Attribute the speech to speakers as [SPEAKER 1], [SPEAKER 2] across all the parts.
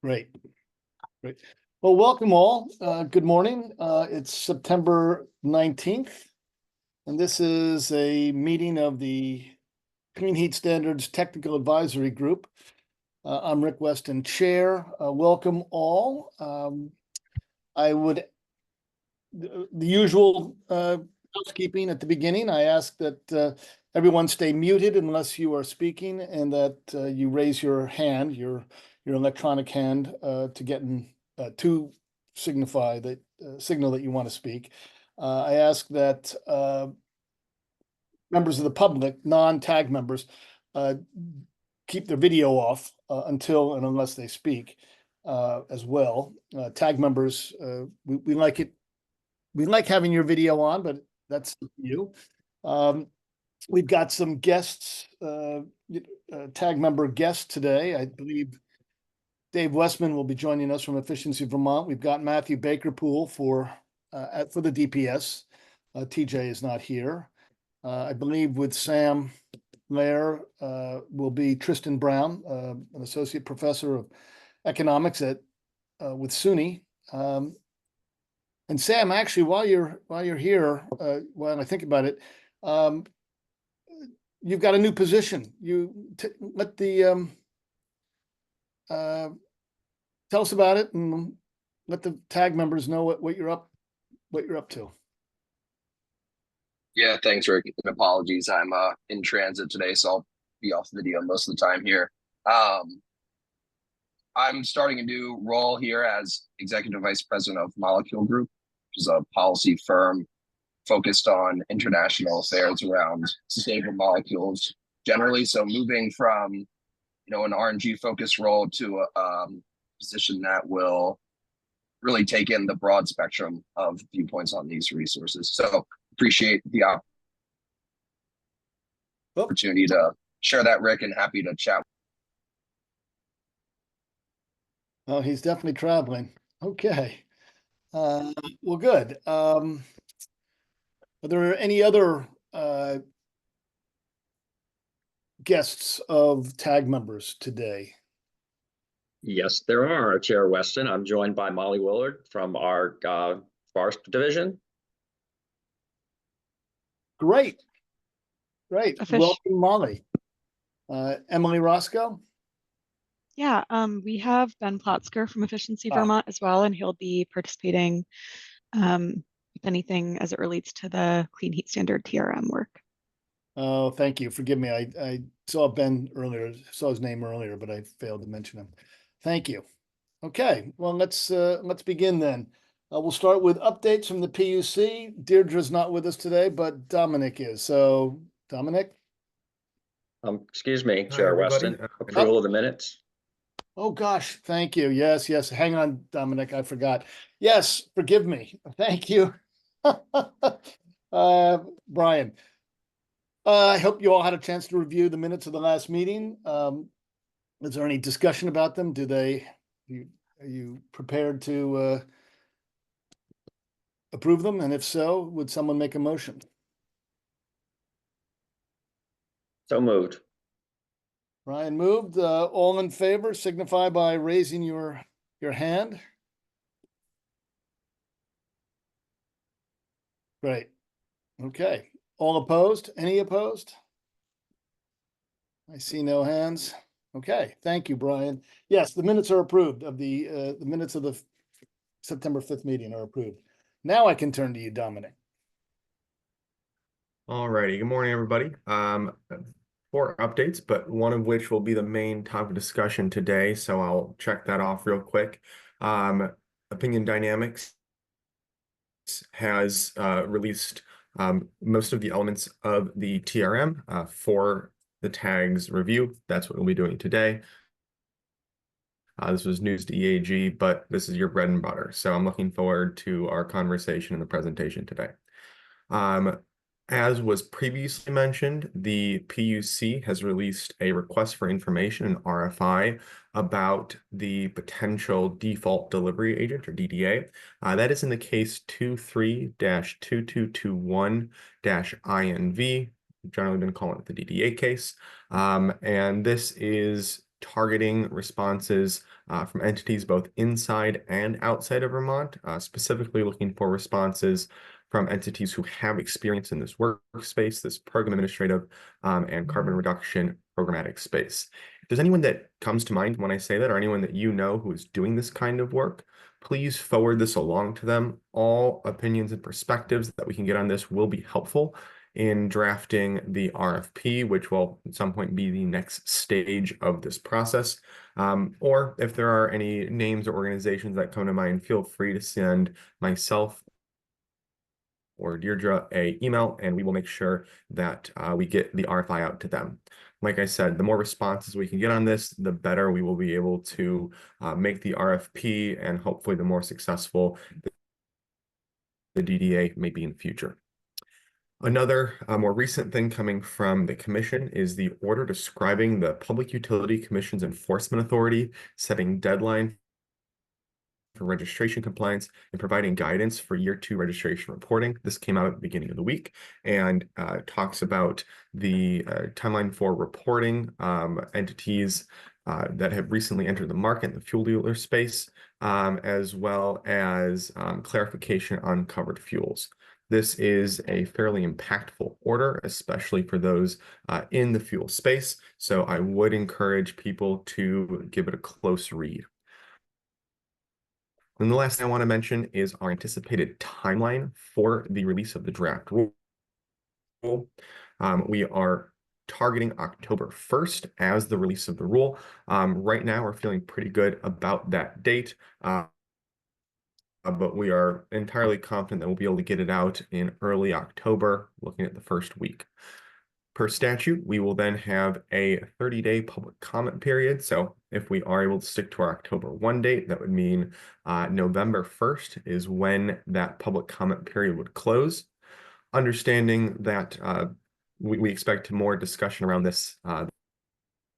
[SPEAKER 1] Great, great. Well, welcome all. Good morning. It's September 19th, and this is a meeting of the Clean Heat Standards Technical Advisory Group. I'm Rick Weston, Chair. Welcome all. The usual housekeeping at the beginning. I ask that everyone stay muted unless you are speaking, and that you raise your hand, your electronic hand, to get in to signify that signal that you want to speak. I ask that members of the public, non-tag members, keep their video off until and unless they speak as well. Tag members, we like it. We like having your video on, but that's you. We've got some guests, tag member guests today. I believe Dave Westman will be joining us from Efficiency Vermont. We've got Matthew Bakerpool for the DPS. TJ is not here. I believe with Sam Lair will be Tristan Brown, an associate professor of economics with SUNY. And Sam, actually, while you're here, while I think about it, you've got a new position. Tell us about it and let the tag members know what you're up to.
[SPEAKER 2] Yeah, thanks, Rick. And apologies, I'm in transit today, so I'll be off video most of the time here. I'm starting a new role here as Executive Vice President of Molecule Group, which is a policy firm focused on international affairs around sustainable molecules generally. So moving from, an R&G focused role to a position that will really take in the broad spectrum of viewpoints on these resources. So appreciate the opportunity to share that, Rick, and happy to chat.
[SPEAKER 1] Oh, he's definitely traveling. Okay. Well, good. Are there any other guests of tag members today?
[SPEAKER 3] Yes, there are, Chair Weston. I'm joined by Molly Willard from our Forest Division.
[SPEAKER 1] Great. Welcome, Molly. Emily Roscoe?
[SPEAKER 4] Yeah, we have Ben Plotzker from Efficiency Vermont as well, and he'll be participating, if anything, as it relates to the Clean Heat Standard TRM work.
[SPEAKER 1] Oh, thank you. Forgive me. I saw Ben earlier, saw his name earlier, but I failed to mention him. Thank you. Okay, well, let's begin then. We'll start with updates from the PUC. Deirdre's not with us today, but Dominic is. So, Dominic?
[SPEAKER 3] Excuse me, Chair Weston. Approval of the minutes.
[SPEAKER 1] Oh, gosh, thank you. Yes. Hang on, Dominic, I forgot. Yes, forgive me. Thank you. Brian. I hope you all had a chance to review the minutes of the last meeting. Is there any discussion about them? Are you prepared to approve them? And if so, would someone make a motion?
[SPEAKER 3] So moved.
[SPEAKER 1] Brian moved. All in favor, signify by raising your hand. Great. Okay. All opposed? Any opposed? I see no hands. Okay. Thank you, Brian. Yes, the minutes are approved of the minutes of the September 5th meeting are approved. Now I can turn to you, Dominic.
[SPEAKER 5] All righty. Good morning, everybody. 4 updates, but one of which will be the main topic of discussion today. So I'll check that off real quick. Opinion Dynamics has released most of the elements of the TRM for the tags review. That's what we'll be doing today. This was news to EAG, but this is your bread and butter. So I'm looking forward to our conversation and the presentation today. As was previously mentioned, the PUC has released a request for information, an RFI, about the potential default delivery agent, or DDA. That is in the case 23-2221-INV, generally been calling it the DDA case. And this is targeting responses from entities both inside and outside of Vermont, specifically looking for responses from entities who have experience in this workspace, this program administrative and carbon reduction programmatic space. If there's anyone that comes to mind when I say that, or anyone that you know who is doing this kind of work, please forward this along to them. All opinions and perspectives that we can get on this will be helpful in drafting the RFP, which will at some point be the next stage of this process. Or if there are any names or organizations that come to mind, feel free to send myself or Deirdre a email, and we will make sure that we get the RFI out to them. Like I said, the more responses we can get on this, the better we will be able to make the RFP, and hopefully the more successful the DDA may be in the future. Another more recent thing coming from the commission is the order describing the Public Utility Commission's enforcement authority, setting deadline for registration compliance, and providing guidance for year 2 registration reporting. This came out at the beginning of the week and talks about the timeline for reporting entities that have recently entered the market in the fuel dealer space, as well as clarification on covered fuels. This is a fairly impactful order, especially for those in the fuel space. So I would encourage people to give it a close read. And the last thing I want to mention is our anticipated timeline for the release of the draft rule. We are targeting October 1st as the release of the rule. Right now, we're feeling pretty good about that date. But we are entirely confident that we'll be able to get it out in early October, looking at the first week. Per statute, we will then have a 30-day public comment period. So if we are able to stick to our October 1 date, that would mean November 1st is when that public comment period would close. Understanding that we expect more discussion around this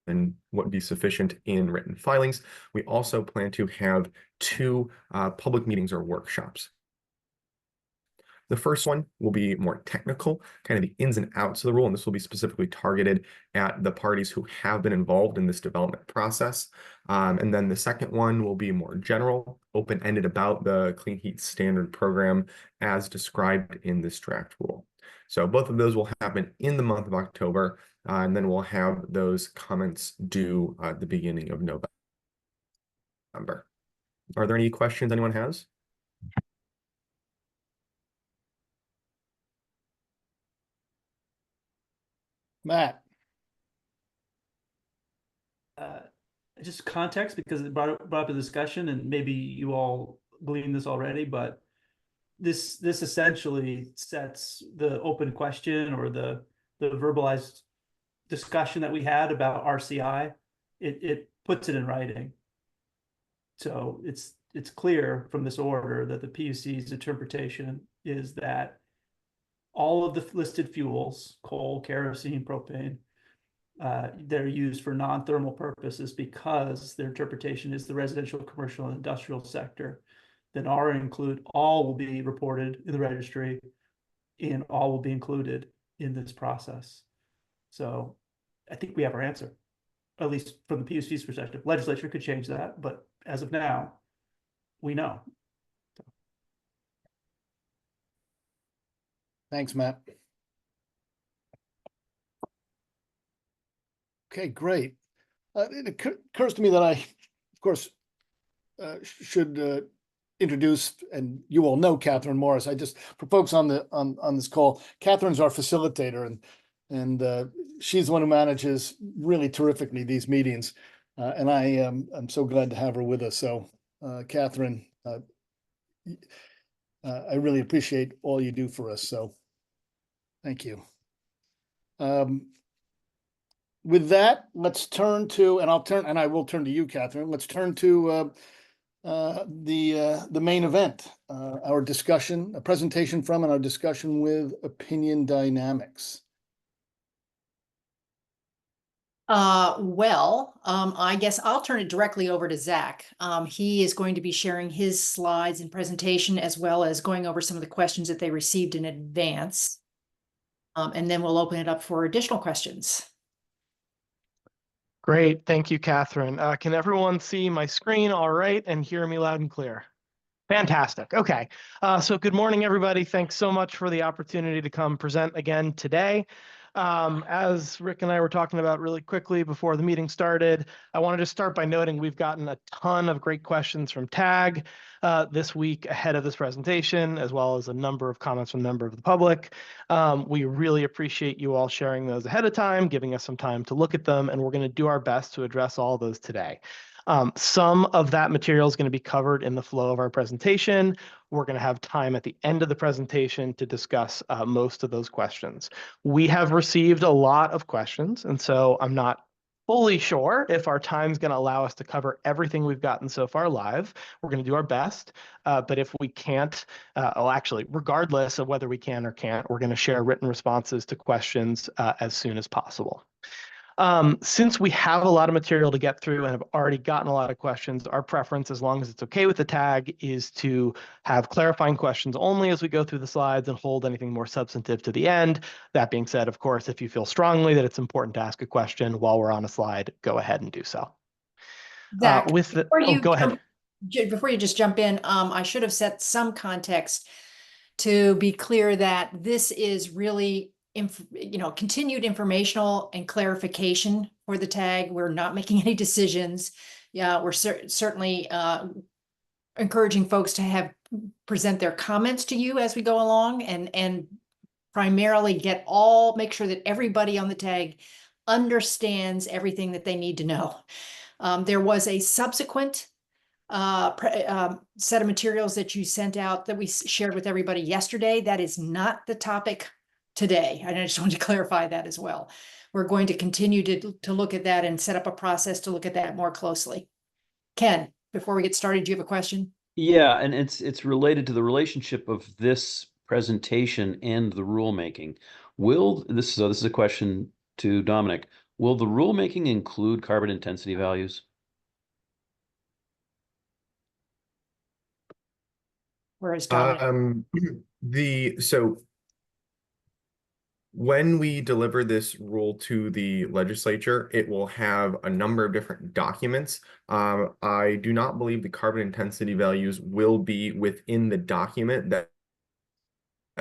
[SPEAKER 5] and what would be sufficient in written filings. We also plan to have 2 public meetings or workshops. The first one will be more technical, kind of the ins and outs of the rule, and this will be specifically targeted at the parties who have been involved in this development process. And then the second one will be more general, open-ended about the Clean Heat Standard program as described in this draft rule. So both of those will happen in the month of October, and then we'll have those comments due at the beginning of November. Are there any questions anyone has?
[SPEAKER 1] Matt.
[SPEAKER 6] Just context, because it brought up a discussion, and maybe you all gleaned this already, but this essentially sets the open question or the verbalized discussion that we had about RCI. It puts it in writing. So it's clear from this order that the PUC's interpretation is that all of the listed fuels, coal, kerosene, propane, they're used for non-thermal purposes because their interpretation is the residential, commercial, and industrial sector. Then all will be reported in the registry, and all will be included in this process. So I think we have our answer, at least from the PUC's perspective. Legislature could change that, but as of now, we know.
[SPEAKER 1] Thanks, Matt. Okay, great. It occurs to me that I, of course, should introduce, and you all know Catherine Morris. I just, for folks on this call, Catherine's our facilitator, and she's the one who manages really terrifically these meetings, and I'm so glad to have her with us. So, Catherine, I really appreciate all you do for us. So, thank you. With that, let's turn to, and I will turn to you, Catherine. Let's turn to the main event, our discussion, a presentation from, and our discussion with Opinion Dynamics.
[SPEAKER 7] I guess I'll turn it directly over to Zach. He is going to be sharing his slides and presentation, as well as going over some of the questions that they received in advance. And then we'll open it up for additional questions.
[SPEAKER 8] Great. Thank you, Catherine. Can everyone see my screen all right and hear me loud and clear? Fantastic. Okay. So good morning, everybody. Thanks so much for the opportunity to come present again today. As Rick and I were talking about really quickly before the meeting started, I wanted to start by noting we've gotten a ton of great questions from TAG this week ahead of this presentation, as well as a number of comments from members of the public. We really appreciate you all sharing those ahead of time, giving us some time to look at them, and we're going to do our best to address all those today. Some of that material is going to be covered in the flow of our presentation. We're going to have time at the end of the presentation to discuss most of those questions. We have received a lot of questions, and so I'm not fully sure if our time is going to allow us to cover everything we've gotten so far live. We're going to do our best, but if we can't, actually, regardless of whether we can or can't, we're going to share written responses to questions as soon as possible. Since we have a lot of material to get through and have already gotten a lot of questions, our preference, as long as it's okay with the tag, is to have clarifying questions only as we go through the slides and hold anything more substantive to the end. That being said, of course, if you feel strongly that it's important to ask a question while we're on a slide, go ahead and do so.
[SPEAKER 7] Zach,
[SPEAKER 8] Go ahead.
[SPEAKER 7] Before you just jump in, I should have set some context to be clear that this is really continued informational and clarification for the tag. We're not making any decisions. Yeah, we're certainly encouraging folks to present their comments to you as we go along, and primarily make sure that everybody on the tag understands everything that they need to know. There was a subsequent set of materials that you sent out that we shared with everybody yesterday. That is not the topic today. I just wanted to clarify that as well. We're going to continue to look at that and set up a process to look at that more closely. Ken, before we get started, do you have a question?
[SPEAKER 9] Yeah, and it's related to the relationship of this presentation and the rulemaking. This is a question to Dominic. Will the rulemaking include carbon intensity values?
[SPEAKER 7] Where is Dominic?
[SPEAKER 5] So when we deliver this rule to the legislature, it will have a number of different documents. I do not believe the carbon intensity values will be within the document that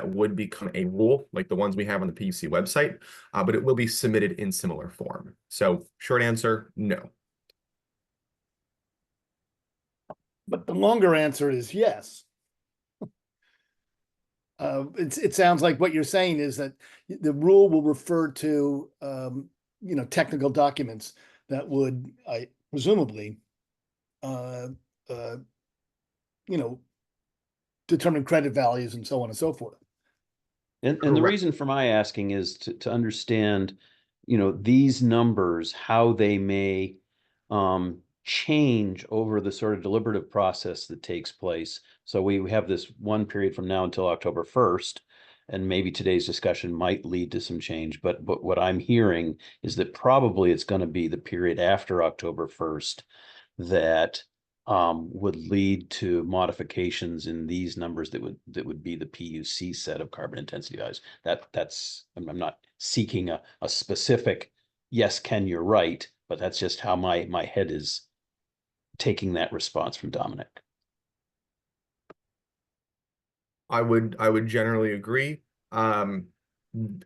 [SPEAKER 5] would become a rule, like the ones we have on the PUC website, but it will be submitted in similar form. So short answer, no.
[SPEAKER 1] But the longer answer is yes. It sounds like what you're saying is that the rule will refer to, technical documents that would, presumably, determine credit values and so on and so forth.
[SPEAKER 9] And the reason for my asking is to understand, these numbers, how they may change over the sort of deliberative process that takes place. So we have this one period from now until October 1st, and maybe today's discussion might lead to some change. But what I'm hearing is that probably it's going to be the period after October 1st that would lead to modifications in these numbers that would be the PUC set of carbon intensity values. I'm not seeking a specific yes, Ken, you're right, but that's just how my head is taking that response from Dominic.
[SPEAKER 5] I would generally agree.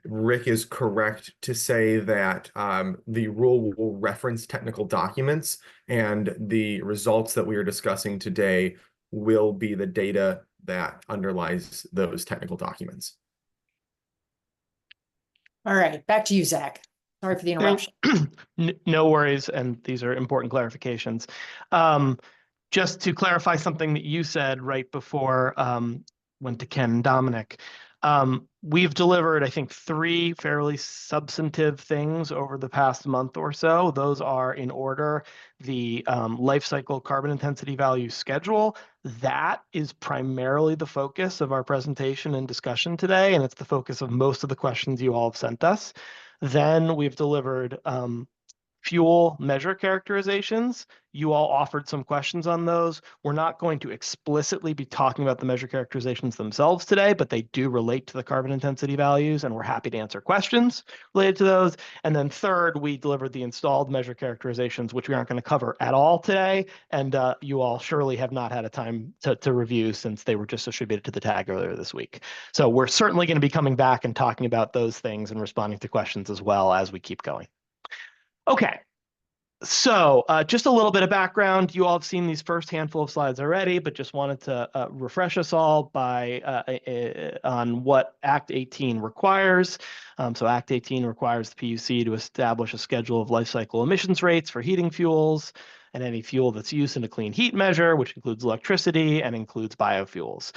[SPEAKER 5] Rick is correct to say that the rule will reference technical documents, and the results that we are discussing today will be the data that underlies those technical documents.
[SPEAKER 7] All right, back to you, Zach. Sorry for the interruption.
[SPEAKER 8] No worries, and these are important clarifications. Just to clarify something that you said right before went to Ken and Dominic. We've delivered, I think, 3 fairly substantive things over the past month or so. Those are in order: the life cycle carbon intensity value schedule. That is primarily the focus of our presentation and discussion today, and it's the focus of most of the questions you all have sent us. Then we've delivered fuel measure characterizations. You all offered some questions on those. We're not going to explicitly be talking about the measure characterizations themselves today, but they do relate to the carbon intensity values, and we're happy to answer questions related to those. And then third, we delivered the installed measure characterizations, which we aren't going to cover at all today. And you all surely have not had a time to review since they were just distributed to the tag earlier this week. So we're certainly going to be coming back and talking about those things and responding to questions as well as we keep going. Okay. So just a little bit of background. You all have seen these first handful of slides already, but just wanted to refresh us all on what Act 18 requires. So Act 18 requires the PUC to establish a schedule of life cycle emissions rates for heating fuels and any fuel that's used in a clean heat measure, which includes electricity and includes biofuels.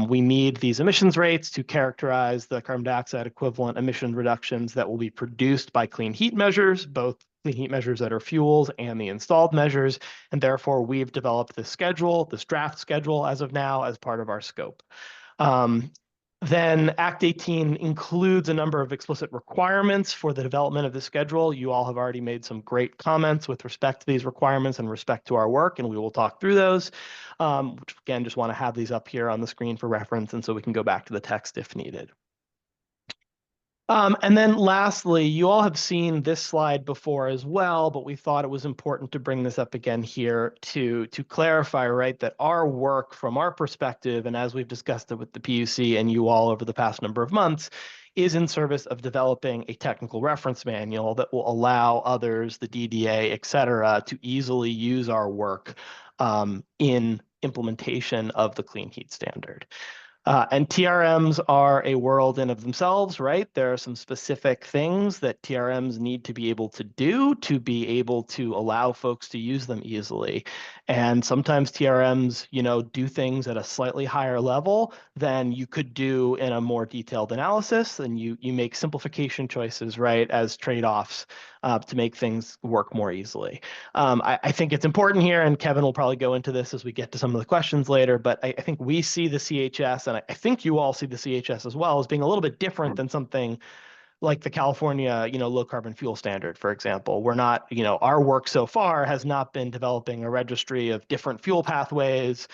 [SPEAKER 8] We need these emissions rates to characterize the carbon dioxide equivalent emission reductions that will be produced by clean heat measures, both clean heat measures that are fuels and the installed measures. And therefore, we've developed this schedule, this draft schedule as of now, as part of our scope. Then Act 18 includes a number of explicit requirements for the development of the schedule. You all have already made some great comments with respect to these requirements and respect to our work, and we will talk through those. Which again, just want to have these up here on the screen for reference, and so we can go back to the text if needed. And then lastly, you all have seen this slide before as well, but we thought it was important to bring this up again here to clarify, right, that our work from our perspective, and as we've discussed it with the PUC and you all over the past number of months, is in service of developing a technical reference manual that will allow others, the DDA, et cetera, to easily use our work in implementation of the clean heat standard. And TRMs are a world in of themselves, right? There are some specific things that TRMs need to be able to do to be able to allow folks to use them easily. And sometimes TRMs, do things at a slightly higher level than you could do in a more detailed analysis. And you make simplification choices, right, as trade-offs to make things work more easily. I think it's important here, and Kevin will probably go into this as we get to some of the questions later, but I think we see the CHS, and I think you all see the CHS as well, as being a little bit different than something like the California, low carbon fuel standard, for example. We're not, our work so far has not been developing a registry of different fuel pathways,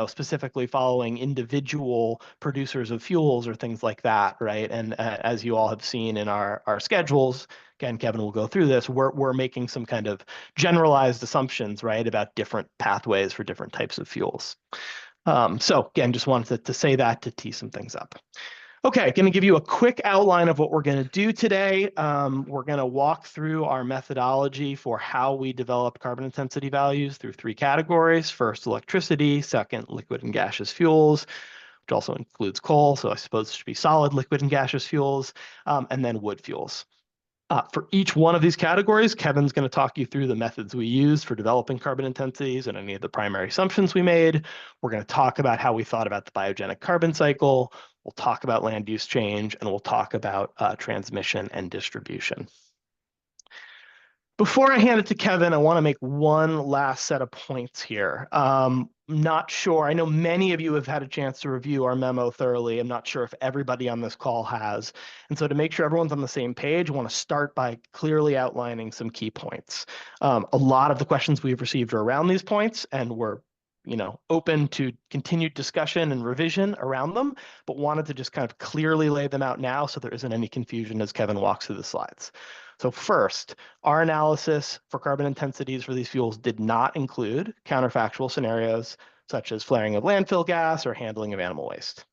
[SPEAKER 8] specifically following individual producers of fuels or things like that, right? And as you all have seen in our schedules, again, Kevin will go through this, we're making some kind of generalized assumptions, right, about different pathways for different types of fuels. So again, just wanted to say that to tee some things up. Okay, going to give you a quick outline of what we're going to do today. We're going to walk through our methodology for how we develop carbon intensity values through 3 categories. First, electricity. Second, liquid and gaseous fuels, which also includes coal. So I suppose it should be solid liquid and gaseous fuels, and then wood fuels. For each one of these categories, Kevin's going to talk you through the methods we used for developing carbon intensities and any of the primary assumptions we made. We're going to talk about how we thought about the biogenic carbon cycle. We'll talk about land use change, and we'll talk about transmission and distribution. Before I hand it to Kevin, I want to make one last set of points here. Not sure. I know many of you have had a chance to review our memo thoroughly. I'm not sure if everybody on this call has. And so to make sure everyone's on the same page, I want to start by clearly outlining some key points. A lot of the questions we've received are around these points, and we're open to continued discussion and revision around them, but wanted to just kind of clearly lay them out now so there isn't any confusion as Kevin walks through the slides. So first, our analysis for carbon intensities for these fuels did not include counterfactual scenarios such as flaring of landfill gas or handling of animal waste.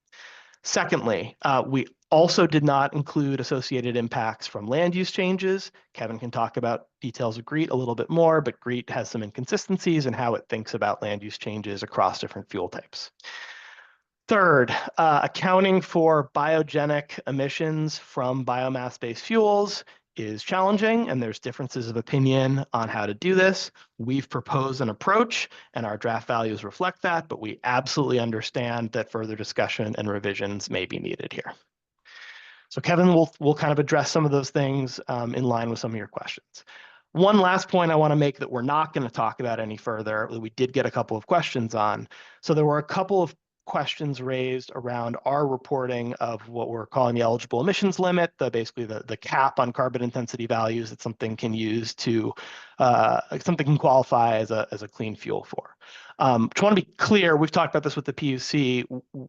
[SPEAKER 8] Secondly, we also did not include associated impacts from land use changes. Kevin can talk about details of GREET a little bit more, but GREET has some inconsistencies in how it thinks about land use changes across different fuel types. Third, accounting for biogenic emissions from biomass-based fuels is challenging, and there's differences of opinion on how to do this. We've proposed an approach, and our draft values reflect that, but we absolutely understand that further discussion and revisions may be needed here. So Kevin will kind of address some of those things in line with some of your questions. One last point I want to make that we're not going to talk about any further, that we did get a couple of questions on. So there were a couple of questions raised around our reporting of what we're calling the eligible emissions limit, basically the cap on carbon intensity values that something can use to something can qualify as a clean fuel for. Just want to be clear, we've talked about this with the PUC.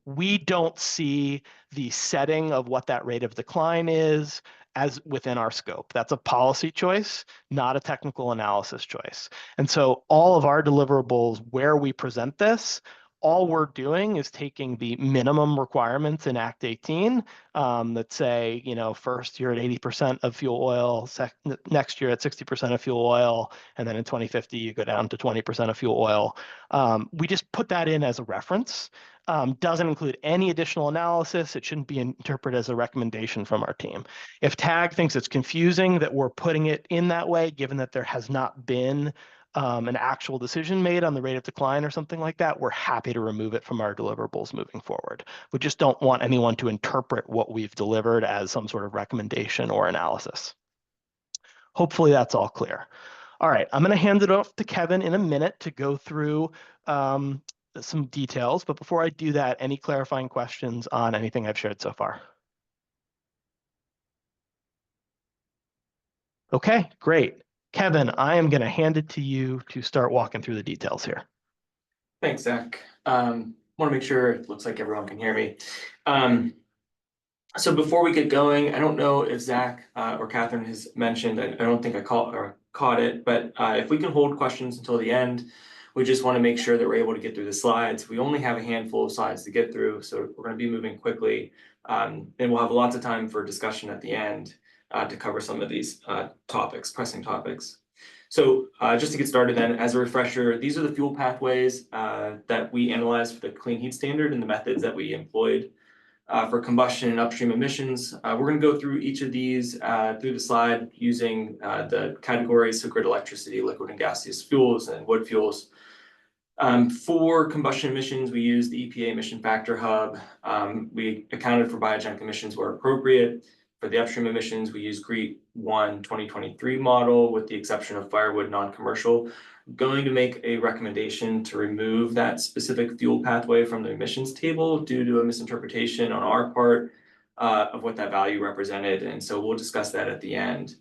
[SPEAKER 8] We don't see the setting of what that rate of decline is as within our scope. That's a policy choice, not a technical analysis choice. And so all of our deliverables where we present this, all we're doing is taking the minimum requirements in Act 18 that say, first you're at 80% of fuel oil, next year at 60% of fuel oil, and then in 2050 you go down to 20% of fuel oil. We just put that in as a reference. Doesn't include any additional analysis. It shouldn't be interpreted as a recommendation from our team. If TAG thinks it's confusing that we're putting it in that way, given that there has not been an actual decision made on the rate of decline or something like that, we're happy to remove it from our deliverables moving forward. We just don't want anyone to interpret what we've delivered as some sort of recommendation or analysis. Hopefully that's all clear. All right, I'm going to hand it off to Kevin in a minute to go through some details, but before I do that, any clarifying questions on anything I've shared so far? Okay, great. Kevin, I am going to hand it to you to start walking through the details here.
[SPEAKER 10] Thanks, Zach. Want to make sure it looks like everyone can hear me. So before we get going, I don't know if Zach or Catherine has mentioned, I don't think I caught it, but if we can hold questions until the end, we just want to make sure that we're able to get through the slides. We only have a handful of slides to get through, so we're going to be moving quickly, and we'll have lots of time for discussion at the end to cover some of these pressing topics. So just to get started then, as a refresher, these are the fuel pathways that we analyzed for the Clean Heat Standard and the methods that we employed for combustion and upstream emissions. We're going to go through each of these through the slide using the categories, so grid electricity, liquid and gaseous fuels, and wood fuels. For combustion emissions, we use the EPA emission factor hub. We accounted for biogenic emissions where appropriate. For the upstream emissions, we use GREET 1 2023 model with the exception of firewood non-commercial. Going to make a recommendation to remove that specific fuel pathway from the emissions table due to a misinterpretation on our part of what that value represented. And so we'll discuss that at the end.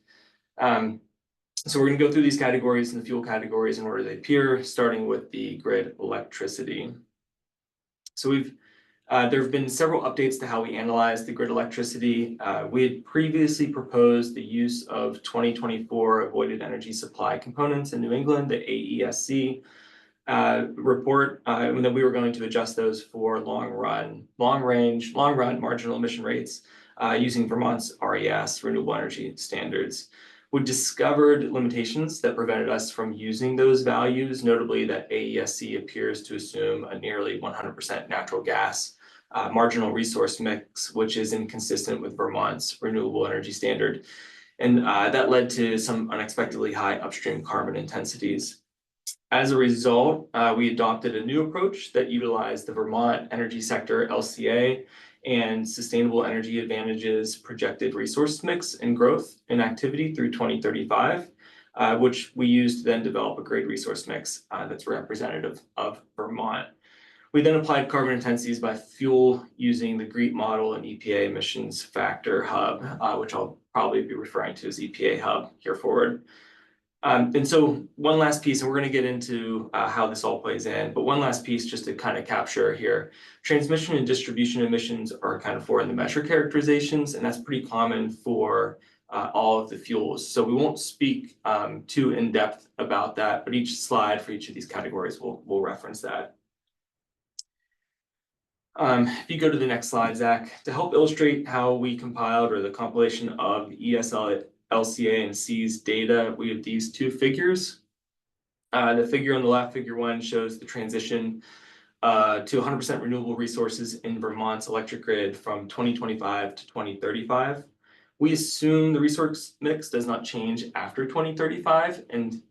[SPEAKER 10] So we're going to go through these categories and the fuel categories in order they appear, starting with the grid electricity. So there have been several updates to how we analyze the grid electricity. We had previously proposed the use of 2024 avoided energy supply components in New England, the AESC report, and then we were going to adjust those for long run marginal emission rates using Vermont's RES, Renewable Energy Standards. We discovered limitations that prevented us from using those values, notably that AESC appears to assume a nearly 100% natural gas marginal resource mix, which is inconsistent with Vermont's Renewable Energy Standard. And that led to some unexpectedly high upstream carbon intensities. As a result, we adopted a new approach that utilized the Vermont Energy Sector LCA and Sustainable Energy Advantage's projected resource mix and growth in activity through 2035, which we used to then develop a great resource mix that's representative of Vermont. We then applied carbon intensities by fuel using the GREET model and EPA emissions factor hub, which I'll probably be referring to as EPA hub here forward. And so one last piece, and we're going to get into how this all plays in, but one last piece just to kind of capture here. Transmission and distribution emissions are accounted for in the measure characterizations, and that's pretty common for all of the fuels. So we won't speak too in depth about that, but each slide for each of these categories will reference that. If you go to the next slide, Zach, to help illustrate how we compiled or the compilation of the ESL, LCA, and C's data, we have these two figures. The figure on the left, figure 1, shows the transition to 100% renewable resources in Vermont's electric grid from 2025 to 2035. We assume the resource mix does not change after 2035, and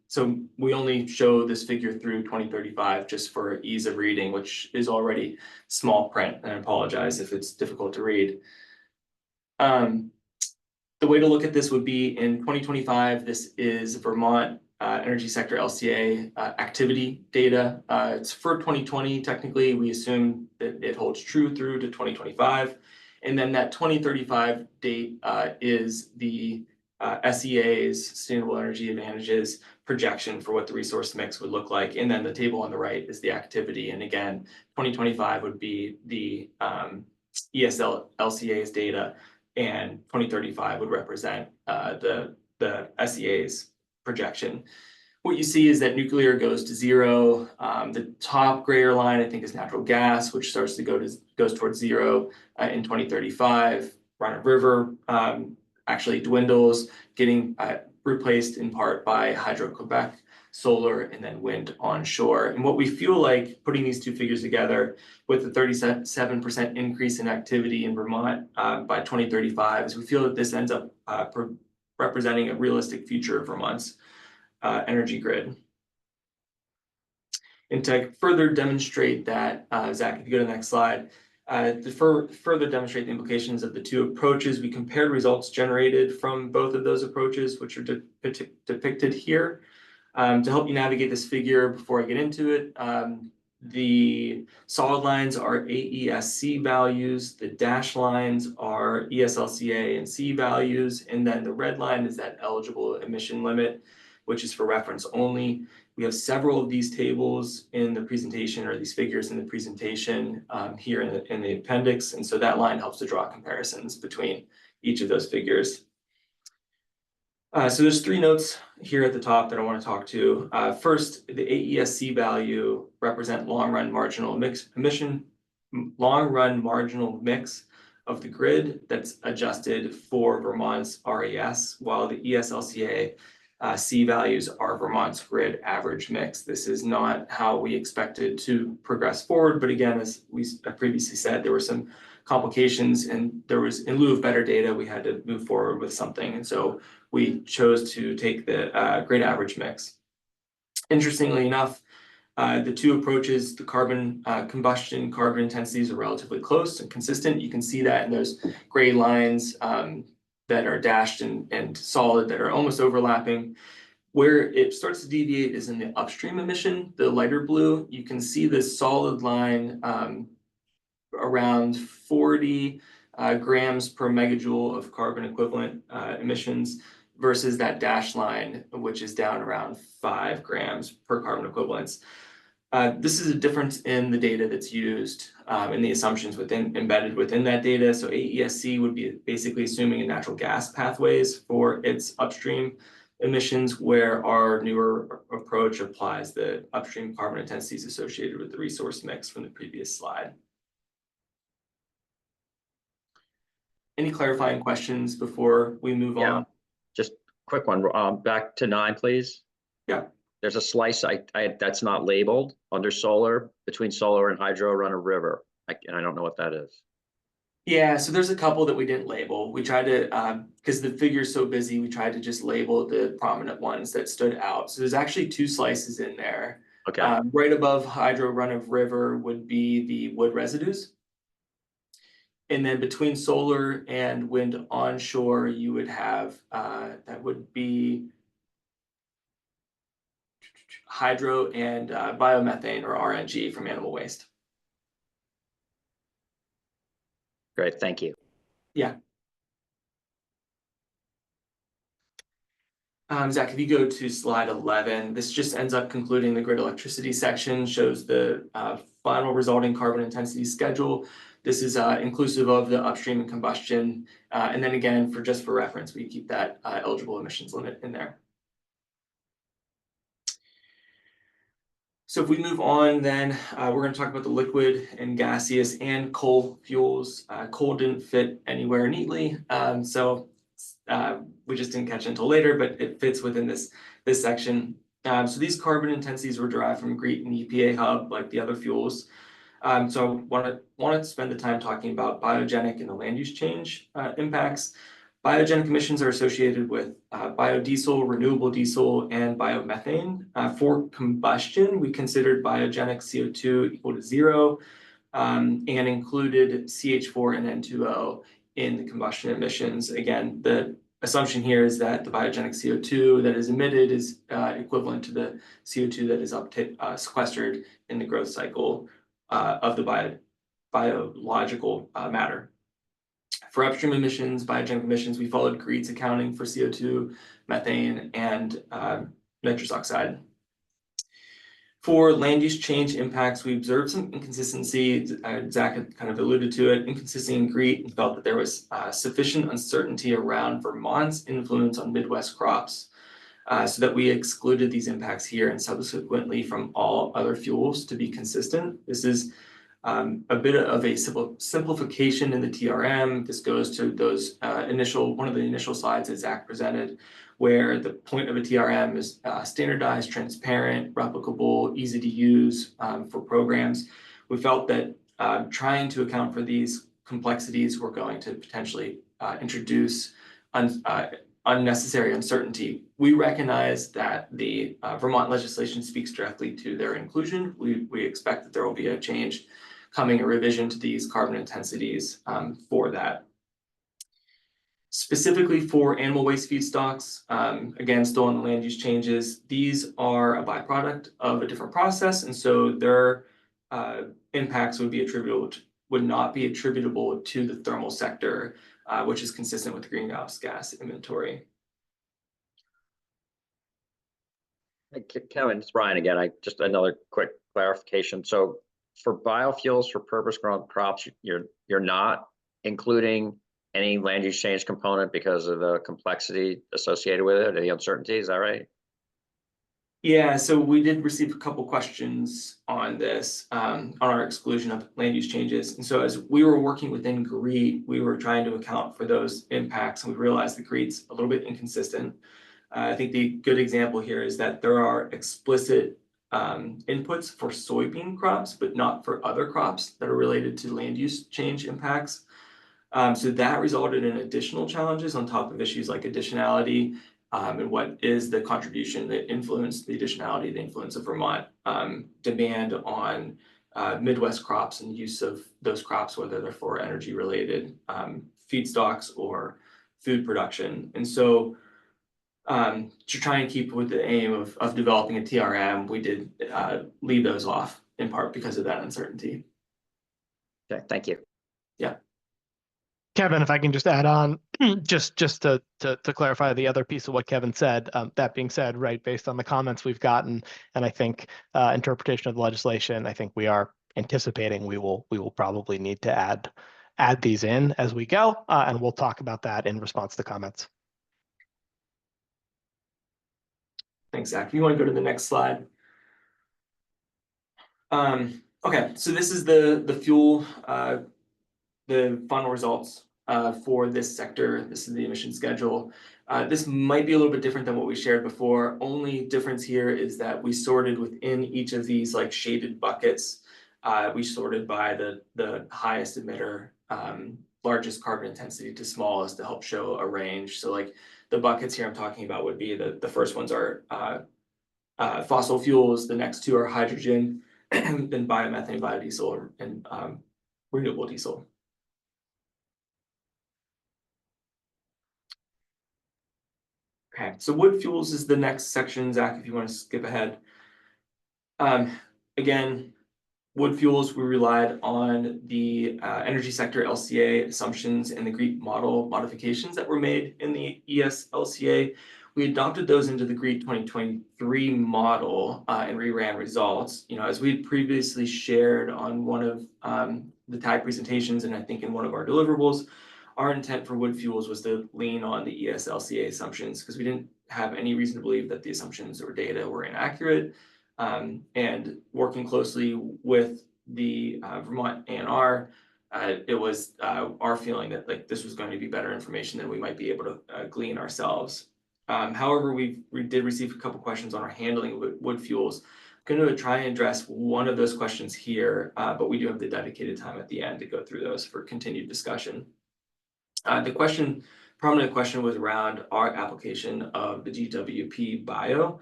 [SPEAKER 10] so we only show this figure through 2035 just for ease of reading, which is already small print, and I apologize if it's difficult to read. The way to look at this would be in 2025, this is Vermont energy sector LCA activity data. It's for 2020. Technically, we assume that it holds true through to 2025. And then that 2035 date is the SEA's Sustainable Energy Advantages projection for what the resource mix would look like. And then the table on the right is the activity. And again, 2025 would be the ESL LCA's data, and 2035 would represent the SEA's projection. What you see is that nuclear goes to zero. The top grayer line, I think, is natural gas, which starts to goes towards zero in 2035. Run-of-river actually dwindles, getting replaced in part by Hydro-Quebec, solar, and then wind onshore. And what we feel like putting these two figures together with the 37% increase in activity in Vermont by 2035 is we feel that this ends up representing a realistic future of Vermont's energy grid. And to further demonstrate that, Zach, if you go to the next slide, to further demonstrate the implications of the two approaches, we compared results generated from both of those approaches, which are depicted here. To help you navigate this figure before I get into it, the solid lines are AESC values, the dashed lines are ESLCA and C values, and then the red line is that eligible emission limit, which is for reference only. We have several of these tables in the presentation, or these figures in the presentation here in the appendix. And so that line helps to draw comparisons between each of those figures. So there's three notes here at the top that I want to talk to. First, the AESC value represent long-run marginal mix of the grid that's adjusted for Vermont's RES, while the ESLCA C values are Vermont's grid average mix. This is not how we expected to progress forward, but again, as we previously said, there were some complications, and there was, in lieu of better data, we had to move forward with something, and so we chose to take the grid average mix. Interestingly enough, the two approaches, the carbon combustion carbon intensities are relatively close and consistent. You can see that in those gray lines that are dashed and solid that are almost overlapping. Where it starts to deviate is in the upstream emission, the lighter blue. You can see this solid line around 40 grams per megajoule of carbon equivalent emissions versus that dashed line, which is down around 5 grams per carbon equivalents. This is a difference in the data that's used and the assumptions embedded within that data. So AESC would be basically assuming a natural gas pathways for its upstream emissions, where our newer approach applies the upstream carbon intensities associated with the resource mix from the previous slide. Any clarifying questions before we move on?
[SPEAKER 3] Just quick one, back to 9, please.
[SPEAKER 10] Yeah.
[SPEAKER 3] There's a slice that's not labeled under solar, between solar and hydro run-of-river, and I don't know what that is.
[SPEAKER 10] Yeah, so there's a couple that we didn't label. We tried to, because the figure's so busy, we tried to just label the prominent ones that stood out. So there's actually 2 slices in there.
[SPEAKER 3] Okay.
[SPEAKER 10] Right above hydro run-of-river would be the wood residues. And then between solar and wind onshore, you would have, that would be hydro and biomethane, or RNG, from animal waste.
[SPEAKER 3] Great, thank you.
[SPEAKER 10] Yeah. Zach, if you go to slide 11, this just ends up concluding the grid electricity section, shows the final resulting carbon intensity schedule. This is inclusive of the upstream and combustion. And then again, just for reference, we keep that eligible emissions limit in there. So if we move on, then we're going to talk about the liquid and gaseous and coal fuels. Coal didn't fit anywhere neatly, so we just didn't catch it until later, but it fits within this section. So these carbon intensities were derived from GREET and EPA Hub, like the other fuels. So I wanted to spend the time talking about biogenic and the land use change impacts. Biogenic emissions are associated with biodiesel, renewable diesel, and biomethane. For combustion, we considered biogenic CO2 equal to 0 and included CH4 and N2O in the combustion emissions. Again, the assumption here is that the biogenic CO2 that is emitted is equivalent to the CO2 that is sequestered in the growth cycle of the biological matter. For upstream emissions, biogenic emissions, we followed GREET's accounting for CO2, methane, and nitrous oxide. For land use change impacts, we observed some inconsistency. Zach had kind of alluded to it, inconsistency in GREET, and felt that there was sufficient uncertainty around Vermont's influence on Midwest crops, so that we excluded these impacts here and subsequently from all other fuels to be consistent. This is a bit of a simplification in the TRM. This goes to those one of the initial slides that Zach presented, where the point of a TRM is standardized, transparent, replicable, easy to use for programs. We felt that trying to account for these complexities were going to potentially introduce unnecessary uncertainty. We recognize that the Vermont legislation speaks directly to their inclusion. We expect that there will be a change coming, a revision to these carbon intensities for that. Specifically for animal waste feedstocks, again, still on the land use changes, these are a byproduct of a different process, and so their impacts would not be attributable to the thermal sector, which is consistent with the greenhouse gas inventory.
[SPEAKER 3] Kevin, it's Brian again. Just another quick clarification. So for biofuels for purpose grown crops, you're not including any land use change component because of the complexity associated with it or the uncertainty, is that right?
[SPEAKER 10] Yeah, so we did receive a couple questions on this, on our exclusion of land use changes. And so as we were working within GREET, we were trying to account for those impacts, and we realized that GREET's a little bit inconsistent. I think the good example here is that there are explicit inputs for soybean crops, but not for other crops that are related to land use change impacts. So that resulted in additional challenges on top of issues like additionality, and what is the contribution that influenced the additionality, the influence of Vermont demand on Midwest crops and use of those crops, whether they're for energy related feedstocks or food production. And so to try and keep with the aim of developing a TRM, we did leave those off in part because of that uncertainty.
[SPEAKER 3] Okay, thank you.
[SPEAKER 10] Yeah.
[SPEAKER 8] Kevin, if I can just add on, just to clarify the other piece of what Kevin said. That being said, right, based on the comments we've gotten, and I think interpretation of the legislation, I think we are anticipating we will probably need to add these in as we go, and we'll talk about that in response to comments.
[SPEAKER 10] Thanks, Zach. If you want to go to the next slide. Okay, so this is the fuel, the final results for this sector. This is the emission schedule. This might be a little bit different than what we shared before. Only difference here is that we sorted within each of these like shaded buckets. We sorted by the highest emitter, largest carbon intensity to smallest to help show a range. So like the buckets here I'm talking about would be the first ones are fossil fuels, the next two are hydrogen, then biomethane, biodiesel, and renewable diesel. Okay, so wood fuels is the next section, Zach, if you want to skip ahead. Again, wood fuels, we relied on the energy sector LCA assumptions and the GREET model modifications that were made in the ES-LCA. We adopted those into the GREET 2023 model and reran results. You know, as we had previously shared on one of the TAG presentations, and I think in one of our deliverables, our intent for wood fuels was to lean on the ES-LCA assumptions because we didn't have any reason to believe that the assumptions or data were inaccurate. And working closely with the Vermont ANR, it was our feeling that like this was going to be better information than we might be able to glean ourselves. However, we did receive a couple questions on our handling of wood fuels. I'm going to try and address one of those questions here, but we do have the dedicated time at the end to go through those for continued discussion. The prominent question was around our application of the GWP bio.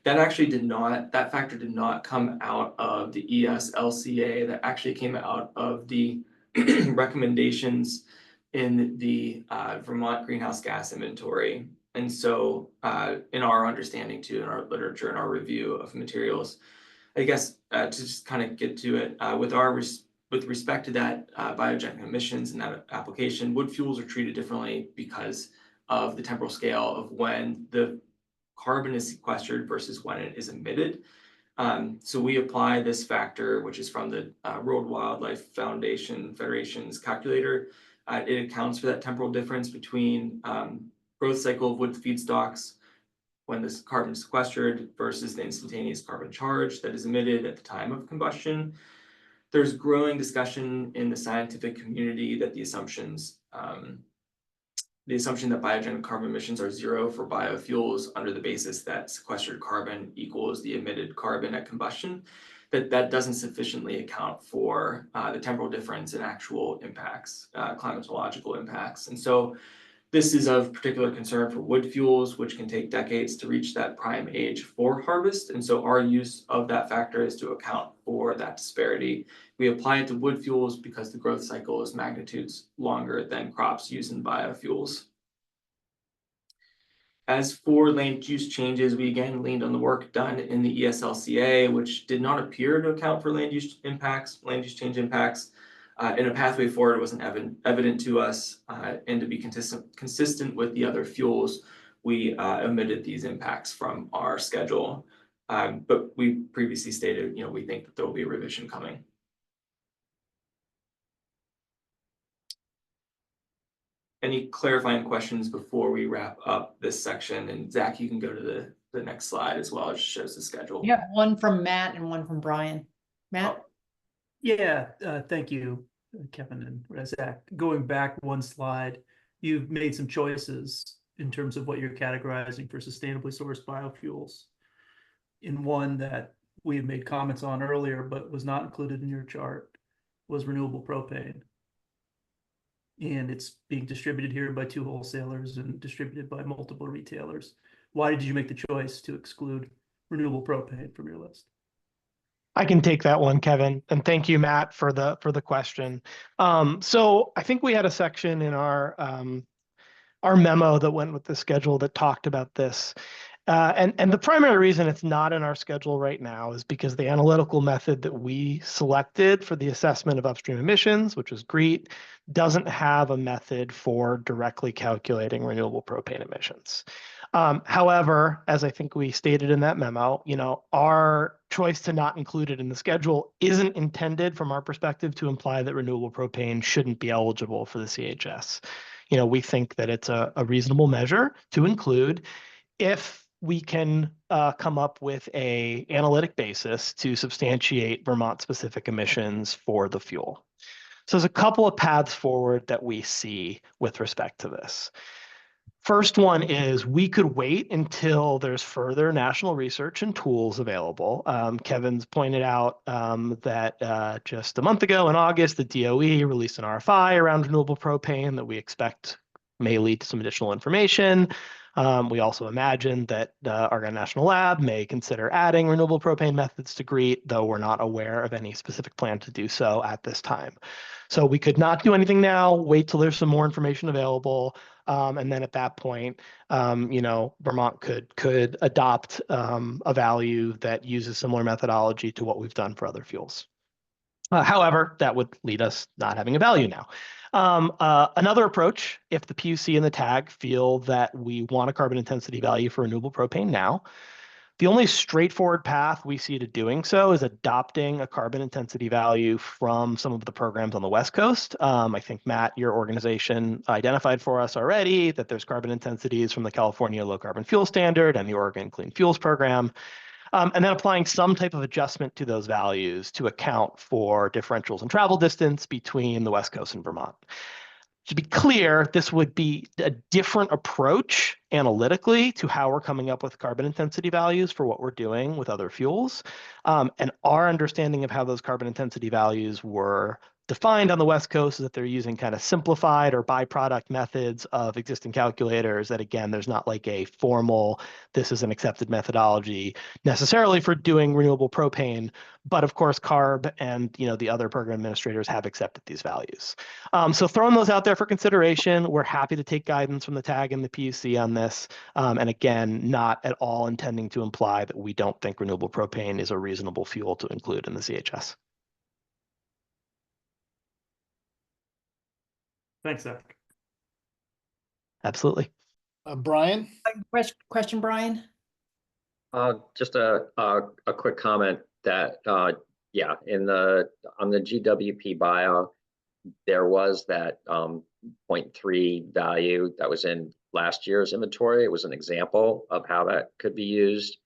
[SPEAKER 10] That actually that factor did not come out of the ES-LCA. That actually came out of the recommendations in the Vermont greenhouse gas inventory. And so in our understanding too, in our literature and our review of materials, I guess to just kind of get to it, with respect to that biogenic emissions and that application, wood fuels are treated differently because of the temporal scale of when the carbon is sequestered versus when it is emitted. So we apply this factor, which is from the World Wildlife Federation's calculator. It accounts for that temporal difference between growth cycle of wood feedstocks when this carbon is sequestered versus the instantaneous carbon charge that is emitted at the time of combustion. There's growing discussion in the scientific community that the assumption that biogenic carbon emissions are zero for biofuels under the basis that sequestered carbon equals the emitted carbon at combustion, that doesn't sufficiently account for the temporal difference in actual impacts, climatological impacts. And so this is of particular concern for wood fuels, which can take decades to reach that prime age for harvest. And so our use of that factor is to account for that disparity. We apply it to wood fuels because the growth cycle is magnitudes longer than crops used in biofuels. As for land use changes, we again leaned on the work done in the ESLCA, which did not appear to account for land use change impacts. In a pathway forward, it wasn't evident to us, and to be consistent with the other fuels, we omitted these impacts from our schedule. But we previously stated, we think that there will be a revision coming. Any clarifying questions before we wrap up this section? And Zach, you can go to the next slide as well. It just shows the schedule.
[SPEAKER 7] We have one from Matt and one from Brian. Matt?
[SPEAKER 6] Yeah, thank you, Kevin and Zach. Going back one slide, you've made some choices in terms of what you're categorizing for sustainably sourced biofuels. In one that we had made comments on earlier, but was not included in your chart, was renewable propane. And it's being distributed here by 2 wholesalers and distributed by multiple retailers. Why did you make the choice to exclude renewable propane from your list?
[SPEAKER 8] I can take that one, Kevin, and thank you, Matt, for the question. So I think we had a section in our memo that went with the schedule that talked about this. And the primary reason it's not in our schedule right now is because the analytical method that we selected for the assessment of upstream emissions, which is GREET, doesn't have a method for directly calculating renewable propane emissions. However, as I think we stated in that memo, our choice to not include it in the schedule isn't intended from our perspective to imply that renewable propane shouldn't be eligible for the CHS. We think that it's a reasonable measure to include if we can come up with an analytic basis to substantiate Vermont-specific emissions for the fuel. So there's a couple of paths forward that we see with respect to this. First one is we could wait until there's further national research and tools available. Kevin's pointed out that just a month ago in August, the DOE released an RFI around renewable propane that we expect may lead to some additional information. We also imagine that Argonne National Lab may consider adding renewable propane methods to GREET, though we're not aware of any specific plan to do so at this time. So we could not do anything now, wait till there's some more information available. And then at that point, Vermont could adopt a value that uses similar methodology to what we've done for other fuels. However, that would lead us not having a value now. Another approach, if the PUC and the TAG feel that we want a carbon intensity value for renewable propane now, the only straightforward path we see to doing so is adopting a carbon intensity value from some of the programs on the West Coast. I think, Matt, your organization identified for us already that there's carbon intensities from the California Low Carbon Fuel Standard and the Oregon Clean Fuels Program. And then applying some type of adjustment to those values to account for differentials in travel distance between the West Coast and Vermont. To be clear, this would be a different approach analytically to how we're coming up with carbon intensity values for what we're doing with other fuels. And our understanding of how those carbon intensity values were defined on the West Coast is that they're using kind of simplified or byproduct methods of existing calculators. That again, there's not like a formal, this is an accepted methodology necessarily for doing renewable propane, but of course CARB and the other program administrators have accepted these values. So throwing those out there for consideration, we're happy to take guidance from the TAG and the PUC on this. And again, not at all intending to imply that we don't think renewable propane is a reasonable fuel to include in the CHS.
[SPEAKER 6] Thanks, Zach.
[SPEAKER 8] Absolutely.
[SPEAKER 1] Brian?
[SPEAKER 7] Question, Brian?
[SPEAKER 3] Just a quick comment that, yeah, on the GWP bio, there was that 0.3 value that was in last year's inventory. It was an example of how that could be used.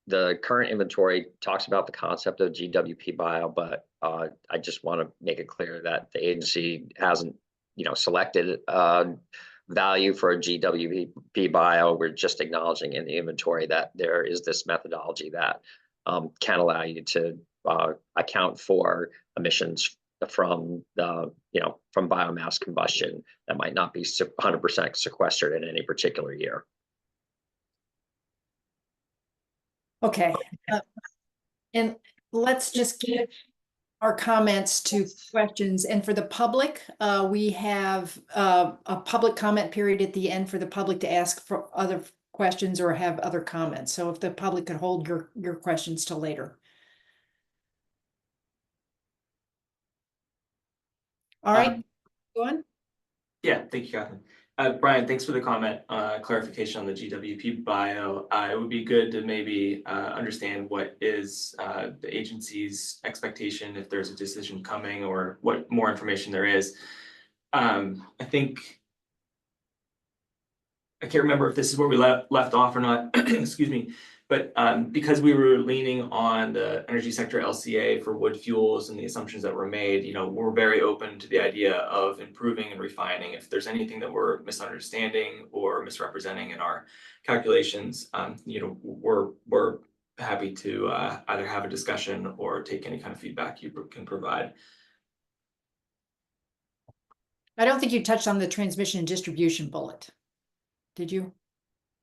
[SPEAKER 3] The current inventory talks about the concept of GWP bio, but I just want to make it clear that the agency hasn't, selected value for a GWP bio. We're just acknowledging in the inventory that there is this methodology that can allow you to account for emissions from from biomass combustion that might not be 100% sequestered in any particular year.
[SPEAKER 7] Okay. And let's just give our comments to questions. And for the public, we have a public comment period at the end for the public to ask for other questions or have other comments. So if the public could hold your questions till later. All right, go on.
[SPEAKER 10] Yeah, thank you, Catherine. Brian, thanks for the comment, clarification on the GWP bio. It would be good to maybe understand what is the agency's expectation if there's a decision coming or what more information there is. I think, I can't remember if this is where we left off or not, excuse me, but because we were leaning on the energy sector LCA for wood fuels and the assumptions that were made, we're very open to the idea of improving and refining. If there's anything that we're misunderstanding or misrepresenting in our calculations, we're happy to either have a discussion or take any kind of feedback you can provide.
[SPEAKER 7] I don't think you touched on the transmission and distribution bullet. Did you?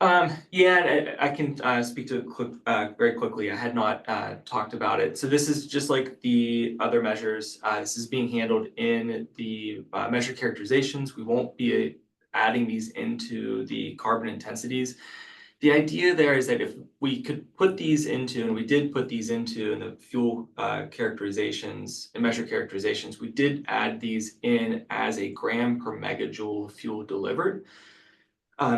[SPEAKER 10] Yeah, I can speak to it very quickly. I had not talked about it. So this is just like the other measures. This is being handled in the measure characterizations. We won't be adding these into the carbon intensities. The idea there is that if we could put these into, and we did put these into in the fuel characterizations and measure characterizations, we did add these in as a gram per megajoule fuel delivered.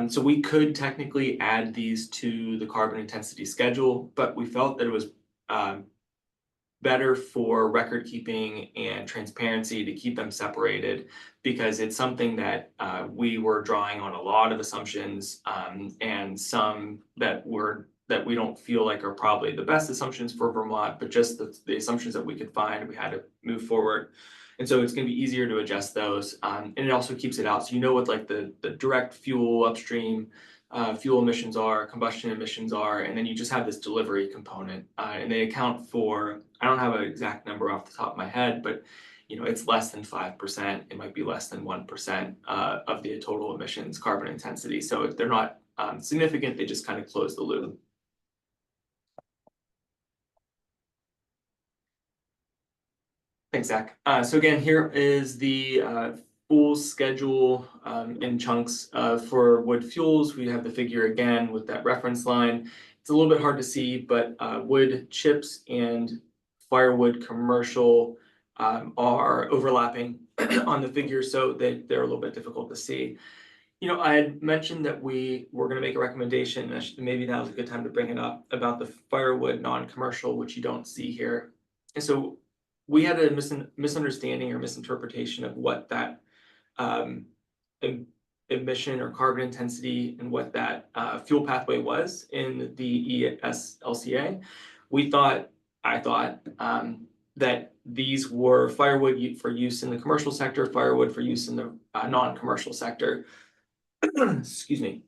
[SPEAKER 10] So we could technically add these to the carbon intensity schedule, but we felt that it was better for record keeping and transparency to keep them separated, because it's something that we were drawing on a lot of assumptions and some that we don't feel like are probably the best assumptions for Vermont, but just the assumptions that we could find, we had to move forward. And so it's going to be easier to adjust those. And it also keeps it out. So what like the direct fuel upstream fuel emissions are, combustion emissions are, and then you just have this delivery component. And they account for, I don't have an exact number off the top of my head, but it's less than 5%. It might be less than 1% of the total emissions carbon intensity. So if they're not significant, they just kind of close the loop. Thanks, Zach. So again, here is the full schedule in chunks for wood fuels. We have the figure again with that reference line. It's a little bit hard to see, but wood chips and firewood commercial are overlapping on the figure, so they're a little bit difficult to see. I had mentioned that we were going to make a recommendation, and maybe that was a good time to bring it up, about the firewood non-commercial, which you don't see here. And so we had a misunderstanding or misinterpretation of what that emission or carbon intensity and what that fuel pathway was in the ESLCA. I thought that these were firewood for use in the commercial sector, firewood for use in the non-commercial sector. Excuse me.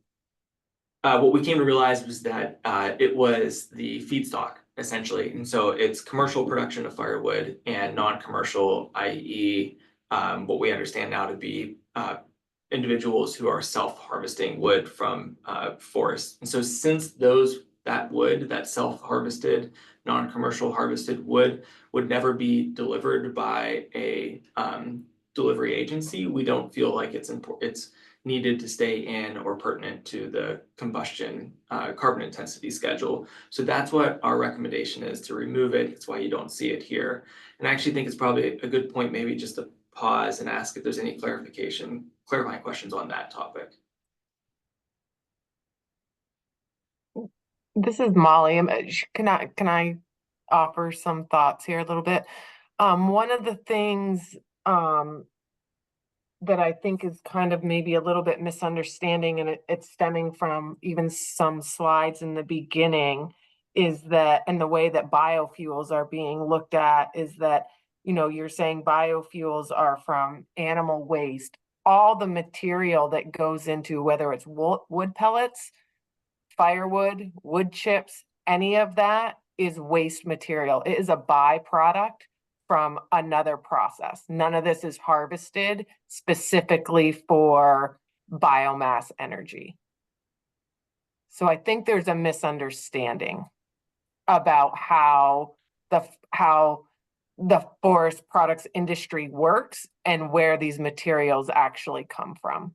[SPEAKER 10] What we came to realize was that it was the feedstock essentially. And so it's commercial production of firewood and non-commercial, i.e. What we understand now to be individuals who are self-harvesting wood from forests. And so since that wood, that self-harvested, non-commercial harvested wood would never be delivered by a delivery agency, we don't feel like it's needed to stay in or pertinent to the combustion carbon intensity schedule. So that's what our recommendation is, to remove it. It's why you don't see it here. And I actually think it's probably a good point maybe just to pause and ask if there's any clarifying questions on that topic.
[SPEAKER 11] This is Molly. Can I offer some thoughts here a little bit? One of the things that I think is kind of maybe a little bit misunderstanding, and it's stemming from even some slides in the beginning, is that, and the way that biofuels are being looked at is that, you know, you're saying biofuels are from animal waste. All the material that goes into, whether it's wood pellets, firewood, wood chips, any of that is waste material. It is a byproduct from another process. None of this is harvested specifically for biomass energy. So I think there's a misunderstanding about how the forest products industry works and where these materials actually come from,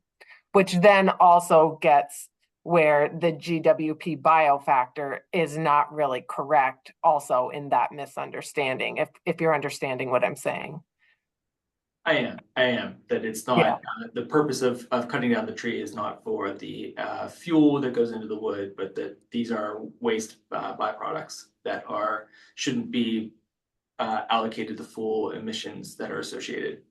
[SPEAKER 11] which then also gets where the GWP biofactor is not really correct also in that misunderstanding, if you're understanding what I'm saying.
[SPEAKER 10] I am, that it's not,
[SPEAKER 11] Yeah.
[SPEAKER 10] The purpose of cutting down the tree is not for the fuel that goes into the wood, but that these are waste byproducts that shouldn't be allocated the full emissions that are associated.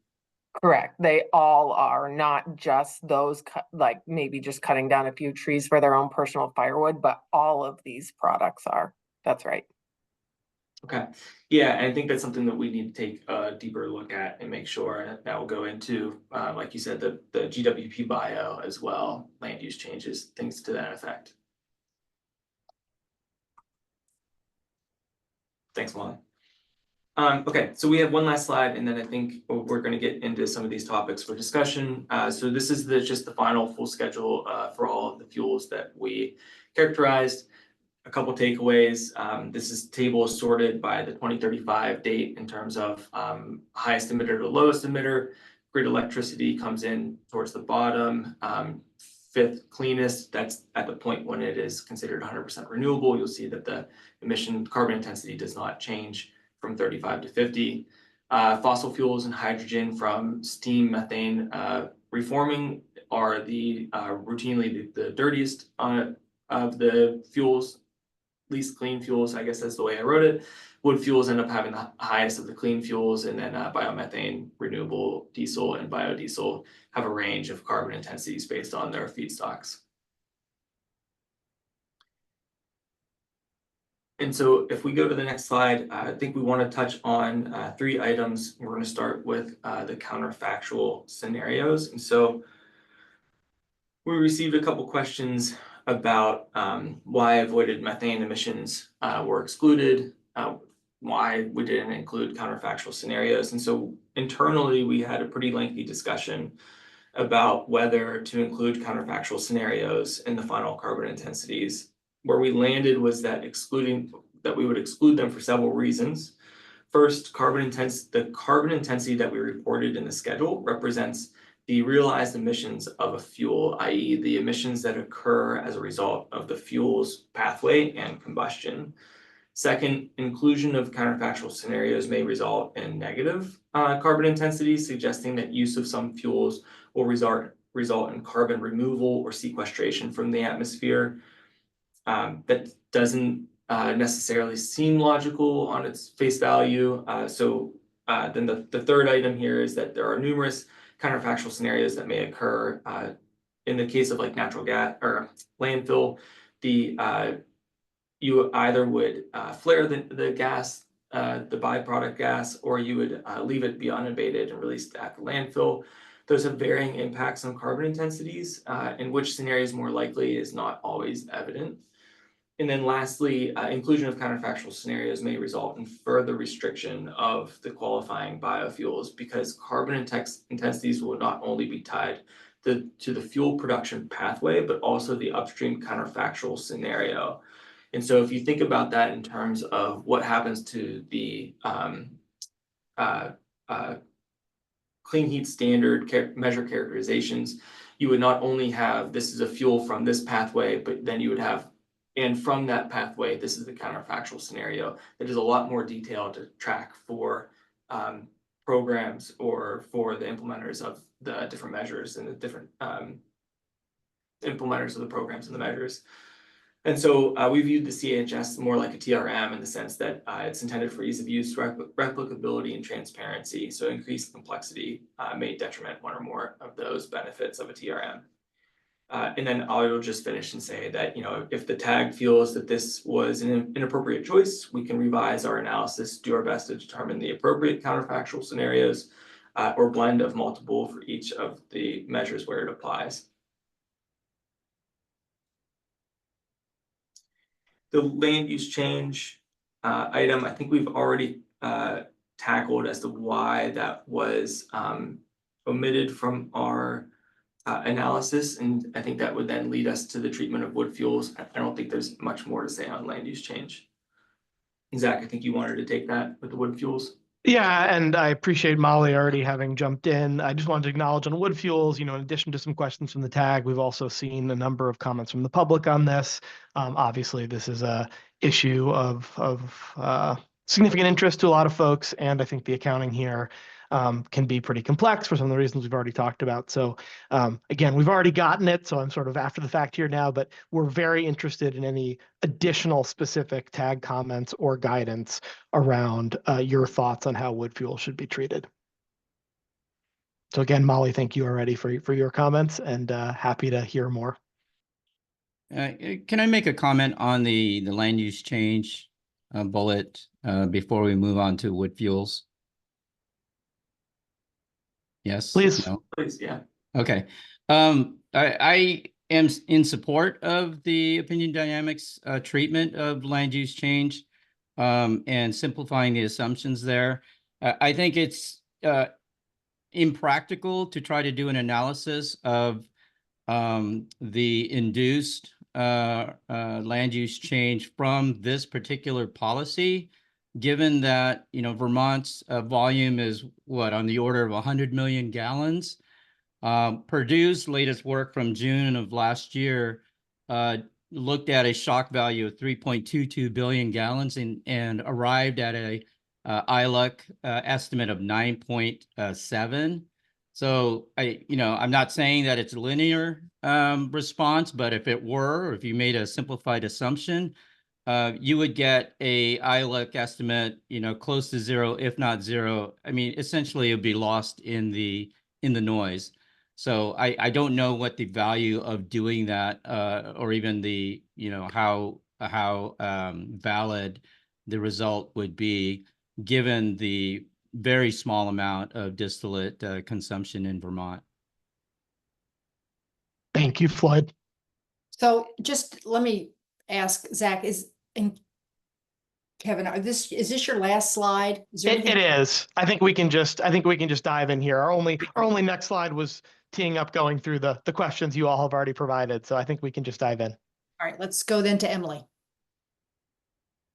[SPEAKER 11] Correct. They all are, not just those like maybe just cutting down a few trees for their own personal firewood, but all of these products are. That's right.
[SPEAKER 10] Okay. Yeah, I think that's something that we need to take a deeper look at and make sure, and that will go into, like you said, the GWP bio as well, land use changes, things to that effect. Thanks, Molly. Okay, so we have one last slide, and then I think we're going to get into some of these topics for discussion. So this is just the final full schedule for all of the fuels that we characterized. A couple takeaways. This is table sorted by the 2035 date in terms of highest emitter to lowest emitter. Grid electricity comes in towards the bottom. Fifth cleanest, that's at the point when it is considered 100% renewable. You'll see that the emission carbon intensity does not change from 35 to 50. Fossil fuels and hydrogen from steam methane reforming are routinely the dirtiest of the fuels, least clean fuels, I guess that's the way I wrote it. Wood fuels end up having the highest of the clean fuels, and then biomethane, renewable diesel, and biodiesel have a range of carbon intensities based on their feedstocks. And so if we go to the next slide, I think we want to touch on 3 items. We're going to start with the counterfactual scenarios. And so we received a couple questions about why avoided methane emissions were excluded, why we didn't include counterfactual scenarios. And so internally, we had a pretty lengthy discussion about whether to include counterfactual scenarios in the final carbon intensities. Where we landed was that we would exclude them for several reasons. First, the carbon intensity that we reported in the schedule represents the realized emissions of a fuel, i.e. the emissions that occur as a result of the fuel's pathway and combustion. Second, inclusion of counterfactual scenarios may result in negative carbon intensity, suggesting that use of some fuels will result in carbon removal or sequestration from the atmosphere. That doesn't necessarily seem logical on its face value. Then the third item here is that there are numerous counterfactual scenarios that may occur. In the case of like natural gas or landfill, you either would flare the gas, the byproduct gas, or you would leave it be unabated and release it at the landfill. Those have varying impacts on carbon intensities, and which scenario is more likely is not always evident. And then lastly, inclusion of counterfactual scenarios may result in further restriction of the qualifying biofuels because carbon intensities will not only be tied to the fuel production pathway, but also the upstream counterfactual scenario. And so if you think about that in terms of what happens to the clean heat standard measure characterizations, you would not only have this is a fuel from this pathway, but then you would have, and from that pathway, this is the counterfactual scenario. That is a lot more detail to track for programs or for the implementers of the different measures and the different implementers of the programs and the measures. And so we viewed the CHS more like a TRM in the sense that it's intended for ease of use, replicability, and transparency. So increased complexity may detriment one or more of those benefits of a TRM. And then I will just finish and say that, if the TAG feels that this was an inappropriate choice, we can revise our analysis, do our best to determine the appropriate counterfactual scenarios or blend of multiple for each of the measures where it applies. The land use change item, I think we've already tackled as to why that was omitted from our analysis, and I think that would then lead us to the treatment of wood fuels. I don't think there's much more to say on land use change. Zach, I think you wanted to take that with the wood fuels.
[SPEAKER 8] Yeah, and I appreciate Molly already having jumped in. I just wanted to acknowledge on wood fuels, in addition to some questions from the TAG, we've also seen a number of comments from the public on this. Obviously, this is a issue of significant interest to a lot of folks, and I think the accounting here can be pretty complex for some of the reasons we've already talked about. So again, we've already gotten it, so I'm sort of after the fact here now, but we're very interested in any additional specific TAG comments or guidance around your thoughts on how wood fuel should be treated. So again, Molly, thank you already for your comments, and happy to hear more.
[SPEAKER 12] Can I make a comment on the land use change bullet before we move on to wood fuels? Yes.
[SPEAKER 8] Please.
[SPEAKER 12] No?
[SPEAKER 10] Please, yeah.
[SPEAKER 12] Okay. I am in support of the opinion dynamics treatment of land use change and simplifying the assumptions there. I think it's impractical to try to do an analysis of the induced land use change from this particular policy, given that, Vermont's volume is on the order of 100 million gallons. Purdue's latest work from June of last year looked at a shock value of 3.22 billion gallons and arrived at a ILUC estimate of 9.7. So I'm not saying that it's a linear response, but if it were, or if you made a simplified assumption, you would get a ILUC estimate, close to zero, if not zero. I mean, essentially, it would be lost in the noise. So I don't know what the value of doing that, or even the how valid the result would be, given the very small amount of distillate consumption in Vermont.
[SPEAKER 8] Thank you, Floyd.
[SPEAKER 7] So just let me ask Zach, and Kevin, is this your last slide?
[SPEAKER 8] It is. I think we can just dive in here. Our only next slide was teeing up going through the questions you all have already provided. So I think we can just dive in.
[SPEAKER 7] All right, let's go then to Emily.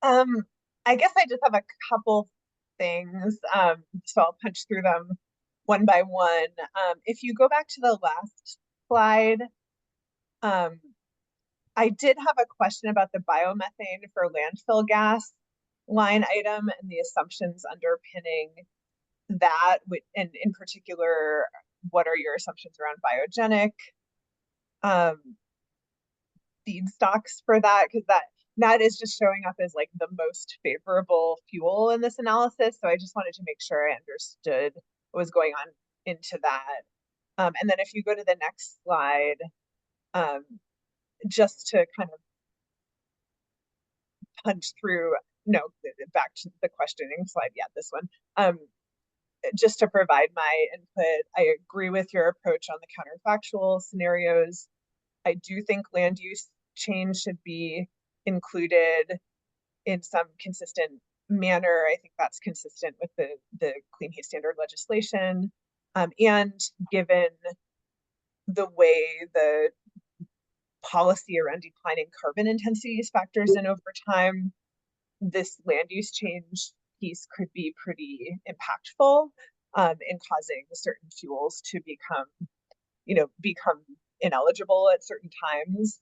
[SPEAKER 13] I guess I just have a couple things. So I'll punch through them one by one. If you go back to the last slide, I did have a question about the biomethane for landfill gas line item and the assumptions underpinning that, and in particular, what are your assumptions around biogenic feedstocks for that? Because that is just showing up as like the most favorable fuel in this analysis. So I just wanted to make sure I understood what was going on into that. And then if you go to the next slide, just to kind of punch through, back to the questioning slide. Yeah, this one. Just to provide my input, I agree with your approach on the counterfactual scenarios. I do think land use change should be included in some consistent manner. I think that's consistent with the Clean Heat Standard legislation. And given the way the policy around declining carbon intensities factors in over time, this land use change piece could be pretty impactful in causing certain fuels to become ineligible at certain times.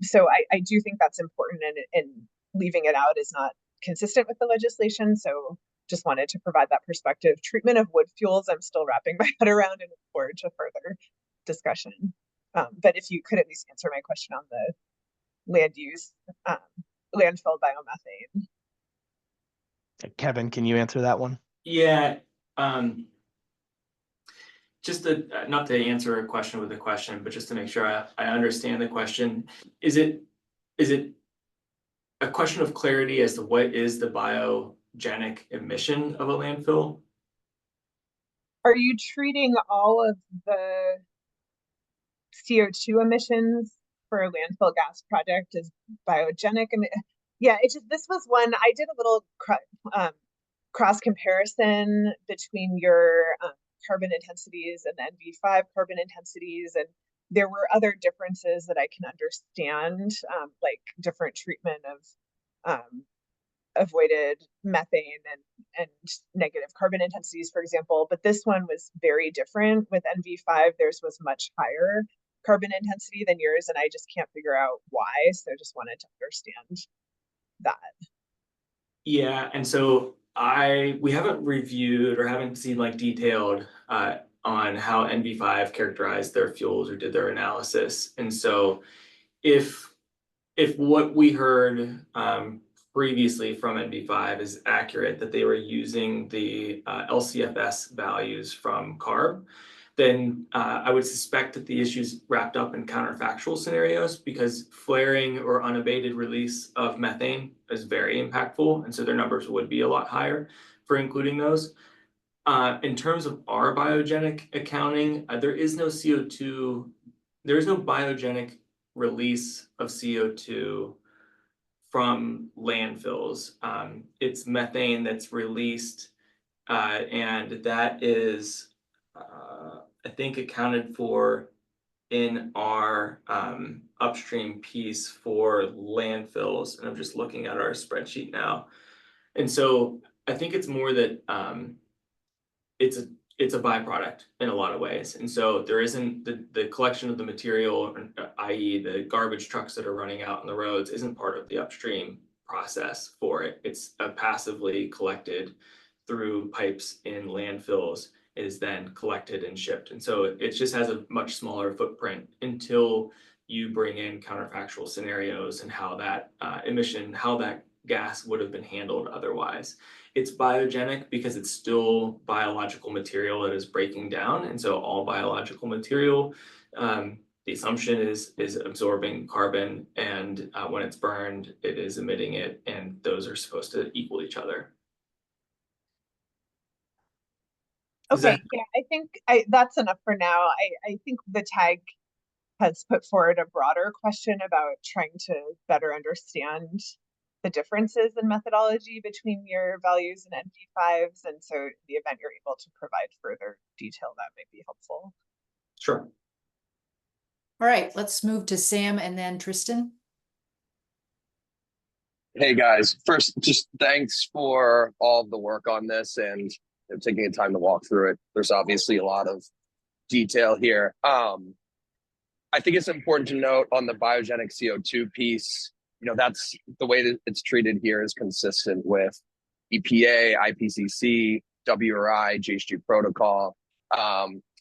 [SPEAKER 13] So I do think that's important, and leaving it out is not consistent with the legislation. So just wanted to provide that perspective. Treatment of wood fuels, I'm still wrapping my head around and look forward to further discussion. But if you could at least answer my question on the land use, landfill biomethane.
[SPEAKER 8] Kevin, can you answer that one?
[SPEAKER 10] Yeah, just not to answer a question with a question, but just to make sure I understand the question. Is it a question of clarity as to what is the biogenic emission of a landfill?
[SPEAKER 13] Are you treating all of the CO2 emissions for a landfill gas project as biogenic? Yeah, it's just, this was one, I did a little cross comparison between your carbon intensities and the NV5 carbon intensities, and there were other differences that I can understand, like different treatment of avoided methane and negative carbon intensities, for example. But this one was very different. With NV5, theirs was much higher carbon intensity than yours, and I just can't figure out why. So I just wanted to understand that.
[SPEAKER 10] Yeah, and so we haven't reviewed or haven't seen like detailed on how NV5 characterized their fuels or did their analysis. And so if what we heard previously from NV5 is accurate, that they were using the LCFS values from CARB, then I would suspect that the issue's wrapped up in counterfactual scenarios, because flaring or unabated release of methane is very impactful. And so their numbers would be a lot higher for including those. In terms of our biogenic accounting, there is no CO2, there is no biogenic release of CO2 from landfills. It's methane that's released, and that is I think accounted for in our upstream piece for landfills. And I'm just looking at our spreadsheet now. And so I think it's more that it's a byproduct in a lot of ways. And so there isn't the collection of the material, i.e. the garbage trucks that are running out on the roads, isn't part of the upstream process for it. It's passively collected through pipes in landfills, is then collected and shipped. And so it just has a much smaller footprint until you bring in counterfactual scenarios and how that emission, how that gas would have been handled otherwise. It's biogenic because it's still biological material that is breaking down. And so all biological material, the assumption is absorbing carbon, and when it's burned, it is emitting it, and those are supposed to equal each other.
[SPEAKER 13] Okay, yeah, I think that's enough for now. I think the TAG has put forward a broader question about trying to better understand the differences in methodology between your values and NV5s. And so in the event you're able to provide further detail, that might be helpful.
[SPEAKER 10] Sure.
[SPEAKER 7] All right, let's move to Sam and then Tristan.
[SPEAKER 2] Hey guys, first, just thanks for all of the work on this and taking the time to walk through it. There's obviously a lot of detail here. I think it's important to note on the biogenic CO2 piece, that's the way that it's treated here is consistent with EPA, IPCC, WRI, GHG protocol,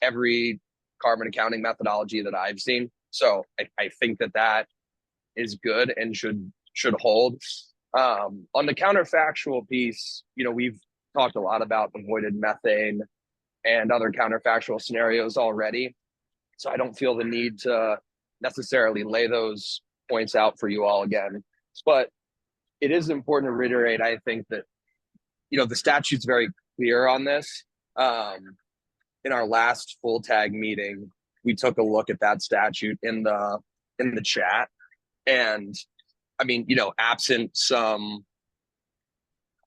[SPEAKER 2] every carbon accounting methodology that I've seen. So I think that is good and should hold. On the counterfactual piece, we've talked a lot about avoided methane and other counterfactual scenarios already. So I don't feel the need to necessarily lay those points out for you all again. But it is important to reiterate, I think, that, the statute's very clear on this. In our last full tag meeting, we took a look at that statute in the chat. And I mean, absent some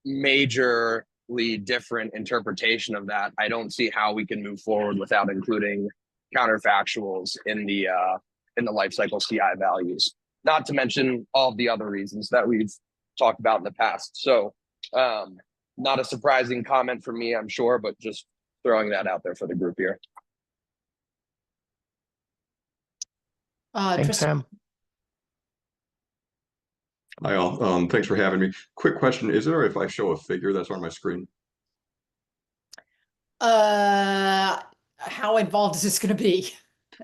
[SPEAKER 2] majorly different interpretation of that, I don't see how we can move forward without including counterfactuals in the life cycle CI values. Not to mention all the other reasons that we've talked about in the past. So, not a surprising comment from me, I'm sure, but just throwing that out there for the group here.
[SPEAKER 8] Thanks,
[SPEAKER 7] Tristan,
[SPEAKER 8] Sam.
[SPEAKER 14] Hi all, thanks for having me. Quick question, is it all right if I show a figure that's on my screen?
[SPEAKER 7] how involved is this going to be?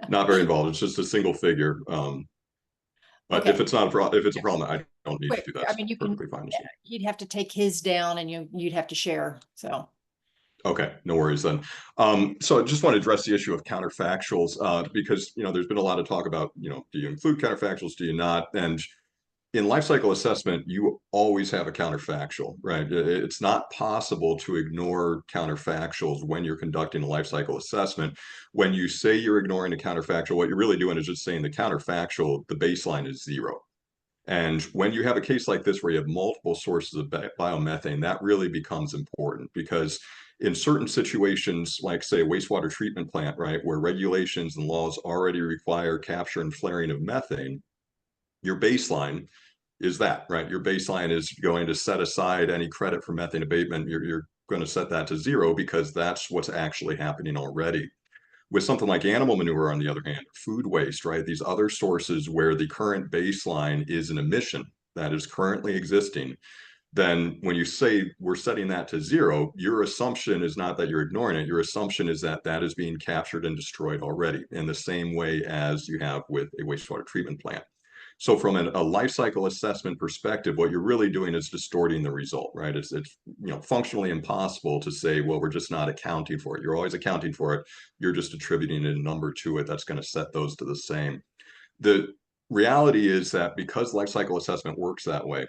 [SPEAKER 14] Not very involved, it's just a single figure. But
[SPEAKER 7] Okay.
[SPEAKER 14] if it's not if it's a problem, I don't need to do that.
[SPEAKER 7] I mean, you can,
[SPEAKER 14] Perfectly fine.
[SPEAKER 7] he'd have to take his down and you'd have to share, so.
[SPEAKER 14] Okay, no worries then. So I just want to address the issue of counterfactuals, because, there's been a lot of talk about, do you include counterfactuals, do you not? And in life cycle assessment, you always have a counterfactual, right? It's not possible to ignore counterfactuals when you're conducting a life cycle assessment. When you say you're ignoring a counterfactual, what you're really doing is just saying the counterfactual, the baseline is 0. And when you have a case like this where you have multiple sources of biomethane, that really becomes important, because in certain situations, like say a wastewater treatment plant, right, where regulations and laws already require capture and flaring of methane, your baseline is that, right? Your baseline is going to set aside any credit for methane abatement. You're going to set that to 0 because that's what's actually happening already. With something like animal manure, on the other hand, food waste, right? These other sources where the current baseline is an emission that is currently existing, then when you say we're setting that to 0, your assumption is not that you're ignoring it. Your assumption is that that is being captured and destroyed already, in the same way as you have with a wastewater treatment plant. So from a life cycle assessment perspective, what you're really doing is distorting the result, right? It's functionally impossible to say, well, we're just not accounting for it. You're always accounting for it. You're just attributing a number to it that's going to set those to the same. The reality is that because life cycle assessment works that way,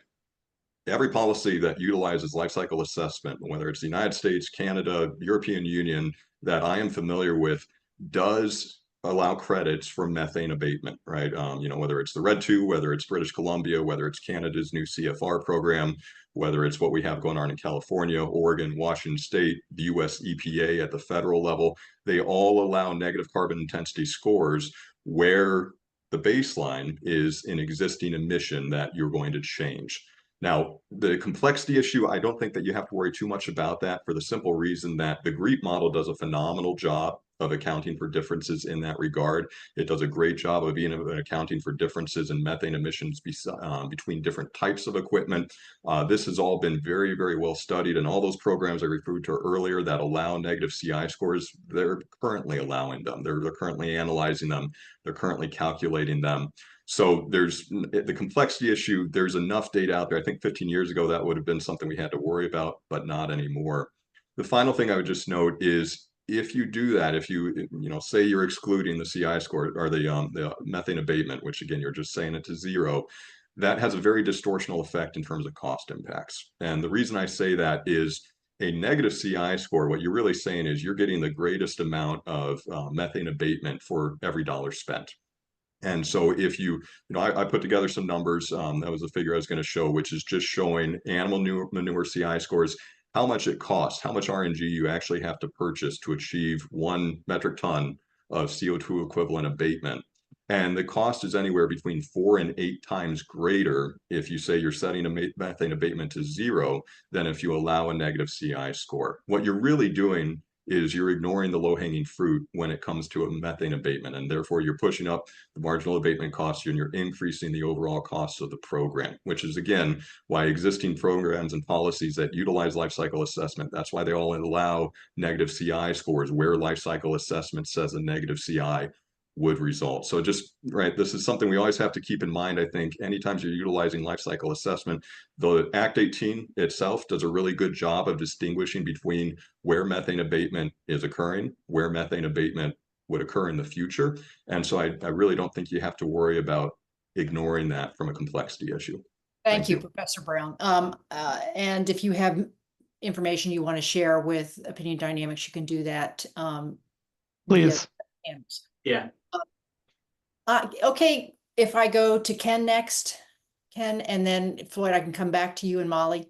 [SPEAKER 14] every policy that utilizes life cycle assessment, whether it's the United States, Canada, European Union, that I am familiar with, does allow credits for methane abatement, right? Whether it's the RED II, whether it's British Columbia, whether it's Canada's new CFR program, whether it's what we have going on in California, Oregon, Washington State, the US EPA at the federal level, they all allow negative carbon intensity scores where the baseline is an existing emission that you're going to change. Now, the complexity issue, I don't think that you have to worry too much about that, for the simple reason that the GREET model does a phenomenal job of accounting for differences in that regard. It does a great job of accounting for differences in methane emissions between different types of equipment. This has all been very, very well studied, and all those programs I referred to earlier that allow negative CI scores, they're currently allowing them. They're currently analyzing them. They're currently calculating them. So there's the complexity issue. There's enough data out there. I think 15 years ago, that would have been something we had to worry about, but not anymore. The final thing I would just note is, if you do that, if you say you're excluding the CI score or the methane abatement, which again, you're just saying it to 0, that has a very distortional effect in terms of cost impacts. And the reason I say that is, a negative CI score, what you're really saying is you're getting the greatest amount of methane abatement for every dollar spent. And so if I put together some numbers, that was the figure I was going to show, which is just showing animal manure CI scores, how much it costs, how much RNG you actually have to purchase to achieve 1 metric ton of CO2 equivalent abatement. And the cost is anywhere between 4 and 8 times greater if you say you're setting a methane abatement to 0 than if you allow a negative CI score. What you're really doing is you're ignoring the low-hanging fruit when it comes to a methane abatement, and therefore you're pushing up the marginal abatement costs and you're increasing the overall costs of the program, which is again why existing programs and policies that utilize life cycle assessment, that's why they all allow negative CI scores, where life cycle assessment says a negative CI would result. So just, right, this is something we always have to keep in mind. I think anytime you're utilizing life cycle assessment, the Act 18 itself does a really good job of distinguishing between where methane abatement is occurring, where methane abatement would occur in the future. And so I really don't think you have to worry about ignoring that from a complexity issue.
[SPEAKER 7] Thank you, Professor Brown. And if you have information you want to share with Opinion Dynamics, you can do that.
[SPEAKER 8] Please.
[SPEAKER 10] Yeah.
[SPEAKER 7] Okay, if I go to Ken next. Ken, and then Floyd, I can come back to you and Molly.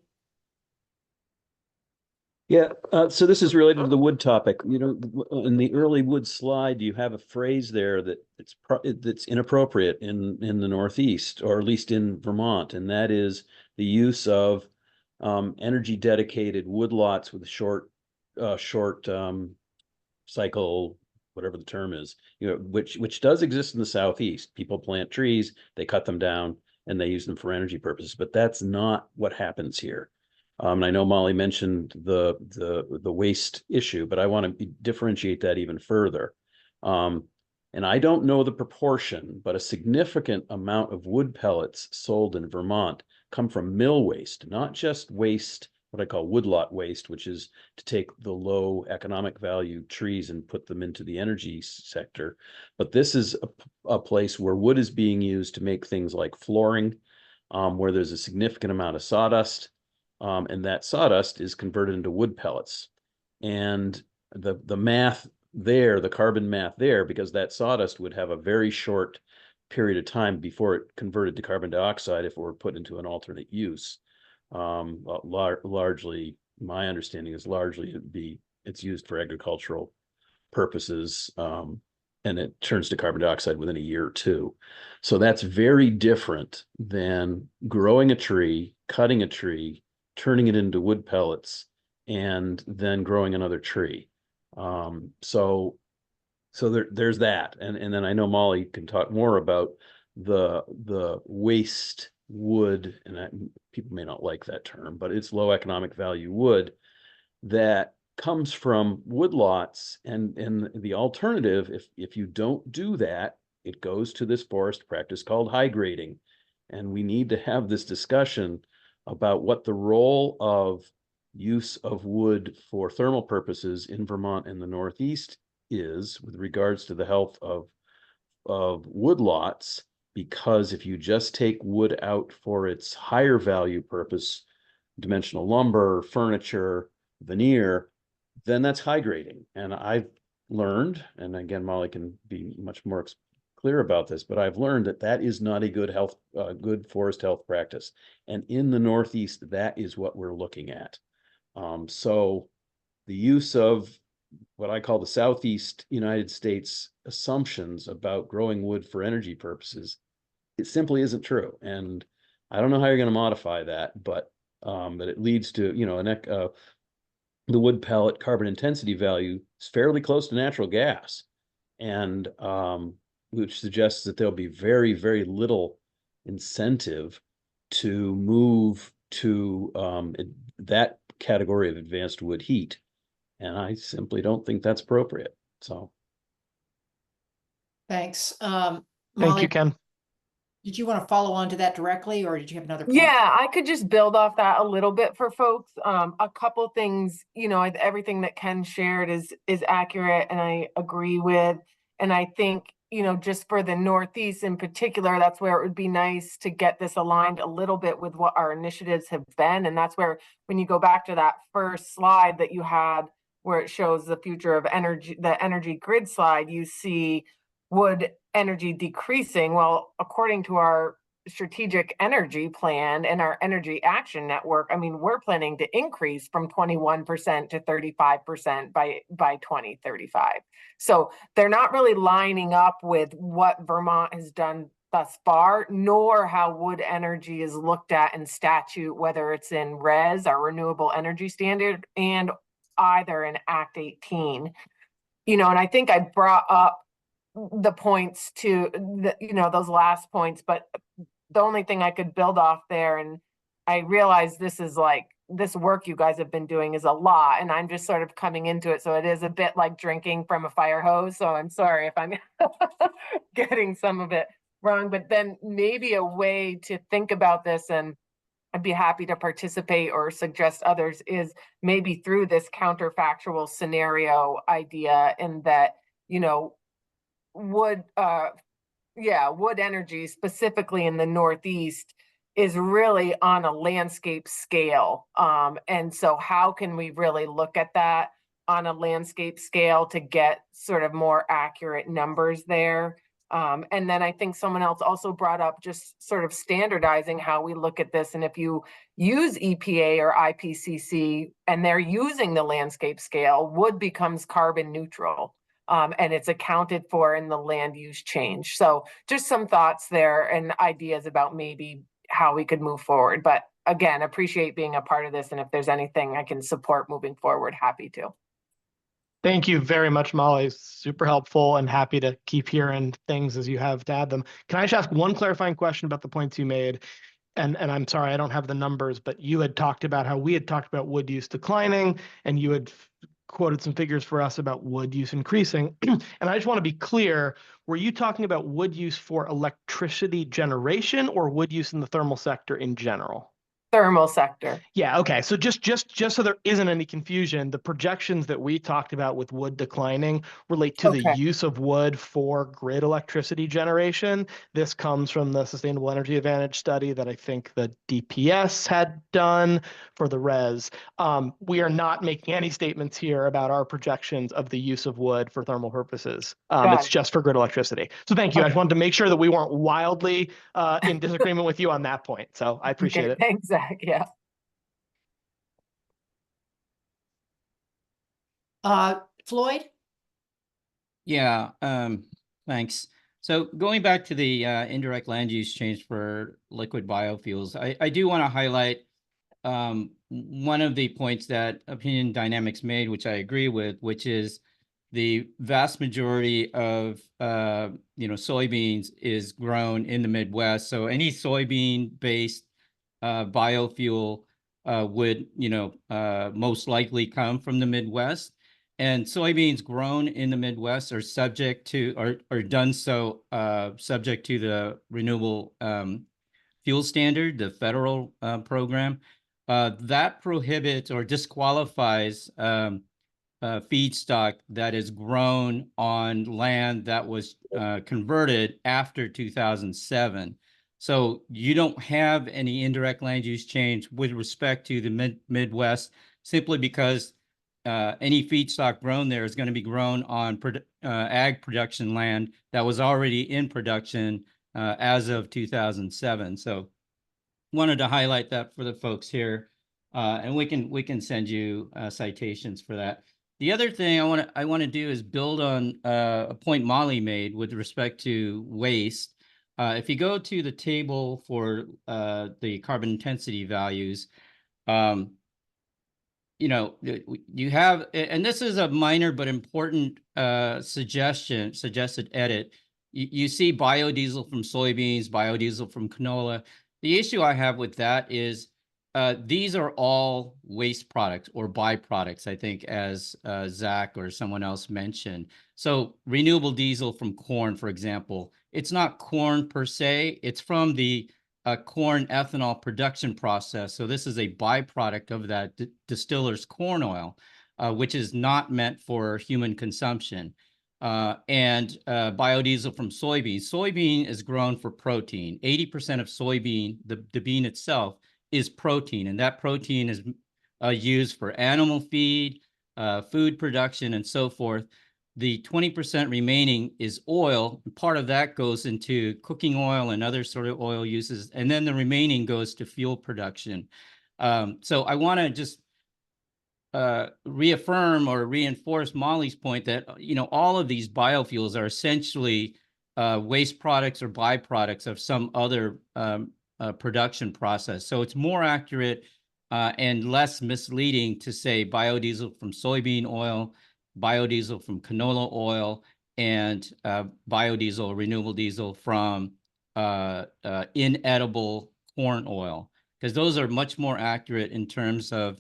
[SPEAKER 9] Yeah, so this is related to the wood topic. You know, in the early wood slide, you have a phrase there that that's inappropriate in the Northeast, or at least in Vermont, and that is the use of energy dedicated woodlots with short cycle, whatever the term is, you know, which does exist in the Southeast. People plant trees, they cut them down, and they use them for energy purposes, but that's not what happens here. And I know Molly mentioned the waste issue, but I want to differentiate that even further. And I don't know the proportion, but a significant amount of wood pellets sold in Vermont come from mill waste, not just waste, what I call woodlot waste, which is to take the low economic value trees and put them into the energy sector. But this is a place where wood is being used to make things like flooring, where there's a significant amount of sawdust. And that sawdust is converted into wood pellets. And the math there, the carbon math there, because that sawdust would have a very short period of time before it converted to carbon dioxide if it were put into an alternate use. Largely, my understanding is largely it's used for agricultural purposes, and it turns to carbon dioxide within a year or two. So that's very different than growing a tree, cutting a tree, turning it into wood pellets, and then growing another tree. So there's that. And then I know Molly can talk more about the waste wood, and people may not like that term, but it's low economic value wood that comes from woodlots. And the alternative, if you don't do that, it goes to this forest practice called high grading. And we need to have this discussion about what the role of use of wood for thermal purposes in Vermont and the Northeast is with regards to the health of woodlots. Because if you just take wood out for its higher value purpose, dimensional lumber, furniture, veneer, then that's high grading. And I've learned, and again, Molly can be much more clear about this, but I've learned that that is not a good good forest health practice. And in the Northeast, that is what we're looking at. So the use of what I call the Southeast United States assumptions about growing wood for energy purposes, it simply isn't true. And I don't know how you're going to modify that, but it leads to, you know, the wood pellet carbon intensity value is fairly close to natural gas, and which suggests that there'll be very, very little incentive to move to that category of advanced wood heat. And I simply don't think that's appropriate. So.
[SPEAKER 7] Thanks.
[SPEAKER 8] Thank
[SPEAKER 7] Molly,
[SPEAKER 8] you, Ken.
[SPEAKER 7] did you want to follow on to that directly, or did you have another point?
[SPEAKER 11] Yeah, I could just build off that a little bit for folks. A couple things, you know, everything that Ken shared is accurate, and I agree with. And I think, you know, just for the Northeast in particular, that's where it would be nice to get this aligned a little bit with what our initiatives have been. And that's where, when you go back to that first slide that you had, where it shows the future of energy, the energy grid slide, you see wood energy decreasing. Well, according to our strategic energy plan and our energy action network, I mean, we're planning to increase from 21% to 35% by 2035. So they're not really lining up with what Vermont has done thus far, nor how wood energy is looked at in statute, whether it's in RES, our renewable energy standard, and either in Act 18. You know, and I think I brought up the points to the, you know, those last points, but the only thing I could build off there, and I realize this is like, this work you guys have been doing is a lot, and I'm just sort of coming into it, so it is a bit like drinking from a fire hose, so I'm sorry if I'm getting some of it wrong, but then maybe a way to think about this, and I'd be happy to participate or suggest others, is maybe through this counterfactual scenario idea, in that, you know, wood energy, specifically in the Northeast, is really on a landscape scale. And so how can we really look at that on a landscape scale to get sort of more accurate numbers there? And then I think someone else also brought up just sort of standardizing how we look at this. And if you use EPA or IPCC and they're using the landscape scale, wood becomes carbon neutral. And it's accounted for in the land use change. So just some thoughts there and ideas about maybe how we could move forward. But again, appreciate being a part of this. And if there's anything I can support moving forward, happy to.
[SPEAKER 8] Thank you very much, Molly. Super helpful and happy to keep hearing things as you have to add them. Can I just ask one clarifying question about the points you made? And I'm sorry, I don't have the numbers, but you had talked about how we had talked about wood use declining, and you had quoted some figures for us about wood use increasing. And I just want to be clear, were you talking about wood use for electricity generation or wood use in the thermal sector in general?
[SPEAKER 11] Thermal sector.
[SPEAKER 8] Yeah, okay. So just so there isn't any confusion, the projections that we talked about with wood declining relate to the use of wood for grid electricity generation. This comes from the Sustainable Energy Advantage study that I think the DPS had done for the RES. We are not making any statements here about our projections of the use of wood for thermal purposes. It's just for grid electricity. So thank you. I just wanted to make sure that we weren't wildly in disagreement with you on that point. So I appreciate it.
[SPEAKER 11] Thanks, Zach. Yeah.
[SPEAKER 7] Floyd?
[SPEAKER 12] Yeah, thanks. So going back to the indirect land use change for liquid biofuels, I do want to highlight one of the points that Opinion Dynamics made, which I agree with, which is the vast majority of soybeans is grown in the Midwest. So any soybean-based biofuel would most likely come from the Midwest. And soybeans grown in the Midwest are subject to, are done so subject to the Renewable Fuel Standard, the federal program. That prohibits or disqualifies feedstock that is grown on land that was converted after 2007. So you don't have any indirect land use change with respect to the Midwest, simply because any feedstock grown there is going to be grown on ag production land that was already in production as of 2007. So wanted to highlight that for the folks here, and we can send you citations for that. The other thing I want to do is build on a point Molly made with respect to waste. If you go to the table for the carbon intensity values, you have, and this is a minor but important suggested edit. You see biodiesel from soybeans, biodiesel from canola. The issue I have with that is these are all waste products or byproducts, I think, as Zach or someone else mentioned. So renewable diesel from corn, for example, it's not corn per se, it's from the corn ethanol production process. So this is a byproduct of that distiller's corn oil, which is not meant for human consumption. And biodiesel from soybeans. Soybean is grown for protein. 80% of soybean, the bean itself, is protein, and that protein is used for animal feed, food production, and so forth. The 20% remaining is oil. Part of that goes into cooking oil and other sort of oil uses, and then the remaining goes to fuel production. So I want to just reaffirm or reinforce Molly's point that all of these biofuels are essentially waste products or byproducts of some other production process. So it's more accurate and less misleading to say biodiesel from soybean oil, biodiesel from canola oil, and biodiesel, renewable diesel from inedible corn oil, because those are much more accurate in terms of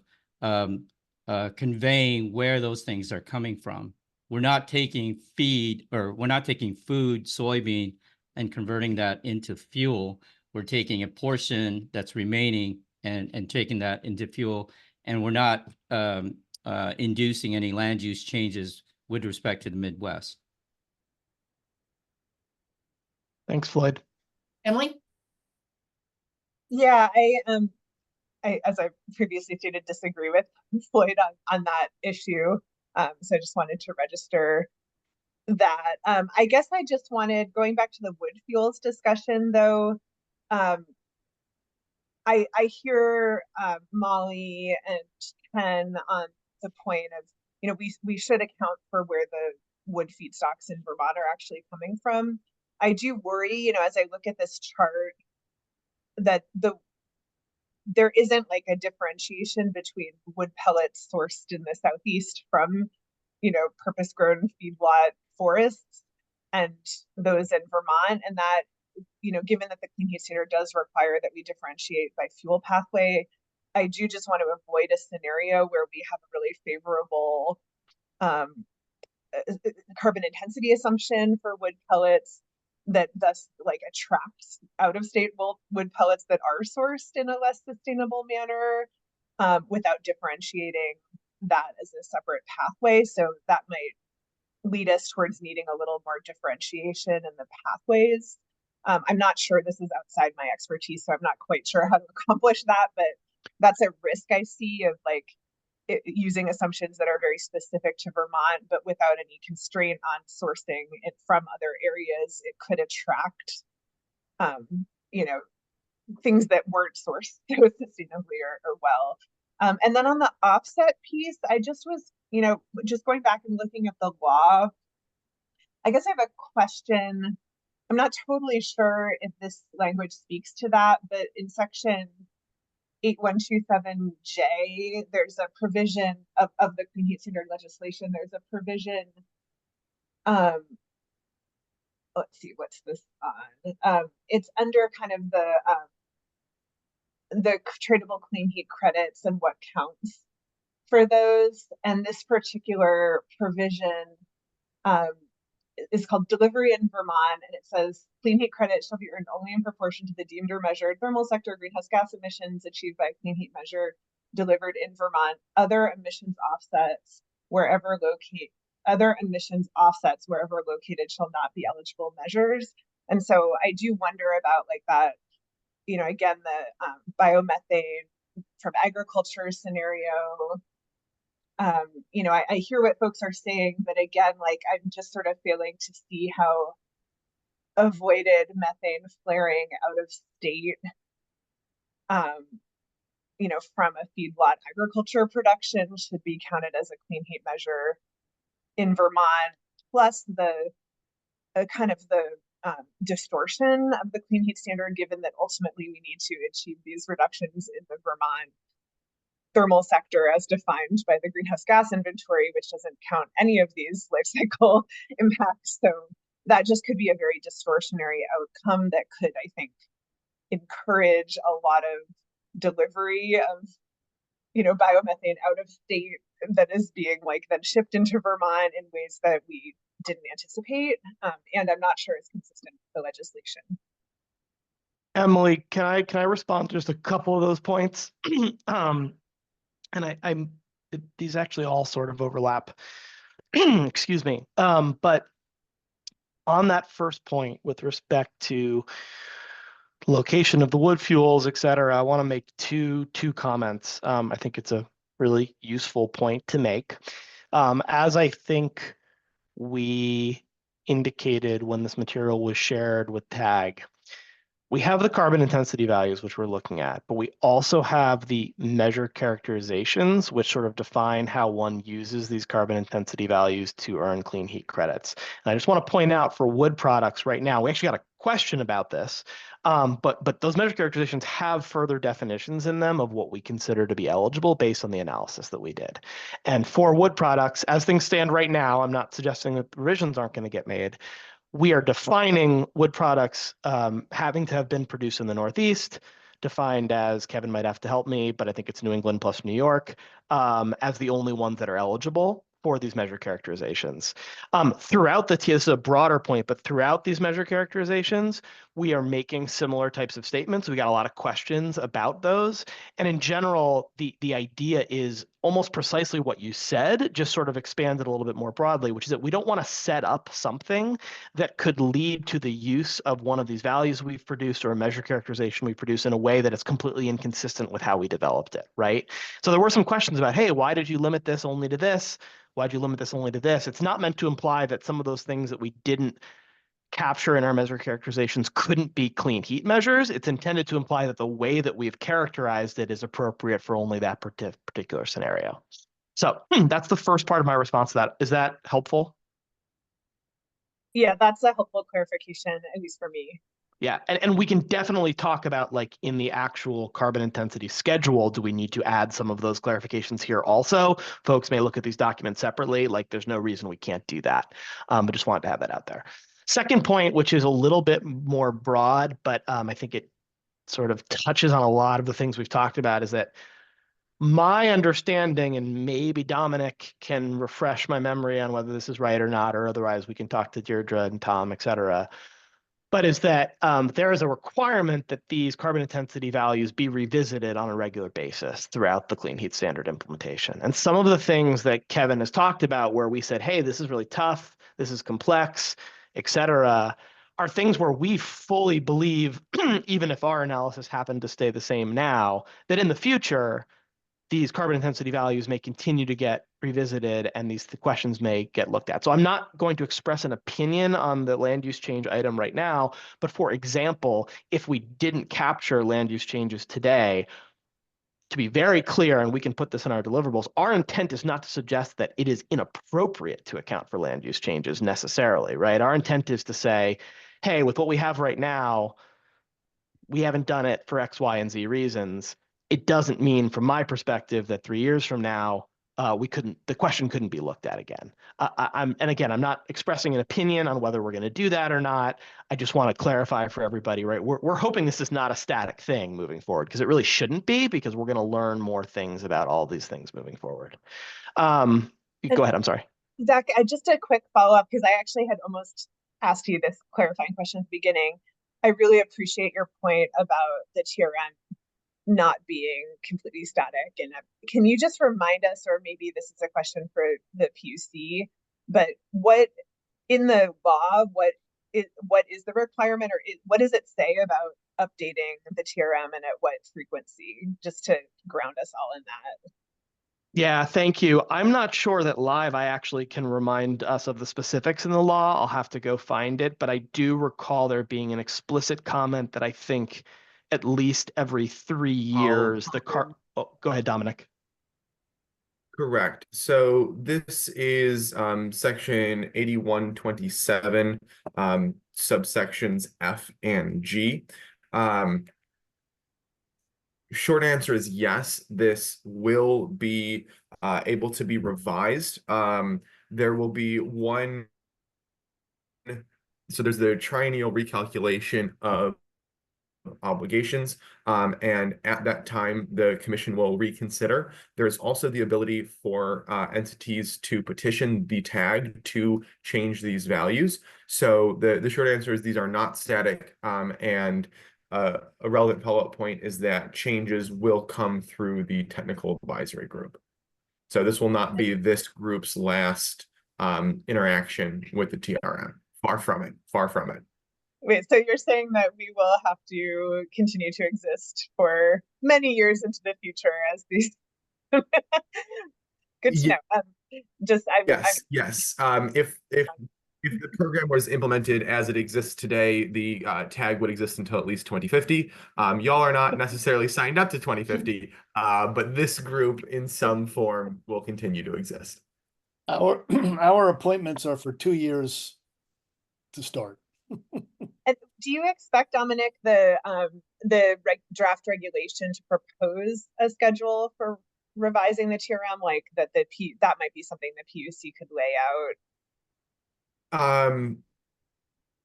[SPEAKER 12] conveying where those things are coming from. We're not taking food, soybean, and converting that into fuel. We're taking a portion that's remaining and taking that into fuel, and we're not inducing any land use changes with respect to the Midwest.
[SPEAKER 8] Thanks, Floyd.
[SPEAKER 7] Emily?
[SPEAKER 13] Yeah, I as I previously stated, disagree with Floyd on that issue. So I just wanted to register that. I guess I just wanted, going back to the wood fuels discussion though, I hear Molly and Ken on the point of, you know, we should account for where the wood feedstocks in Vermont are actually coming from. I do worry, you know, as I look at this chart, that there isn't like a differentiation between wood pellets sourced in the Southeast from, you know, purpose-grown feedlot forests and those in Vermont. And that, you know, given that the Clean Heat Standard does require that we differentiate by fuel pathway, I do just want to avoid a scenario where we have a really favorable carbon intensity assumption for wood pellets that thus like attracts out of state wood pellets that are sourced in a less sustainable manner without differentiating that as a separate pathway. So that might lead us towards needing a little more differentiation in the pathways. I'm not sure, this is outside my expertise, so I'm not quite sure how to accomplish that, but that's a risk I see of like using assumptions that are very specific to Vermont, but without any constraint on sourcing it from other areas. It could attract, you know, things that weren't sourced so sustainably or well. And then on the offset piece, I just was, you know, just going back and looking at the law, I guess I have a question. I'm not totally sure if this language speaks to that, but in section 8127J, there's a provision of the Clean Heat Standard legislation. There's a provision, let's see, what's this on? It's under kind of the tradable clean heat credits and what counts for those. And this particular provision is called Delivery in Vermont, and it says clean heat credit shall be earned only in proportion to the deemed or measured thermal sector greenhouse gas emissions achieved by a clean heat measure delivered in Vermont. Other emissions offsets wherever located shall not be eligible measures. And so I do wonder about like that, you know, again, the biomethane from agriculture scenario. You know, I hear what folks are saying, but again, like I'm just sort of failing to see how avoided methane flaring out of state, you know, from a feedlot agriculture production should be counted as a clean heat measure in Vermont, plus the kind of the distortion of the Clean Heat Standard, given that ultimately we need to achieve these reductions in the Vermont thermal sector as defined by the greenhouse gas inventory, which doesn't count any of these life cycle impacts. So that just could be a very distortionary outcome that could, I think, encourage a lot of delivery of, you know, biomethane out of state that is being like then shipped into Vermont in ways that we didn't anticipate. And I'm not sure it's consistent with the legislation.
[SPEAKER 8] Emily, can I respond to just a couple of those points? And these actually all sort of overlap. Excuse me. But on that first point with respect to location of the wood fuels, et cetera, I want to make two comments. I think it's a really useful point to make. As I think we indicated when this material was shared with TAG, we have the carbon intensity values, which we're looking at, but we also have the measure characterizations, which sort of define how one uses these carbon intensity values to earn clean heat credits. And I just want to point out for wood products right now, we actually got a question about this, but those measure characterizations have further definitions in them of what we consider to be eligible based on the analysis that we did. And for wood products, as things stand right now, I'm not suggesting that revisions aren't going to get made. We are defining wood products having to have been produced in the Northeast, defined as, Kevin might have to help me, but I think it's New England plus New York, as the only ones that are eligible for these measure characterizations. Throughout this is a broader point, but throughout these measure characterizations, we are making similar types of statements. We got a lot of questions about those. And in general, the idea is almost precisely what you said, just sort of expanded a little bit more broadly, which is that we don't want to set up something that could lead to the use of one of these values we've produced or a measure characterization we produce in a way that is completely inconsistent with how we developed it, right? So there were some questions about, hey, why did you limit this only to this? Why'd you limit this only to this? It's not meant to imply that some of those things that we didn't capture in our measure characterizations couldn't be clean heat measures. It's intended to imply that the way that we've characterized it is appropriate for only that particular scenario. So that's the first part of my response to that. Is that helpful?
[SPEAKER 13] Yeah, that's a helpful clarification, at least for me.
[SPEAKER 8] Yeah, and we can definitely talk about, like, in the actual carbon intensity schedule, do we need to add some of those clarifications here also? Folks may look at these documents separately, like there's no reason we can't do that. But just wanted to have that out there. Second point, which is a little bit more broad, but I think it sort of touches on a lot of the things we've talked about, is that my understanding, and maybe Dominic can refresh my memory on whether this is right or not, or otherwise we can talk to Deirdre and Tom, et cetera, but is that there is a requirement that these carbon intensity values be revisited on a regular basis throughout the Clean Heat Standard implementation. And some of the things that Kevin has talked about where we said, hey, this is really tough, this is complex, et cetera, are things where we fully believe, even if our analysis happened to stay the same now, that in the future, these carbon intensity values may continue to get revisited and these questions may get looked at. So I'm not going to express an opinion on the land use change item right now, but for example, if we didn't capture land use changes today, to be very clear, and we can put this in our deliverables, our intent is not to suggest that it is inappropriate to account for land use changes necessarily, right? Our intent is to say, hey, with what we have right now, we haven't done it for X, Y, and Z reasons. It doesn't mean, from my perspective, that 3 years from now, the question couldn't be looked at again. And again, I'm not expressing an opinion on whether we're going to do that or not. I just want to clarify for everybody, right? We're hoping this is not a static thing moving forward, because it really shouldn't be, because we're going to learn more things about all these things moving forward. Go ahead. I'm sorry.
[SPEAKER 13] Zach, just a quick follow-up, because I actually had almost asked you this clarifying question at the beginning. I really appreciate your point about the TRM not being completely static. And can you just remind us, or maybe this is a question for the PUC, but what in the law, what is the requirement, or what does it say about updating the TRM and at what frequency, just to ground us all in that?
[SPEAKER 8] Yeah, thank you. I'm not sure that live I actually can remind us of the specifics in the law. I'll have to go find it, but I do recall there being an explicit comment that I think at least every 3 years, oh, go ahead, Dominic.
[SPEAKER 5] Correct. So this is section 8127, subsections F and G. Short answer is yes, this will be able to be revised. There will be one, so there's the triennial recalculation of obligations, and at that time the commission will reconsider. There's also the ability for entities to petition the TAG to change these values. So the short answer is these are not static, and a relevant follow-up point is that changes will come through the technical advisory group. So this will not be this group's last interaction with the TRM. Far from it. Far from it.
[SPEAKER 13] Wait, so you're saying that we will have to continue to exist for many years into the future as these good to know.
[SPEAKER 5] Yes. If the program was implemented as it exists today, the TAG would exist until at least 2050. Y'all are not necessarily signed up to 2050, but this group in some form will continue to exist.
[SPEAKER 1] Our appointments are for 2 years to start.
[SPEAKER 13] And do you expect, Dominic, the draft regulation to propose a schedule for revising the TRM, like that that might be something the PUC could lay out?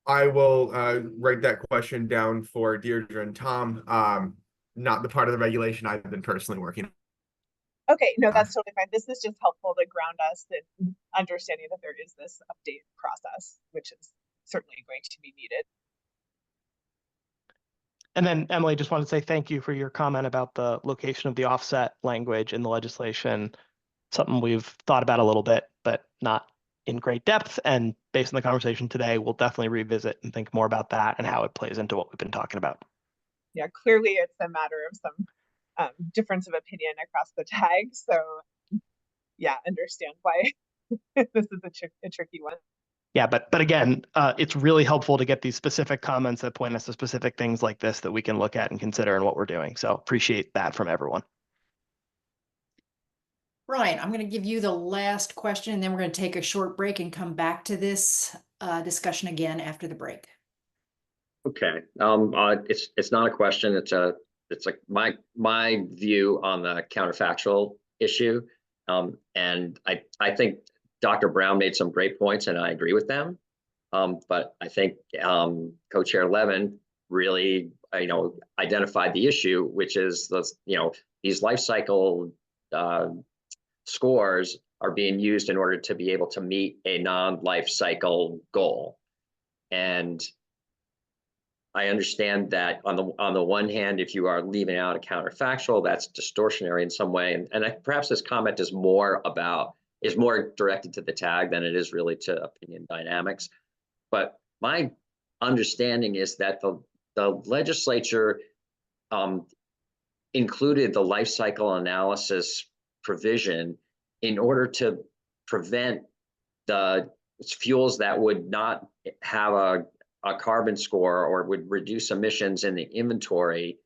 [SPEAKER 5] I will write that question down for Deirdre and Tom. Not the part of the regulation I've been personally working on.
[SPEAKER 13] Okay, no, that's totally fine. This is just helpful to ground us in understanding that there is this update process, which is certainly going to be needed.
[SPEAKER 8] And then Emily, just wanted to say thank you for your comment about the location of the offset language in the legislation. Something we've thought about a little bit, but not in great depth. And based on the conversation today, we'll definitely revisit and think more about that and how it plays into what we've been talking about.
[SPEAKER 13] Yeah, clearly it's a matter of some difference of opinion across the tag. So yeah, understand why this is a tricky one.
[SPEAKER 8] Yeah, but again, it's really helpful to get these specific comments that point us to specific things like this that we can look at and consider in what we're doing. So appreciate that from everyone.
[SPEAKER 7] Right, I'm going to give you the last question, and then we're going to take a short break and come back to this discussion again after the break.
[SPEAKER 3] Okay, it's not a question. It's like my view on the counterfactual issue, and I think Dr. Brown made some great points, and I agree with them. But I think Co-Chair Levin really, identified the issue, which is these life cycle scores are being used in order to be able to meet a non-life cycle goal, and I understand that on the one hand, if you are leaving out a counterfactual, that's distortionary in some way, and perhaps this comment is more directed to the tag than it is really to opinion dynamics. But my understanding is that the legislature included the life cycle analysis provision in order to prevent the fuels that would not have a carbon score or would reduce emissions in the inventory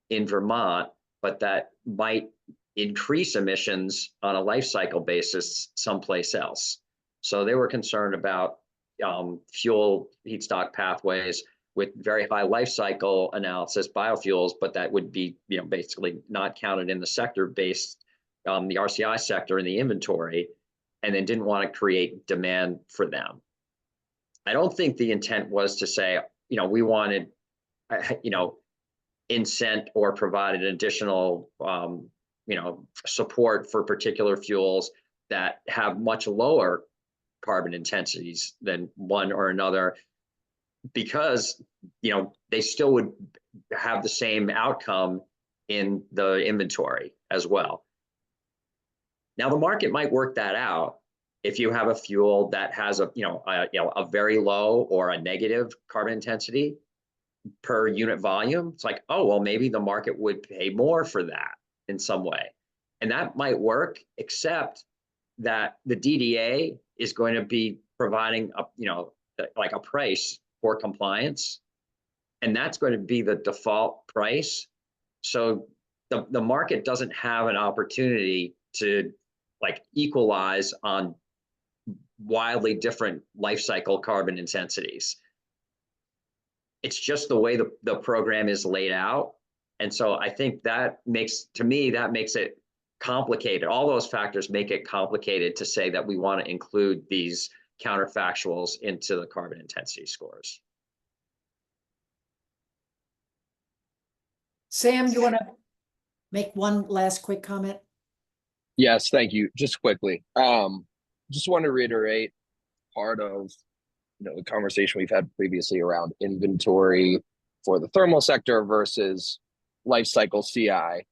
[SPEAKER 3] in Vermont, but that might increase emissions on a life cycle basis someplace else. So they were concerned about fuel feedstock pathways with very high life cycle analysis, biofuels, but that would be basically not counted in the sector-based, the RCI sector in the inventory, and then didn't want to create demand for them. I don't think the intent was to say, we wanted, incent or provided additional, support for particular fuels that have much lower carbon intensities than one or another, because, they still would have the same outcome in the inventory as well. Now, the market might work that out. If you have a fuel that has a very low or a negative carbon intensity per unit volume, it's like, oh, well, maybe the market would pay more for that in some way. And that might work, except that the DDA is going to be providing a price for compliance. And that's going to be the default price. So the market doesn't have an opportunity to equalize on wildly different life cycle carbon intensities. It's just the way the program is laid out. And so I think that makes it complicated. All those factors make it complicated to say that we want to include these counterfactuals into the carbon intensity scores.
[SPEAKER 7] Sam, you want to make one last quick comment?
[SPEAKER 2] Yes, thank you. Just quickly, just want to reiterate part of the conversation we've had previously around inventory for the thermal sector versus life cycle CI.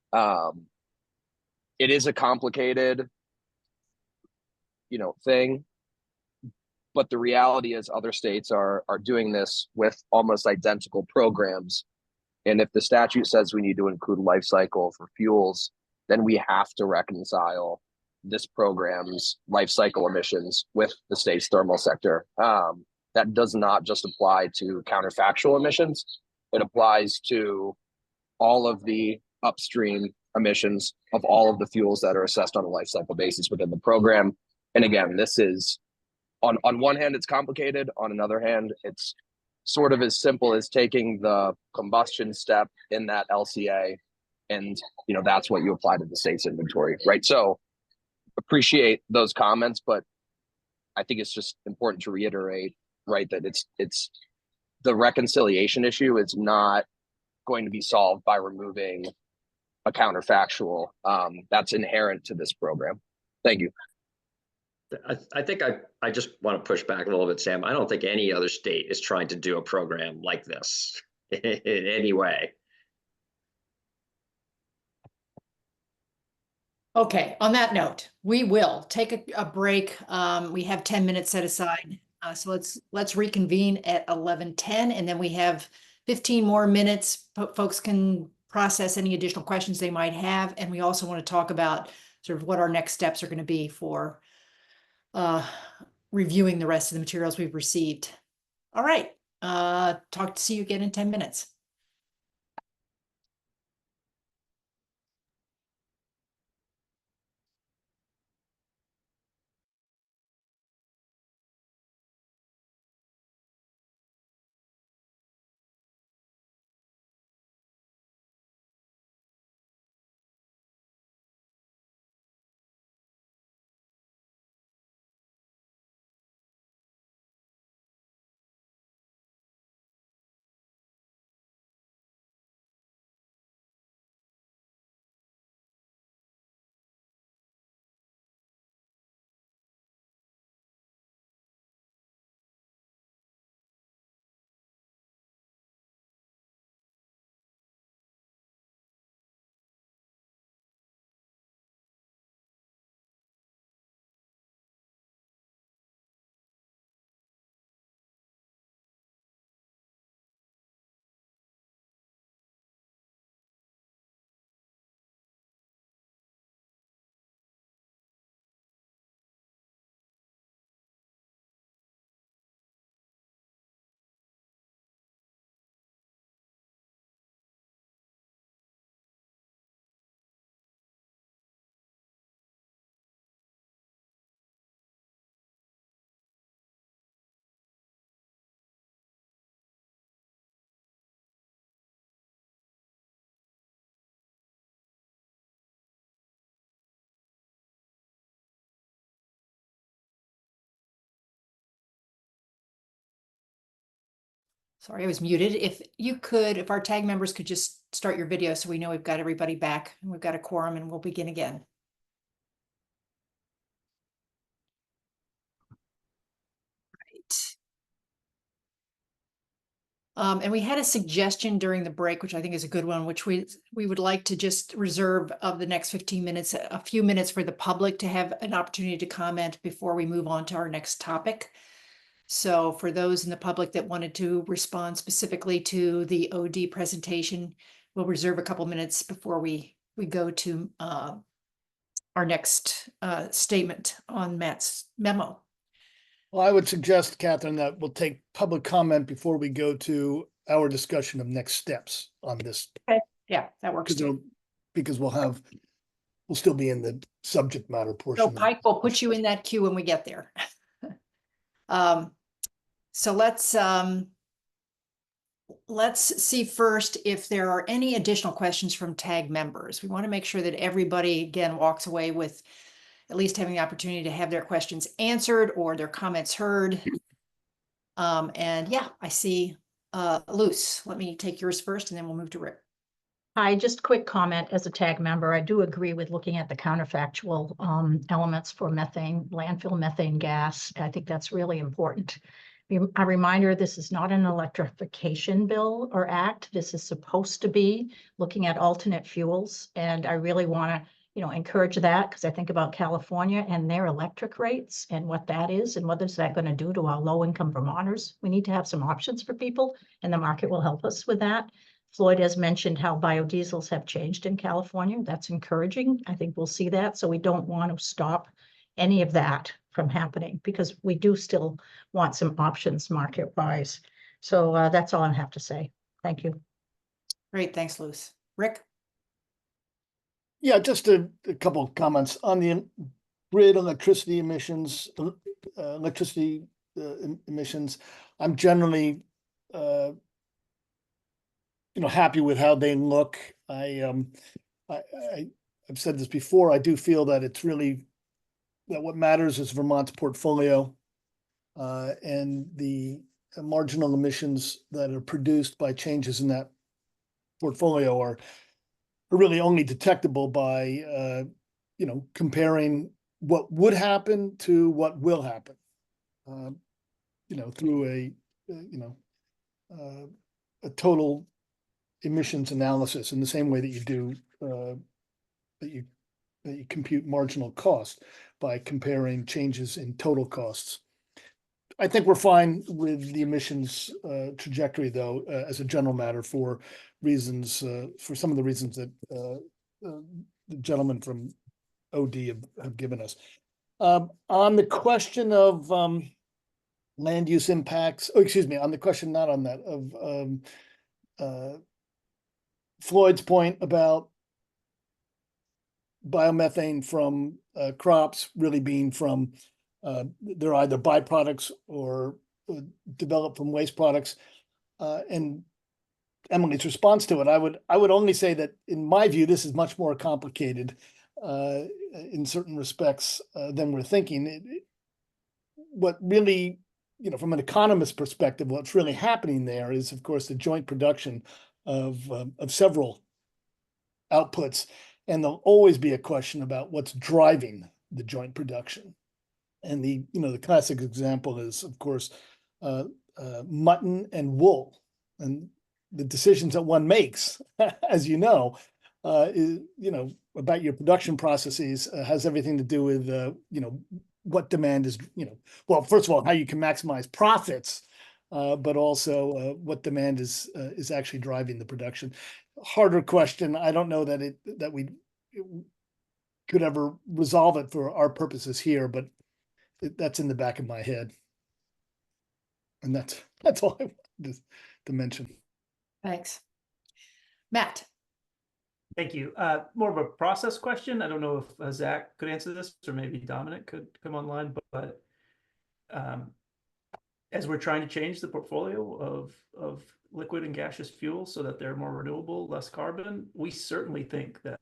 [SPEAKER 2] It is a complicated, thing, but the reality is other states are doing this with almost identical programs. And if the statute says we need to include life cycle for fuels, then we have to reconcile this program's life cycle emissions with the state's thermal sector. That does not just apply to counterfactual emissions. It applies to all of the upstream emissions of all of the fuels that are assessed on a life cycle basis within the program. And again, this is, on one hand, it's complicated. On another hand, it's sort of as simple as taking the combustion step in that LCA, and that's what you apply to the state's inventory, right? So appreciate those comments, but I think it's just important to reiterate, right, that it's the reconciliation issue is not going to be solved by removing a counterfactual. That's inherent to this program. Thank you.
[SPEAKER 3] I think I just want to push back a little bit, Sam. I don't think any other state is trying to do a program like this in any way.
[SPEAKER 7] Okay, on that note, we will take a break. We have 10 minutes set aside. So let's reconvene at 11:10, and then we have 15 more minutes. Folks can process any additional questions they might have. And we also want to talk about sort of what our next steps are going to be for reviewing the rest of the materials we've received. All right, see you again in 10 minutes. Sorry, I was muted. If our tag members could just start your video so we know we've got everybody back and we've got a quorum, and we'll begin again. Right. And we had a suggestion during the break, which I think is a good one, which we would like to just reserve of the next 15 minutes, a few minutes for the public to have an opportunity to comment before we move on to our next topic. So for those in the public that wanted to respond specifically to the OD presentation, we'll reserve a couple minutes before we go to our next statement on Matt's memo.
[SPEAKER 1] Well, I would suggest, Catherine, that we'll take public comment before we go to our discussion of next steps on this.
[SPEAKER 7] Okay. Yeah, that works too.
[SPEAKER 1] Because we'll still be in the subject matter portion.
[SPEAKER 7] So Pike will put you in that queue when we get there. So let's see first if there are any additional questions from TAG members. We want to make sure that everybody, again, walks away with at least having the opportunity to have their questions answered or their comments heard. And yeah, I see Luce. Let me take yours first and then we'll move to Rick.
[SPEAKER 15] Hi, just quick comment as a TAG member. I do agree with looking at the counterfactual elements for methane, landfill methane gas. I think that's really important. A reminder, this is not an electrification bill or act. This is supposed to be looking at alternate fuels. And I really want to, encourage that because I think about California and their electric rates and what that is and what is that going to do to our low-income Vermonters. We need to have some options for people and the market will help us with that. Floyd has mentioned how biodiesels have changed in California. That's encouraging. I think we'll see that. So we don't want to stop any of that from happening because we do still want some options market-wise. So that's all I have to say. Thank you.
[SPEAKER 7] Great. Thanks, Luce. Rick?
[SPEAKER 1] Yeah, just a couple of comments on the grid electricity emissions, emissions. I'm generally, happy with how they look. I've said this before. I do feel that it's really that what matters is Vermont's portfolio, and the marginal emissions that are produced by changes in that portfolio are really only detectable by comparing what would happen to what will happen, through a total emissions analysis in the same way that you do that you you compute marginal cost by comparing changes in total costs. I think we're fine with the emissions trajectory, though, as a general matter, for reasons, for some of the reasons that the gentleman from OD have given us. On the question of land use impacts, oh, excuse me, on the question, not on that, of Floyd's point about biomethane from crops really being from they're either byproducts or developed from waste products. And Emily's response to it, I would only say that in my view, this is much more complicated in certain respects than we're thinking. What really, from an economist perspective, what's really happening there is, of course, the joint production of several outputs. And there'll always be a question about what's driving the joint production. And the classic example is, of course, mutton and wool. And the decisions that one makes, as you know, is, about your production processes has everything to do with, what demand is, well, first of all, how you can maximize profits, but also what demand is actually driving the production. Harder question. I don't know that we could ever resolve it for our purposes here, but that's in the back of my head. And that's all I wanted to mention.
[SPEAKER 7] Thanks. Matt.
[SPEAKER 6] Thank you. More of a process question. I don't know if Zach could answer this, or maybe Dominic could come online, but as we're trying to change the portfolio of liquid and gaseous fuels so that they're more renewable, less carbon, we certainly think that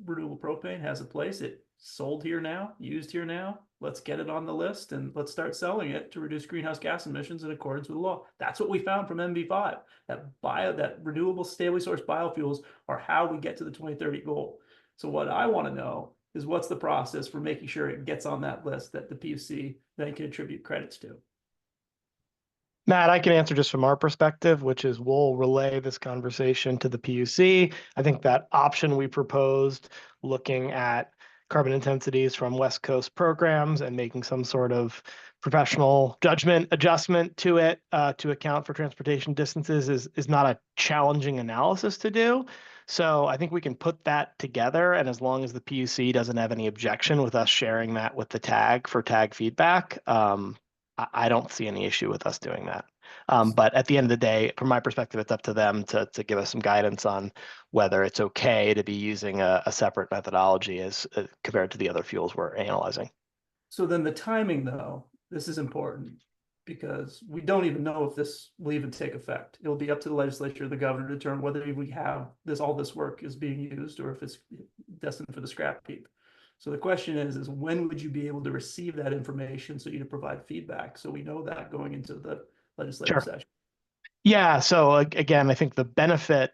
[SPEAKER 6] renewable propane has a place. It's sold here now, used here now. Let's get it on the list and let's start selling it to reduce greenhouse gas emissions in accordance with the law. That's what we found from MV5. That renewable, stably sourced biofuels are how we get to the 2030 goal. So what I want to know is what's the process for making sure it gets on that list that the PUC then can attribute credits to.
[SPEAKER 8] Matt, I can answer just from our perspective, which is we'll relay this conversation to the PUC. I think that option we proposed, looking at carbon intensities from West Coast programs and making some sort of professional judgment adjustment to it to account for transportation distances is not a challenging analysis to do. So I think we can put that together, and as long as the PUC doesn't have any objection with us sharing that with the TAG for TAG feedback, I don't see any issue with us doing that. But at the end of the day, from my perspective, it's up to them to give us some guidance on whether it's okay to be using a separate methodology as compared to the other fuels we're analyzing.
[SPEAKER 6] So then the timing, though, this is important because we don't even know if this will even take effect. It'll be up to the legislature or the governor to determine whether we have all this work is being used or if it's destined for the scrap heap. So the question is when would you be able to receive that information so you to provide feedback so we know that going into the legislative session?
[SPEAKER 8] Yeah, so again, I think the benefit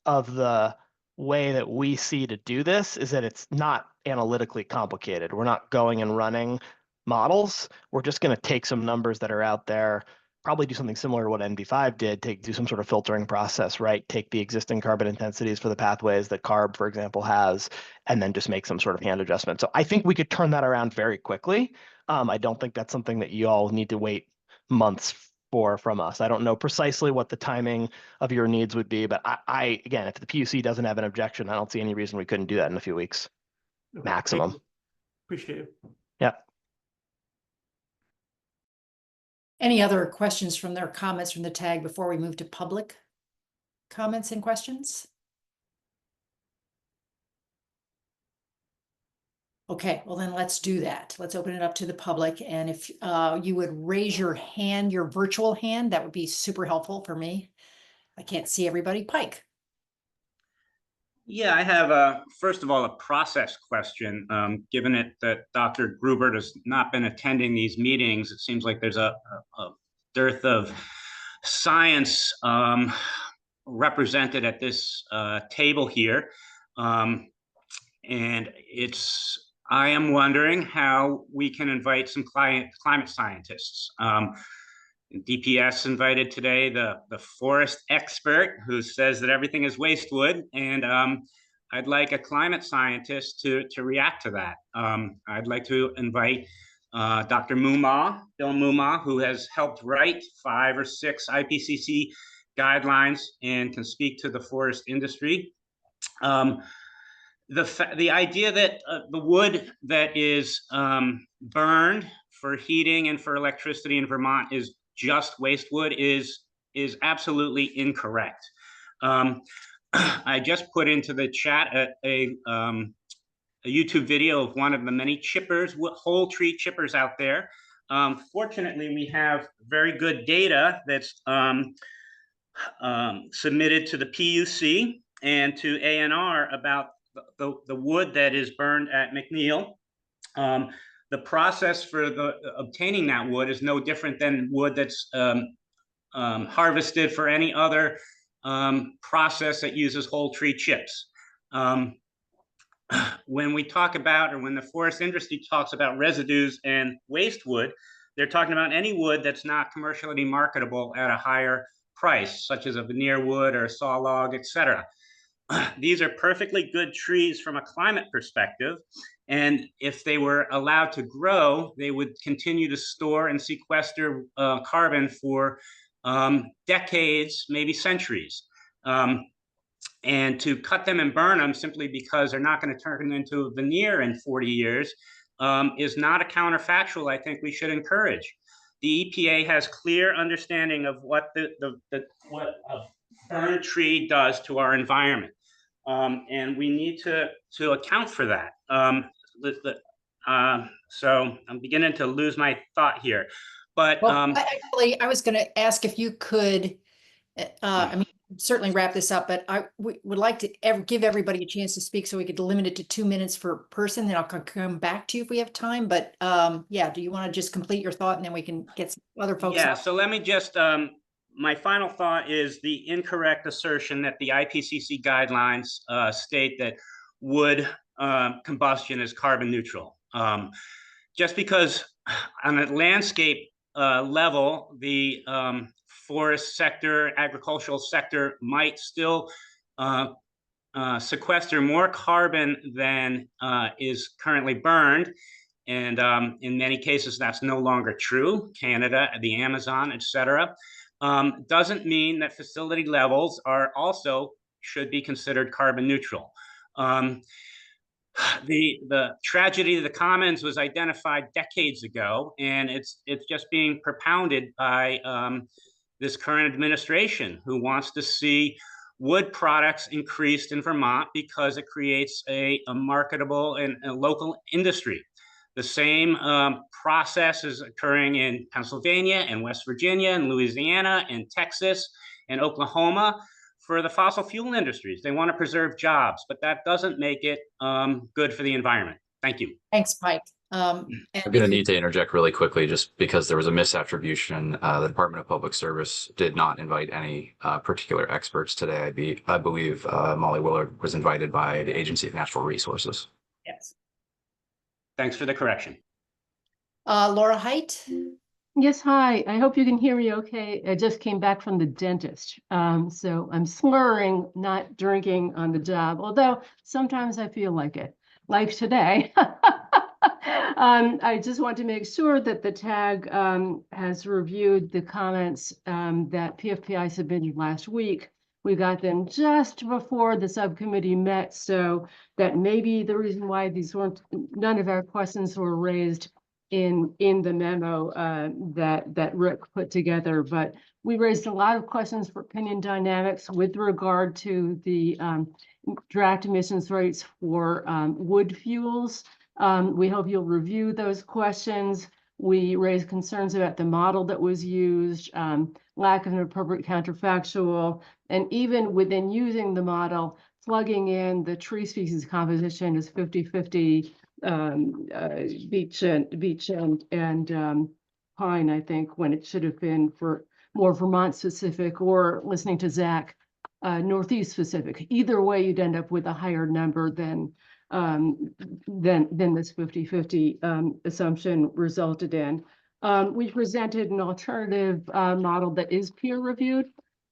[SPEAKER 8] of the way that we see to do this is that it's not analytically complicated. We're not going and running models. We're just going to take some numbers that are out there, probably do something similar to what NV5 did, do some sort of filtering process, right? Take the existing carbon intensities for the pathways that CARB, for example, has, and then just make some sort of hand adjustment. So I think we could turn that around very quickly. I don't think that's something that you all need to wait months from us. I don't know precisely what the timing of your needs would be, but I again, if the PUC doesn't have an objection, I don't see any reason we couldn't do that in a few weeks, maximum.
[SPEAKER 6] Appreciate it.
[SPEAKER 8] Yeah.
[SPEAKER 7] Any other questions from their comments from the TAG before we move to public comments and questions? Okay, well then let's do that. Let's open it up to the public. And if you would raise your hand, your virtual hand, that would be super helpful for me. I can't see everybody. Pike.
[SPEAKER 16] Yeah, I have first of all, a process question. Given it that Dr. Grubert has not been attending these meetings, it seems like there's a dearth of science represented at this table here. And I am wondering how we can invite some climate scientists. DPS invited today the forest expert who says that everything is waste wood. And I'd like a climate scientist to react to that. I'd like to invite Dr. Mumma, Bill Mumma, who has helped write 5 or 6 IPCC guidelines and can speak to the forest industry. The idea that the wood that is burned for heating and for electricity in Vermont is just waste wood is absolutely incorrect. I just put into the chat a YouTube video of one of the many chippers, whole tree chippers out there. Fortunately, we have very good data that's submitted to the PUC and to ANR about the wood that is burned at McNeil. The process for obtaining that wood is no different than wood that's harvested for any other process that uses whole tree chips. When we talk about, or when the forest industry talks about residues and waste wood, they're talking about any wood that's not commercially marketable at a higher price, such as a veneer wood or a saw log, etc. These are perfectly good trees from a climate perspective, and if they were allowed to grow, they would continue to store and sequester carbon for decades, maybe centuries. And to cut them and burn them simply because they're not going to turn into a veneer in 40 years is not a counterfactual I think we should encourage. The EPA has clear understanding of what what a burned tree does to our environment. And we need to account for that. So I'm beginning to lose my thought here. But
[SPEAKER 7] well, I was going to ask if you could, I mean, certainly wrap this up, but I would like to give everybody a chance to speak so we could limit it to 2 minutes per person. Then I'll come back to you if we have time. But yeah, do you want to just complete your thought and then we can get some other folks?
[SPEAKER 16] Yeah, so let me just, my final thought is the incorrect assertion that the IPCC guidelines state that wood combustion is carbon neutral. Just because on a landscape level, the forest sector, agricultural sector might still sequester more carbon than is currently burned. And in many cases, that's no longer true. Canada, the Amazon, etc. Doesn't mean that facility levels are also should be considered carbon neutral. The tragedy of the commons was identified decades ago, and it's just being propounded by this current administration, who wants to see wood products increased in Vermont because it creates a marketable and a local industry. The same process is occurring in Pennsylvania and West Virginia and Louisiana and Texas and Oklahoma for the fossil fuel industries. They want to preserve jobs, but that doesn't make it good for the environment. Thank you.
[SPEAKER 7] Thanks, Mike.
[SPEAKER 17] I'm going to need to interject really quickly just because there was a misattribution. The Department of Public Service did not invite any particular experts today. I believe Molly Willard was invited by the Agency of Natural Resources.
[SPEAKER 7] Yes.
[SPEAKER 16] Thanks for the correction.
[SPEAKER 7] Laura Height.
[SPEAKER 18] Yes, hi. I hope you can hear me okay. I just came back from the dentist. So I'm slurring, not drinking on the job, although sometimes I feel like it, like today. I just want to make sure that the TAG has reviewed the comments that PFPI submitted last week. We got them just before the subcommittee met, so that may be the reason why none of our questions were raised in the memo that Rick put together. But we raised a lot of questions for opinion dynamics with regard to the draft emissions rates for wood fuels. We hope you'll review those questions. We raised concerns about the model that was used, lack of an appropriate counterfactual, and even within using the model, plugging in the tree species composition as 50-50 beech and pine, I think, when it should have been for more Vermont specific, or listening to Zach, Northeast specific. Either way, you'd end up with a higher number than this 50-50 assumption resulted in. We presented an alternative model that is peer reviewed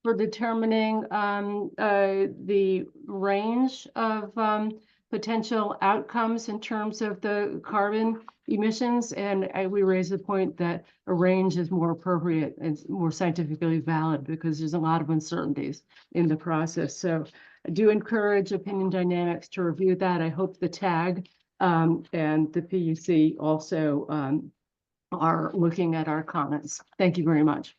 [SPEAKER 18] for determining the range of potential outcomes in terms of the carbon emissions. And we raise the point that a range is more appropriate and more scientifically valid because there's a lot of uncertainties in the process. So I do encourage Opinion Dynamics to review that. I hope the TAG and the PUC also are looking at our comments. Thank you very much.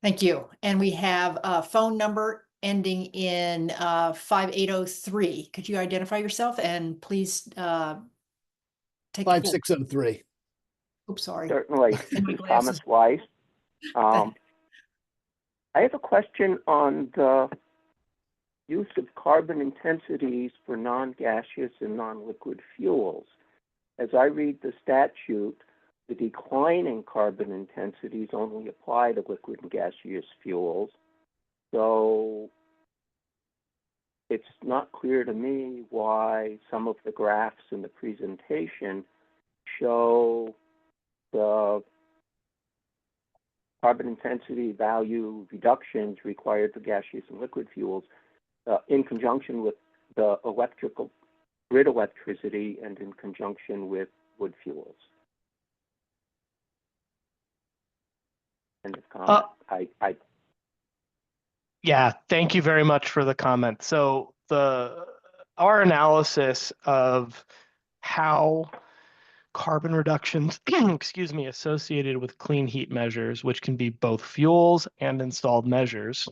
[SPEAKER 7] Thank you. And we have a phone number ending in 5803. Could you identify yourself and please take the floor.
[SPEAKER 1] 5603.
[SPEAKER 7] Oops, sorry.
[SPEAKER 19] Certainly.
[SPEAKER 7] And my
[SPEAKER 19] Thomas
[SPEAKER 7] glasses.
[SPEAKER 19] Weiss. I have a question on the use of carbon intensities for non-gaseous and non-liquid fuels. As I read the statute, the declining carbon intensities only apply to liquid and gaseous fuels. So it's not clear to me why some of the graphs in the presentation show the carbon intensity value reductions required for gaseous and liquid fuels in conjunction with the electrical grid electricity and in conjunction with wood fuels. End of comment.
[SPEAKER 8] Yeah, thank you very much for the comment. So our analysis of how carbon reductions, excuse me, associated with clean heat measures, which can be both fuels and installed measures,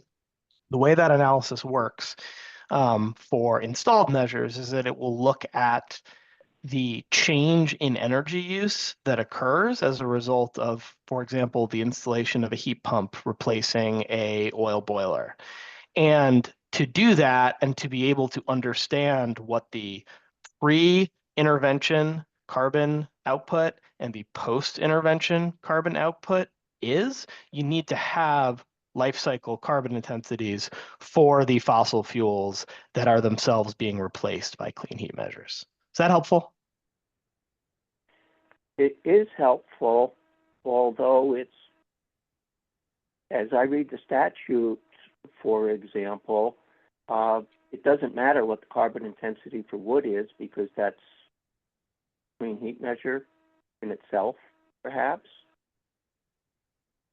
[SPEAKER 8] the way that analysis works for installed measures is that it will look at the change in energy use that occurs as a result of, for example, the installation of a heat pump replacing a oil boiler. And to do that and to be able to understand what the pre-intervention carbon output and the post-intervention carbon output is, you need to have life cycle carbon intensities for the fossil fuels that are themselves being replaced by clean heat measures. Is that helpful?
[SPEAKER 19] It is helpful, although it's, as I read the statute, for example, it doesn't matter what the carbon intensity for wood is because that's clean heat measure in itself, perhaps.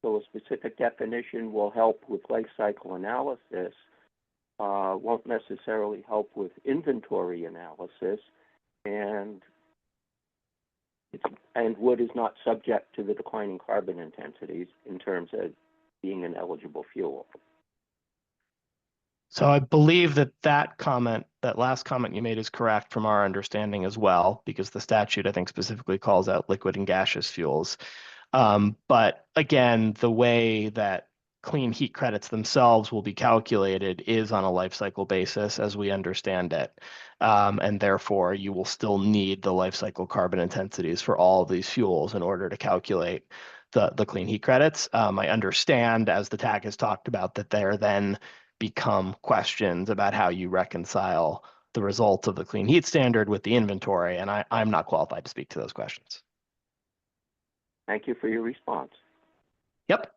[SPEAKER 19] So a specific definition will help with life cycle analysis, won't necessarily help with inventory analysis, and wood is not subject to the declining carbon intensities in terms of being an eligible fuel.
[SPEAKER 8] So I believe that last comment you made is correct from our understanding as well, because the statute, I think, specifically calls out liquid and gaseous fuels. But again, the way that clean heat credits themselves will be calculated is on a life cycle basis as we understand it. And therefore, you will still need the life cycle carbon intensities for all of these fuels in order to calculate the clean heat credits. I understand, as the TAC has talked about, that there then become questions about how you reconcile the results of the clean heat standard with the inventory, and I'm not qualified to speak to those questions.
[SPEAKER 19] Thank you for your response.
[SPEAKER 8] Yep.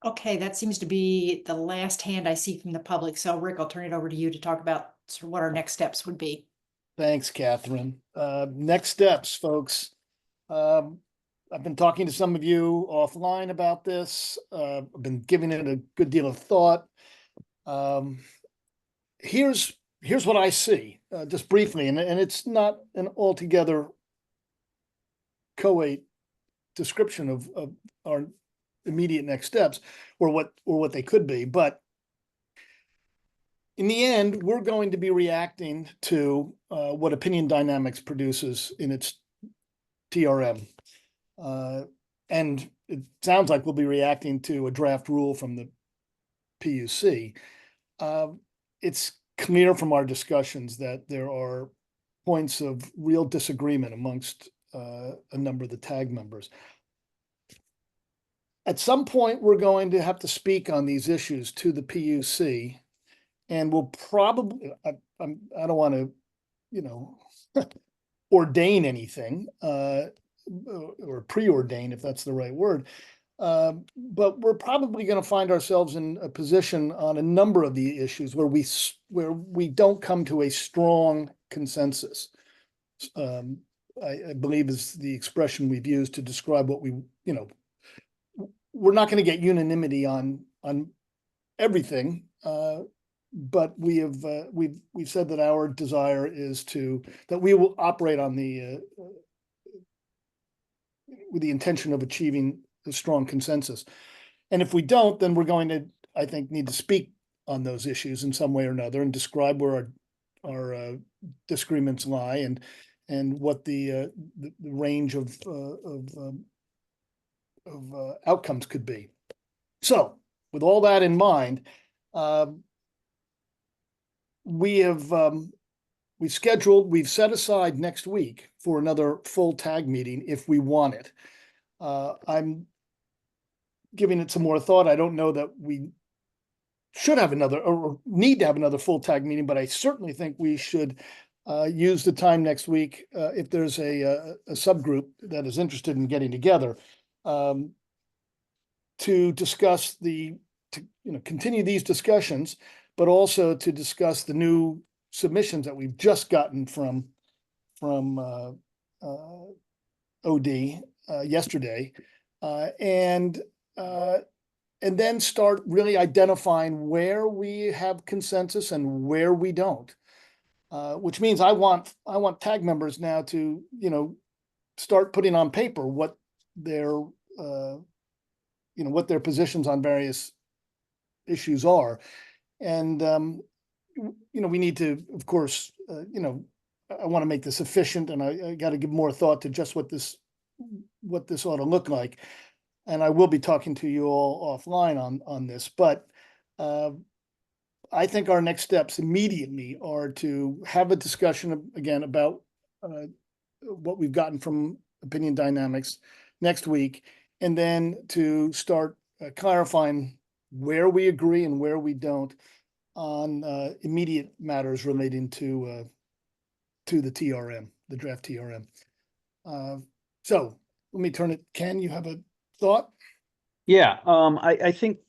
[SPEAKER 7] Okay, that seems to be the last hand I see from the public. So Rick, I'll turn it over to you to talk about sort of what our next steps would be.
[SPEAKER 1] Thanks, Catherine. Next steps, folks. I've been talking to some of you offline about this. I've been giving it a good deal of thought. Here's what I see, just briefly, and it's not an altogether co-ate description of our immediate next steps or what they could be, but in the end, we're going to be reacting to what Opinion Dynamics produces in its TRM. And it sounds like we'll be reacting to a draft rule from the PUC. It's clear from our discussions that there are points of real disagreement amongst a number of the TAG members. At some point, we're going to have to speak on these issues to the PUC, and we'll probably, I don't want to, ordain anything, or preordain, if that's the right word. But we're probably going to find ourselves in a position on a number of the issues where we don't come to a strong consensus. I believe is the expression we've used to describe what we're not going to get unanimity on everything, but we've said that our desire is that we will operate on with the intention of achieving a strong consensus. And if we don't, then we're going to, I think, need to speak on those issues in some way or another and describe where our disagreements lie and what the range of outcomes could be. So, with all that in mind, we've set aside next week for another full tag meeting if we want it. I'm giving it some more thought. I don't know that we should have another or need to have another full tag meeting, but I certainly think we should use the time next week if there's a subgroup that is interested in getting together to discuss continue these discussions, but also to discuss the new submissions that we've just gotten from OD yesterday, and then start really identifying where we have consensus and where we don't. Which means I want tag members now to start putting on paper what their what their positions on various issues are, and we need to, of course, I want to make this efficient, and I got to give more thought to just what this ought to look like, and I will be talking to you all offline on this, but I think our next steps immediately are to have a discussion again about what we've gotten from Opinion Dynamics next week, and then to start clarifying where we agree and where we don't on immediate matters relating to the TRM, the draft TRM. So let me turn it. Ken, you have a thought?
[SPEAKER 9] Yeah, I think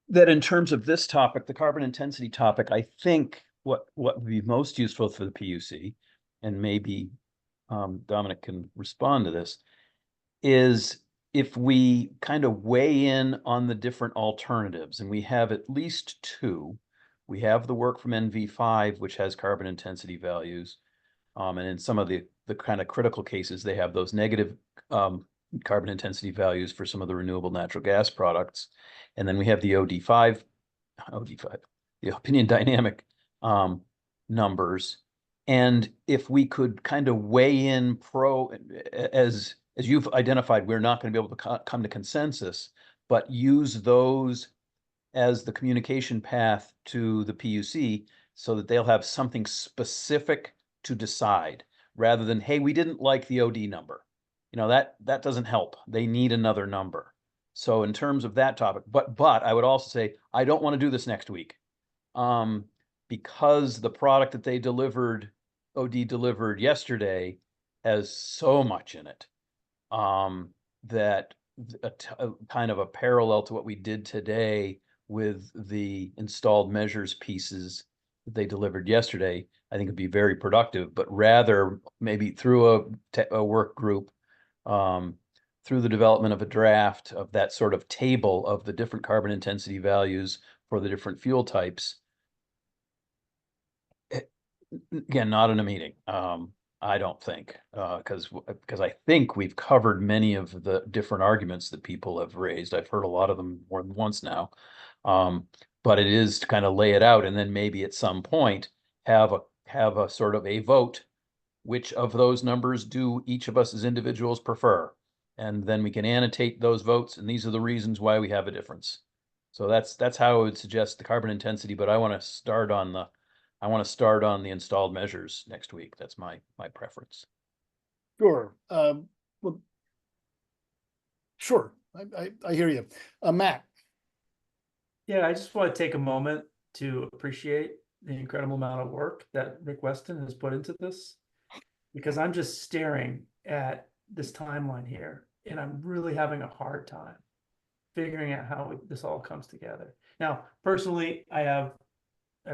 [SPEAKER 9] that in terms of this topic, the carbon intensity topic, I think what would be most useful for the PUC, and maybe Dominic can respond to this, is if we kind of weigh in on the different alternatives, and we have at least two. We have the work from NV5, which has carbon intensity values, and in some of the kind of critical cases, they have those negative carbon intensity values for some of the renewable natural gas products. And then we have the OD5, the opinion dynamic numbers. And if we could kind of weigh in as you've identified, we're not going to be able to come to consensus, but use those as the communication path to the PUC so that they'll have something specific to decide rather than, hey, we didn't like the OD number. That doesn't help. They need another number. So in terms of that topic, but I would also say, I don't want to do this next week because the product that they OD delivered yesterday has so much in it that kind of a parallel to what we did today with the installed measures pieces that they delivered yesterday, I think would be very productive, but rather maybe through a work group, through the development of a draft of that sort of table of the different carbon intensity values for the different fuel types. Again, not in a meeting. I don't think, because I think we've covered many of the different arguments that people have raised. I've heard a lot of them more than once now. But it is to kind of lay it out and then maybe at some point have a sort of a vote. Which of those numbers do each of us as individuals prefer? And then we can annotate those votes, and these are the reasons why we have a difference. So that's how I would suggest the carbon intensity, but I want to start on the installed measures next week. That's my preference.
[SPEAKER 1] Sure. Well, sure. I hear you. Matt.
[SPEAKER 6] Yeah, I just want to take a moment to appreciate the incredible amount of work that Rick Weston has put into this, because I'm just staring at this timeline here And I'm really having a hard time figuring out how this all comes together. Now, personally, I have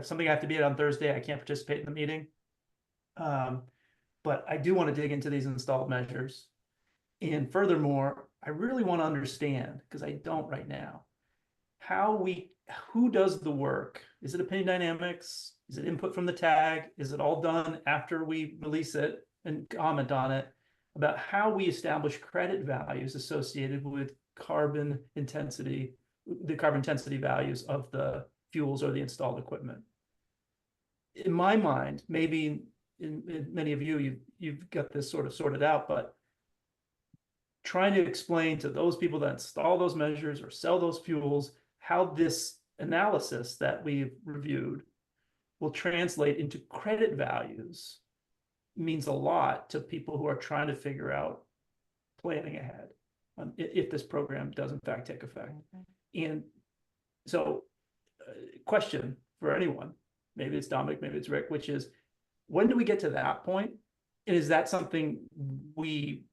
[SPEAKER 6] something I have to be at on Thursday. I can't participate in the meeting. But I do want to dig into these installed measures. And furthermore, I really want to understand, because I don't right now, who does the work? Is it Opinion Dynamics? Is it input from the tag? Is it all done after we release it and comment on it? About how we establish credit values associated with carbon intensity, the carbon intensity values of the fuels or the installed equipment. In my mind, maybe in many of you've got this sort of sorted out, but trying to explain to those people that install those measures or sell those fuels how this analysis that we've reviewed will translate into credit values means a lot to people who are trying to figure out planning ahead if this program does in fact take effect. And so question for anyone, maybe it's Dominic, maybe it's Rick, which is, when do we get to that point? And is that something we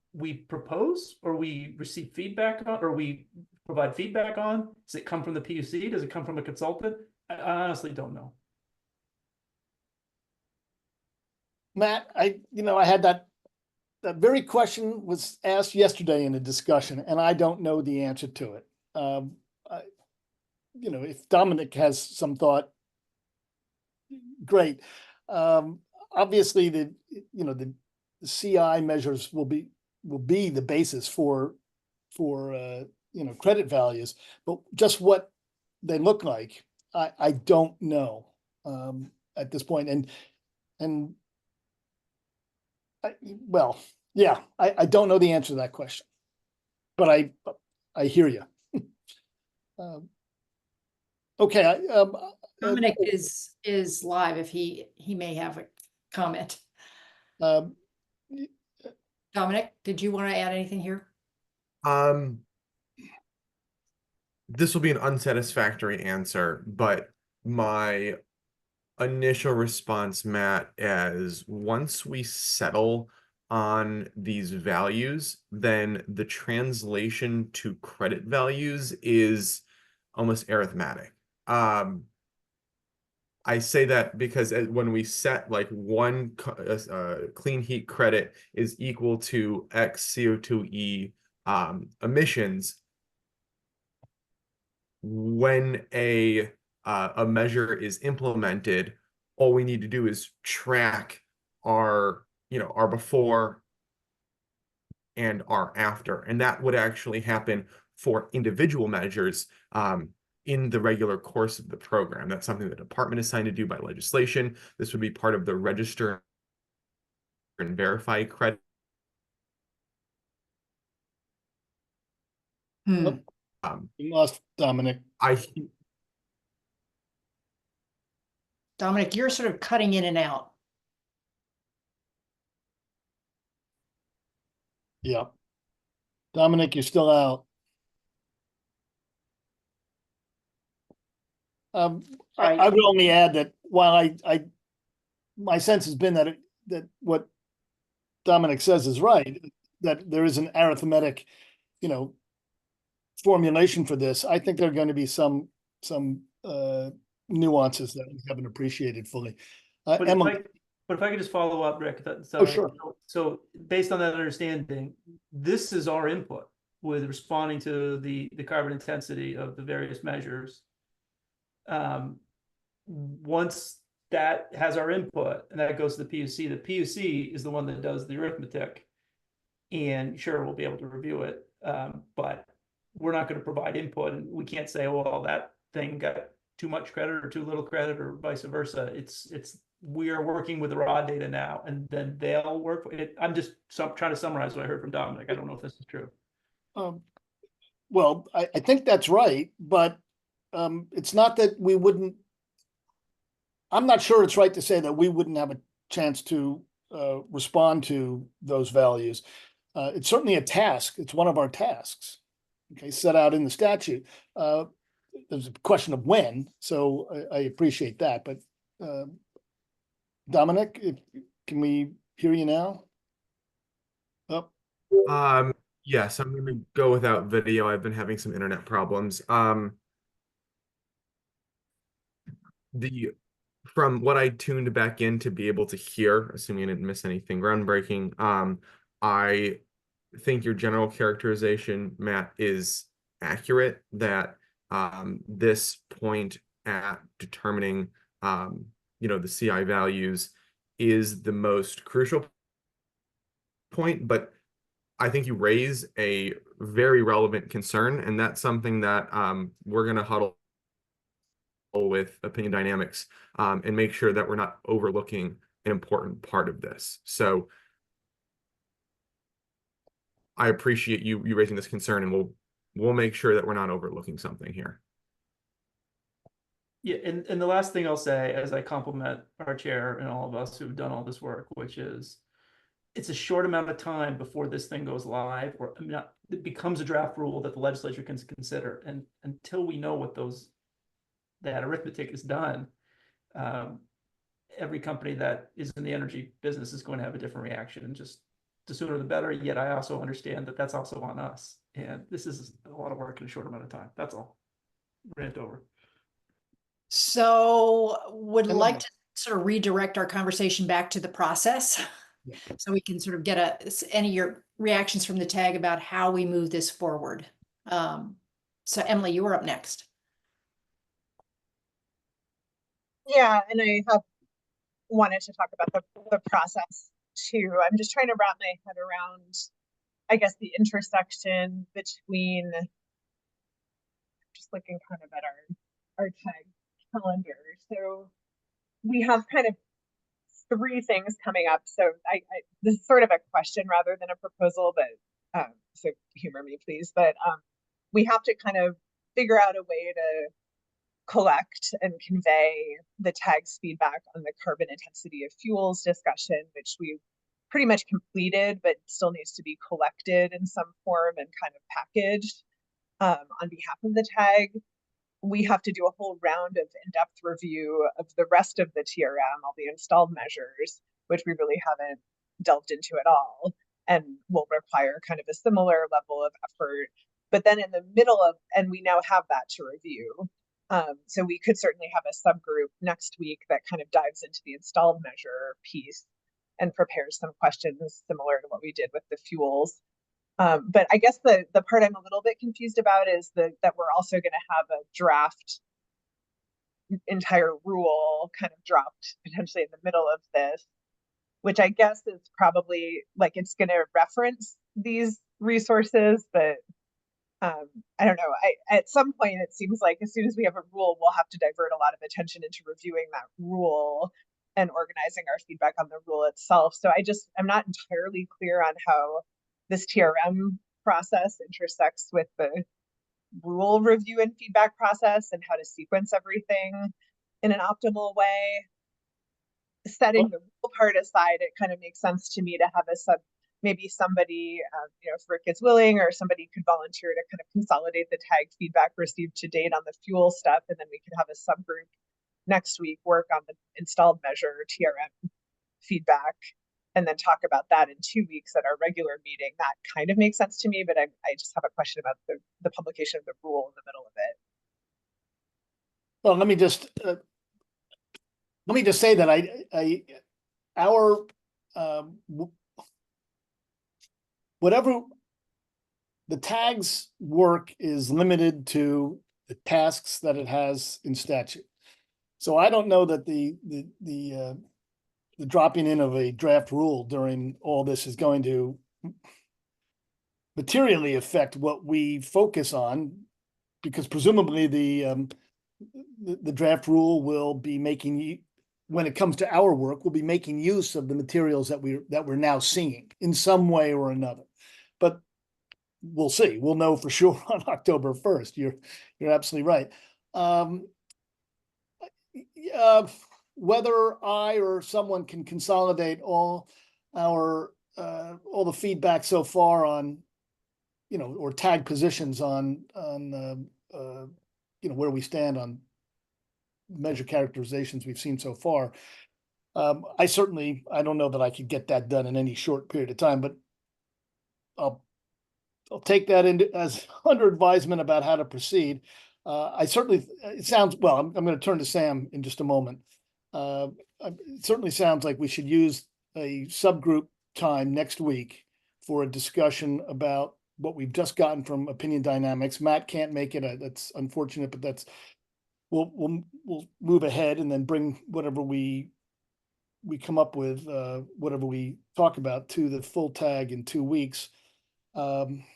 [SPEAKER 6] propose, or we receive feedback on, or we provide feedback on? Does it come from the PUC? Does it come from a consultant? I honestly don't know.
[SPEAKER 1] Matt, I had that very question was asked yesterday in a discussion, and I don't know the answer to it. If Dominic has some thought, great. Obviously, the CI measures will be the basis for credit values, but just what they look like, I don't know at this point. And I don't know the answer to that question, but I hear you. Okay.
[SPEAKER 7] Dominic is live if he may have a comment. Dominic, did you want to add anything here?
[SPEAKER 5] This will be an unsatisfactory answer, but my initial response, Matt, is once we settle on these values, then the translation to credit values is almost arithmetic. I say that because when we set like one clean heat credit is equal to X CO2e emissions, when a measure is implemented, all we need to do is track our before and our after, and that would actually happen for individual measures in the regular course of the program. That's something the department is assigned to do by legislation. This would be part of the register and verify credit.
[SPEAKER 1] You lost Dominic.
[SPEAKER 7] Dominic, you're sort of cutting in and out.
[SPEAKER 1] Yeah. Dominic, you're still out. I would only add that while my sense has been that what Dominic says is right, that there is an arithmetic, formulation for this. I think there are going to be some nuances that we haven't appreciated fully.
[SPEAKER 6] But
[SPEAKER 1] Emily,
[SPEAKER 6] if I could just follow up, Rick.
[SPEAKER 1] Sure.
[SPEAKER 6] So based on that understanding, this is our input with responding to the carbon intensity of the various measures. Once that has our input and that goes to the PUC is the one that does the arithmetic, and sure, we'll be able to review it, but we're not going to provide input, and we can't say, well, that thing got too much credit or too little credit or vice versa. We are working with the raw data now, and then they'll work with it. I'm just trying to summarize what I heard from Dominic. I don't know if this is true.
[SPEAKER 1] Well, I think that's right, but it's not that we wouldn't. I'm not sure it's right to say that we wouldn't have a chance to respond to those values. It's certainly a task. It's one of our tasks, okay, set out in the statute. There's a question of when, so I appreciate that. But Dominic, can we hear you now? Oh.
[SPEAKER 5] Yes, I'm gonna go without video. I've been having some internet problems. From what I tuned back in to be able to hear, assuming I didn't miss anything groundbreaking, I think your general characterization, Matt, is accurate, that this point at determining the CI values is the most crucial point, but I think you raise a very relevant concern, and that's something that we're going to huddle with Opinion Dynamics and make sure that we're not overlooking an important part of this. So I appreciate you raising this concern, and we'll make sure that we're not overlooking something here.
[SPEAKER 6] Yeah, and the last thing I'll say as I compliment our chair and all of us who've done all this work, which is it's a short amount of time before this thing goes live, or I mean, it becomes a draft rule that the legislature can consider. And until we know what that arithmetic is done, every company that is in the energy business is going to have a different reaction, and just the sooner the better. Yet I also understand that that's also on us. And this is a lot of work in a short amount of time. That's all. Rant over.
[SPEAKER 7] So would like to sort of redirect our conversation back to the process.
[SPEAKER 1] Yeah.
[SPEAKER 7] So we can sort of get any of your reactions from the tag about how we move this forward. So Emily, you are up next.
[SPEAKER 13] Yeah, and I have wanted to talk about the process too. I'm just trying to wrap my head around, I guess, the intersection between, just looking kind of at our tag calendar. So we have kind of 3 things coming up. So this is sort of a question rather than a proposal, but so humor me, please. But we have to kind of figure out a way to collect and convey the tag's feedback on the carbon intensity of fuels discussion, which we've pretty much completed, but still needs to be collected in some form and kind of packaged on behalf of the tag. We have to do a whole round of in-depth review of the rest of the TRM, all the installed measures, which we really haven't delved into at all, and will require kind of a similar level of effort. But then in the middle of, and we now have that to review. So we could certainly have a subgroup next week that kind of dives into the installed measure piece and prepares some questions similar to what we did with the fuels. But I guess the part I'm a little bit confused about is that we're also going to have a draft entire rule kind of dropped potentially in the middle of this, which I guess is probably like it's going to reference these resources, but I don't know. At some point, it seems like as soon as we have a rule, we'll have to divert a lot of attention into reviewing that rule and organizing our feedback on the rule itself. So I'm not entirely clear on how this TRM process intersects with the rule review and feedback process and how to sequence everything in an optimal way. Setting the rule part aside, it kind of makes sense to me to have maybe somebody, if Rick is willing, or somebody could volunteer to kind of consolidate the tag feedback received to date on the fuel stuff, and then we could have a subgroup next week work on the installed measure TRM feedback, and then talk about that in 2 weeks at our regular meeting. That kind of makes sense to me, but I just have a question about the publication of the rule in the middle of it.
[SPEAKER 1] Well, let me just say that our whatever the tag's work is limited to the tasks that it has in statute. So I don't know that the dropping in of a draft rule during all this is going to materially affect what we focus on, because presumably the draft rule will be making, when it comes to our work, we'll be making use of the materials that we're now seeing in some way or another. But we'll see. We'll know for sure on October 1st. You're absolutely right. Whether I or someone can consolidate all the feedback so far on, or tag positions on where we stand on measure characterizations we've seen so far. I don't know that I could get that done in any short period of time, but I'll take that into as under advisement about how to proceed. I certainly, it sounds, well, I'm going to turn to Sam in just a moment. It certainly sounds like we should use a subgroup time next week for a discussion about what we've just gotten from Opinion Dynamics. Matt can't make it. That's unfortunate, but that's, we'll move ahead and then bring whatever we come up with, whatever we talk about, to the full tag in 2 weeks. I'll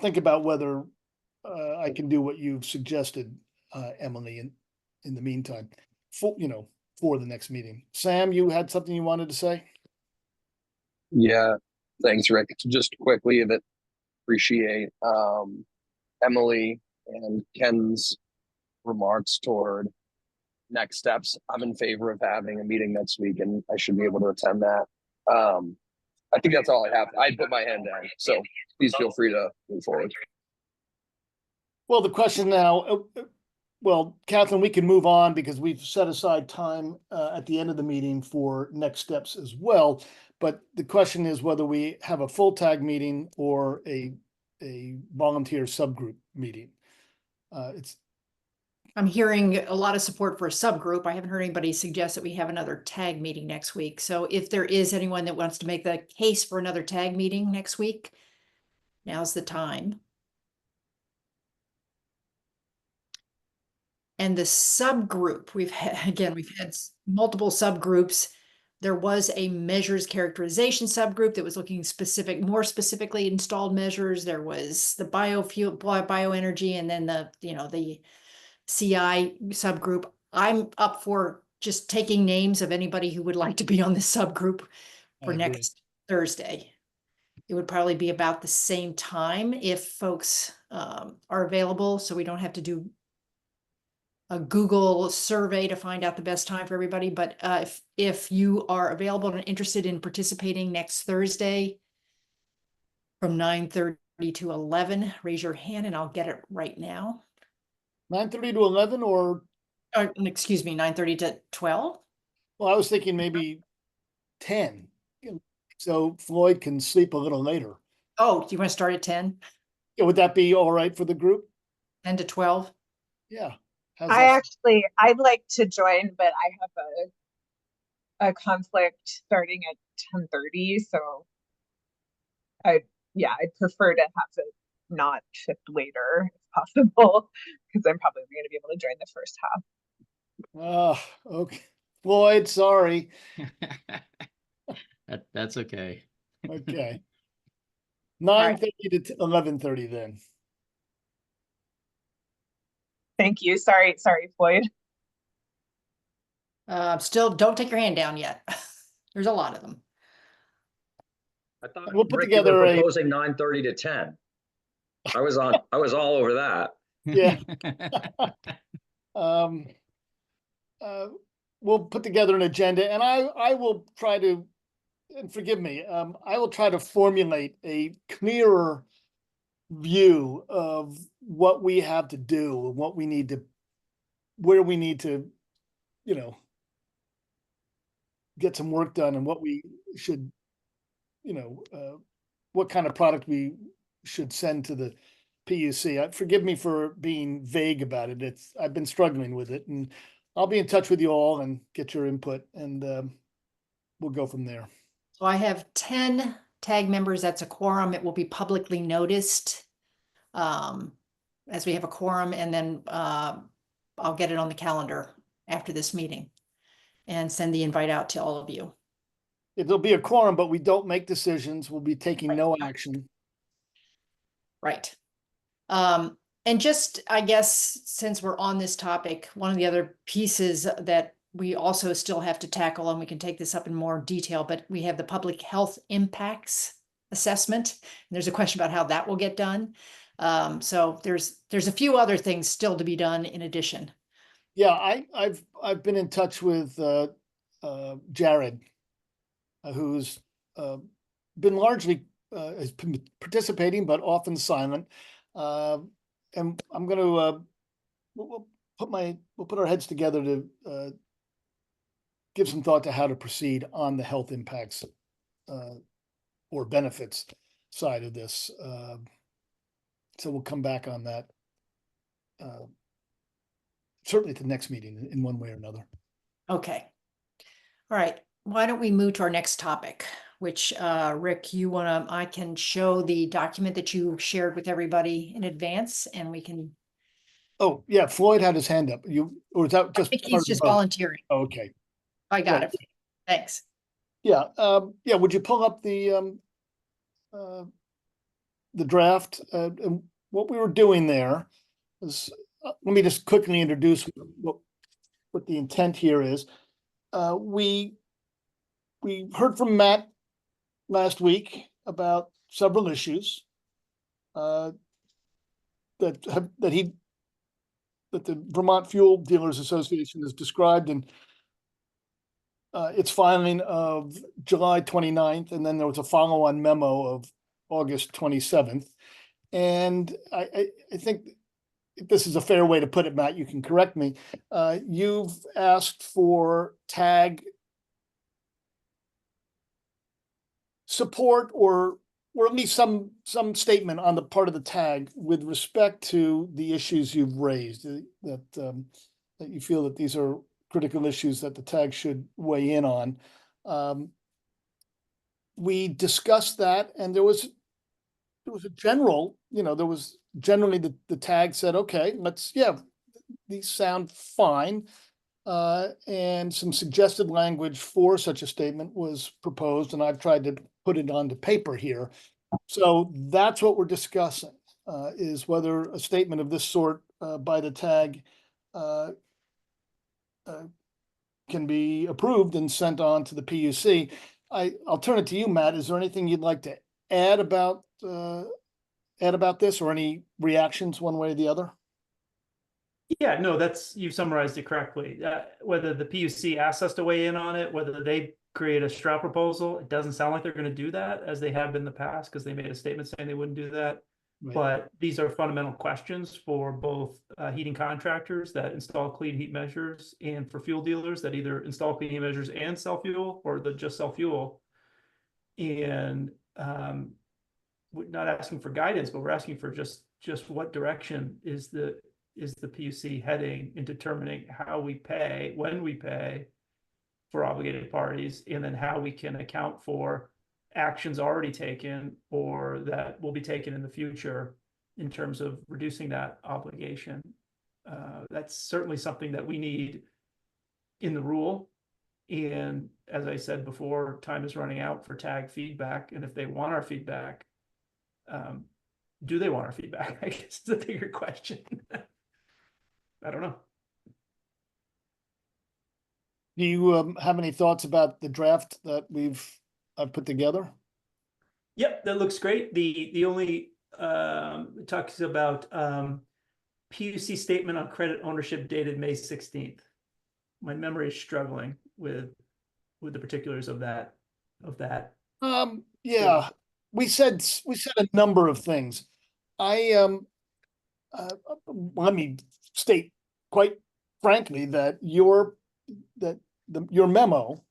[SPEAKER 1] think about whether I can do what you've suggested, Emily, in the meantime, for the next meeting. Sam, you had something you wanted to say?
[SPEAKER 2] Yeah, thanks, Rick. Just quickly, that appreciate Emily and Ken's remarks toward next steps. I'm in favor of having a meeting next week, and I should be able to attend that. I think that's all I have. I put my hand down, so please feel free to move forward.
[SPEAKER 1] Well, the question now, well, Catherine, we can move on because we've set aside time at the end of the meeting for next steps as well. But the question is whether we have a full tag meeting or a volunteer subgroup meeting.
[SPEAKER 7] I'm hearing a lot of support for a subgroup. I haven't heard anybody suggest that we have another tag meeting next week. So if there is anyone that wants to make the case for another tag meeting next week, now's the time. And the subgroup, we've had multiple subgroups. There was a measures characterization subgroup that was looking more specifically installed measures. There was the biofuel, bioenergy, and then the CI subgroup. I'm up for just taking names of anybody who would like to be on this subgroup for next Thursday. It would probably be about the same time if folks are available, so we don't have to do a Google survey to find out the best time for everybody. But if you are available and interested in participating next Thursday from 9:30 to 11, raise your hand and I'll get it right now.
[SPEAKER 1] 9:30 to 11 or?
[SPEAKER 7] Excuse me, 9:30 to 12?
[SPEAKER 1] Well, I was thinking maybe 10, so Floyd can sleep a little later.
[SPEAKER 7] Oh, do you want to start at 10?
[SPEAKER 1] Yeah, would that be all right for the group?
[SPEAKER 7] 10 to 12?
[SPEAKER 1] Yeah.
[SPEAKER 13] I'd like to join, but I have a conflict starting at 10:30, so I'd prefer to have it not shift later if possible, because I'm probably going to be able to join the first half.
[SPEAKER 1] Okay. Floyd, sorry.
[SPEAKER 12] That's okay.
[SPEAKER 1] Okay. 9:30 to 11:30 then.
[SPEAKER 13] Thank you. Sorry, Floyd.
[SPEAKER 7] Still, don't take your hand down yet. There's a lot of them.
[SPEAKER 3] I thought
[SPEAKER 1] we'll put
[SPEAKER 3] Rick,
[SPEAKER 1] together
[SPEAKER 3] you were proposing 9:30 to 10. I was all over that.
[SPEAKER 1] Yeah. We'll put together an agenda, and I will try to, and forgive me, I will try to formulate a clearer view of what we have to do and what we need to, where we need to, get some work done, and what we should, what kind of product we should send to the PUC. Forgive me for being vague about it. I've been struggling with it, and I'll be in touch with you all and get your input, and we'll go from there.
[SPEAKER 7] So I have 10 tag members. That's a quorum. It will be publicly noticed as we have a quorum, and then I'll get it on the calendar after this meeting and send the invite out to all of you.
[SPEAKER 1] It'll be a quorum, but we don't make decisions. We'll be taking no action.
[SPEAKER 7] Right. And just, I guess, since we're on this topic, one of the other pieces that we also still have to tackle, and we can take this up in more detail, but we have the public health impacts assessment. And there's a question about how that will get done. So there's a few other things still to be done in addition.
[SPEAKER 1] Yeah, I've been in touch with Jared, who's been largely has been participating, but often silent. And I'm going to we'll put our heads together to give some thought to how to proceed on the health impacts or benefits side of this. So we'll come back on that. Certainly at the next meeting in one way or another.
[SPEAKER 7] Okay. All right. Why don't we move to our next topic, which, Rick, I can show the document that you shared with everybody in advance and we can.
[SPEAKER 1] Oh, yeah, Floyd had his hand up. Or is that just?
[SPEAKER 7] I think
[SPEAKER 1] part
[SPEAKER 7] he's
[SPEAKER 1] of the
[SPEAKER 7] just
[SPEAKER 1] vote?
[SPEAKER 7] volunteering.
[SPEAKER 1] Oh, okay.
[SPEAKER 7] I got
[SPEAKER 1] Right.
[SPEAKER 7] it. Thanks.
[SPEAKER 1] Yeah, would you pull up the draft? And what we were doing there is, let me just quickly introduce what the intent here is. We heard from Matt last week about several issues that the Vermont Fuel Dealers Association has described in its filing of July 29th, and then there was a follow-on memo of August 27th. And I think if this is a fair way to put it, Matt, you can correct me. You've asked for TAG support or at least some statement on the part of the TAG with respect to the issues you've raised, that you feel that these are critical issues that the TAG should weigh in on. We discussed that, and there was a general, there was generally the TAG said, okay, these sound fine. And some suggested language for such a statement was proposed, and I've tried to put it onto paper here. So that's what we're discussing, is whether a statement of this sort by the TAG can be approved and sent on to the PUC. I'll turn it to you, Matt. Is there anything you'd like to add about this, or any reactions one way or the other?
[SPEAKER 6] Yeah, no, you've summarized it correctly. Whether the PUC asks us to weigh in on it, whether they create a straw proposal, it doesn't sound like they're going to do that, as they have been in the past, because they made a statement saying they wouldn't do that.
[SPEAKER 1] Right.
[SPEAKER 6] But these are fundamental questions for both heating contractors that install clean heat measures, and for fuel dealers that either install clean heat measures and sell fuel, or that just sell fuel. And we're not asking for guidance, but we're asking for just what direction is the PUC heading in determining how we pay, when we pay for obligated parties, and then how we can account for actions already taken or that will be taken in the future in terms of reducing that obligation. That's certainly something that we need in the rule. And as I said before, time is running out for TAG feedback. And if they want our feedback, do they want our feedback? I guess it's a bigger question. I don't know.
[SPEAKER 1] Do you have any thoughts about the draft that I've put together?
[SPEAKER 6] Yep, that looks great. The only it talks about PUC statement on credit ownership dated May 16th. My memory is struggling with the particulars of that.
[SPEAKER 1] Yeah, we said a number of things. Let me state quite frankly that your memo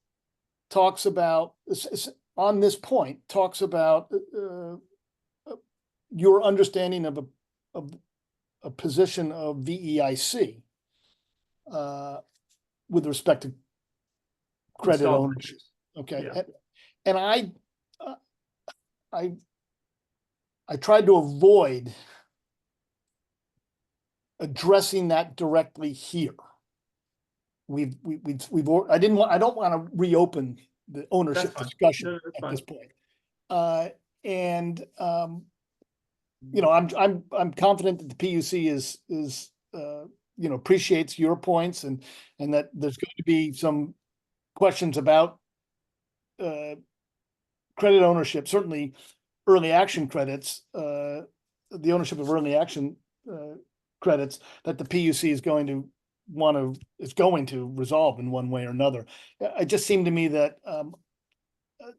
[SPEAKER 1] talks about on this point, talks about your understanding of a position of VEIC with respect to credit
[SPEAKER 6] Installed
[SPEAKER 1] ownership. Okay,
[SPEAKER 6] yeah.
[SPEAKER 1] and I tried to avoid addressing that directly here. I don't want to reopen the ownership discussion at this point. I'm confident that the PUC is appreciates your points and that there's going to be some questions about credit ownership, certainly early action credits, the ownership of early action credits that the PUC is going to resolve in one way or another. It just seemed to me that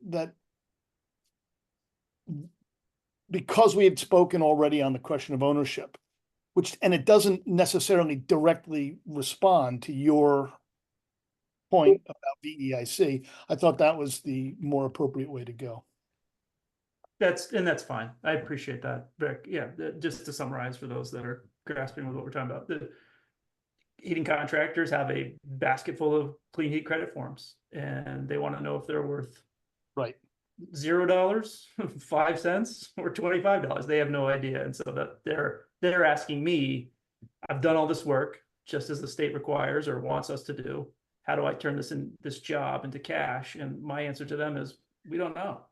[SPEAKER 1] that because we had spoken already on the question of ownership, and it doesn't necessarily directly respond to your point about VEIC, I thought that was the more appropriate way to go.
[SPEAKER 6] That's fine. I appreciate that, Vic. Yeah, just to summarize for those that are grasping with what we're talking about, the heating contractors have a basket full of clean heat credit forms, and they want to know if they're worth
[SPEAKER 1] Right.
[SPEAKER 6] $0, 5 cents, or $25. They have no idea, and so that they're asking me, I've done all this work just as the state requires or wants us to do. How do I turn this job into cash? And my answer to them is, we don't know.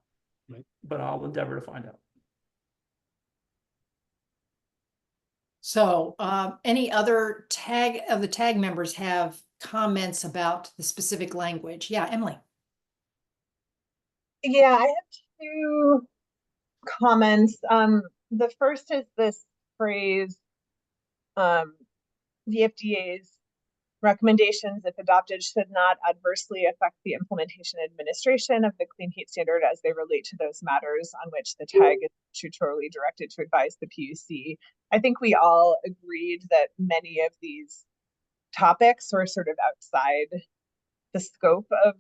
[SPEAKER 1] Right.
[SPEAKER 6] But I'll endeavor to find out.
[SPEAKER 7] So, any other tag members have comments about the specific language? Yeah, Emily.
[SPEAKER 13] Yeah, I have two comments. The first is this phrase, the FDA's recommendations, if adopted, should not adversely affect the implementation and administration of the clean heat standard as they relate to those matters on which the tag is statutorily directed to advise the PUC. I think we all agreed that many of these topics were sort of outside the scope of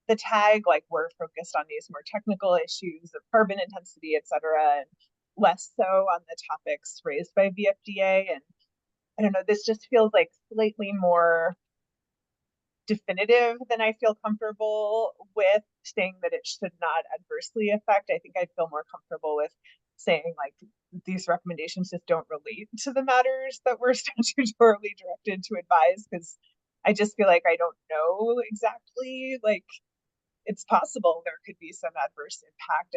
[SPEAKER 13] the tag, like we're focused on these more technical issues of carbon intensity, et cetera, and less so on the topics raised by VFDA. And I don't know, this just feels like slightly more definitive than I feel comfortable with saying that it should not adversely affect. I think I'd feel more comfortable with saying like these recommendations just don't relate to the matters that we're statutorily directed to advise, because I just feel like I don't know exactly, like it's possible there could be some adverse impact.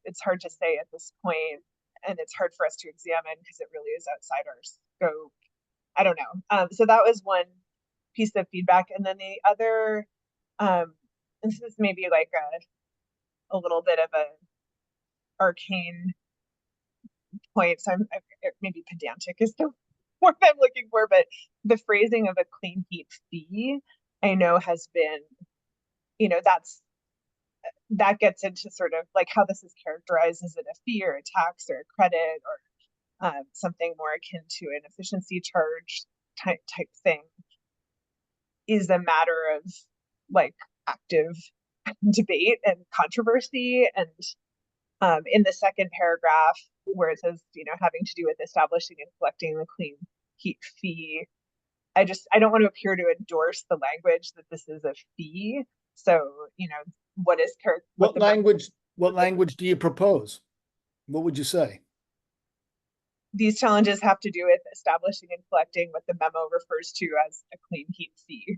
[SPEAKER 13] It's hard to say at this point, and it's hard for us to examine because it really is outside our scope. I don't know. So that was one piece of feedback. And then the other, this is maybe like a little bit of a arcane point. So maybe pedantic is the word I'm looking for, but the phrasing of a clean heat fee, I know has been, you know, that gets into sort of like how this is characterized. Is it a fee or a tax or a credit or something more akin to an efficiency charge type thing, is a matter of like active debate and controversy. And in the second paragraph where it says, you know, having to do with establishing and collecting the clean heat fee, I don't want to appear to endorse the language that this is a fee. So, you know, what
[SPEAKER 1] language do you propose? What would you say?
[SPEAKER 13] These challenges have to do with establishing and collecting what the memo refers to as a clean heat fee.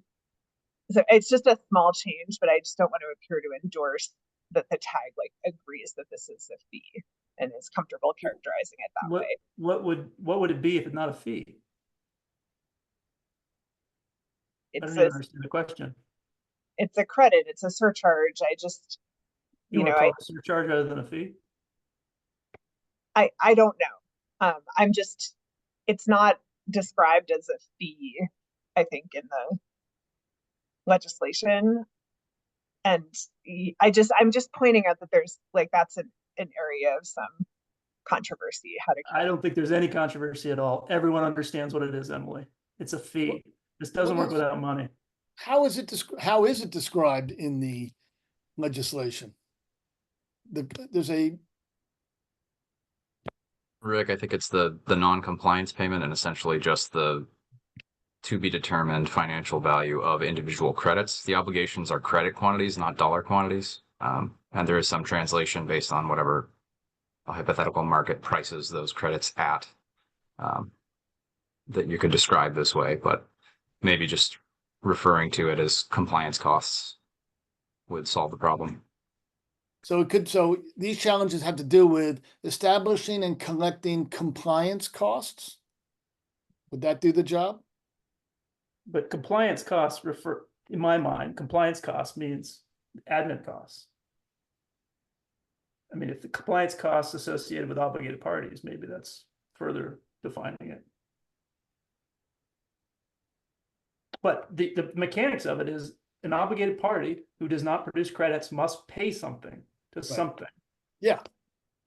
[SPEAKER 13] So it's just a small change, but I just don't want to appear to endorse that the tag like agrees that this is a fee and is comfortable characterizing it that way.
[SPEAKER 6] What would it be if it's not a fee? I don't even understand the question.
[SPEAKER 13] It's a credit. It's a surcharge.
[SPEAKER 6] You know, call it a surcharge rather than a fee?
[SPEAKER 13] I don't know. It's not described as a fee, I think, in the legislation. And I'm just pointing out that there's like, that's an area of some controversy.
[SPEAKER 6] I don't think there's any controversy at all. Everyone understands what it is, Emily. It's a fee. This doesn't work without money.
[SPEAKER 1] How is it described in the legislation? There's a
[SPEAKER 17] Rick, I think it's the non-compliance payment and essentially just the to be determined financial value of individual credits. The obligations are credit quantities, not dollar quantities. And there is some translation based on whatever hypothetical market prices those credits at that you could describe this way, but maybe just referring to it as compliance costs would solve the problem.
[SPEAKER 1] So these challenges have to do with establishing and collecting compliance costs. Would that do the job?
[SPEAKER 6] But compliance costs in my mind, compliance costs means admin costs. I mean, if the compliance costs associated with obligated parties, maybe that's further defining it. But the mechanics of it is an obligated party who does not produce credits must pay something to something.
[SPEAKER 1] Yeah.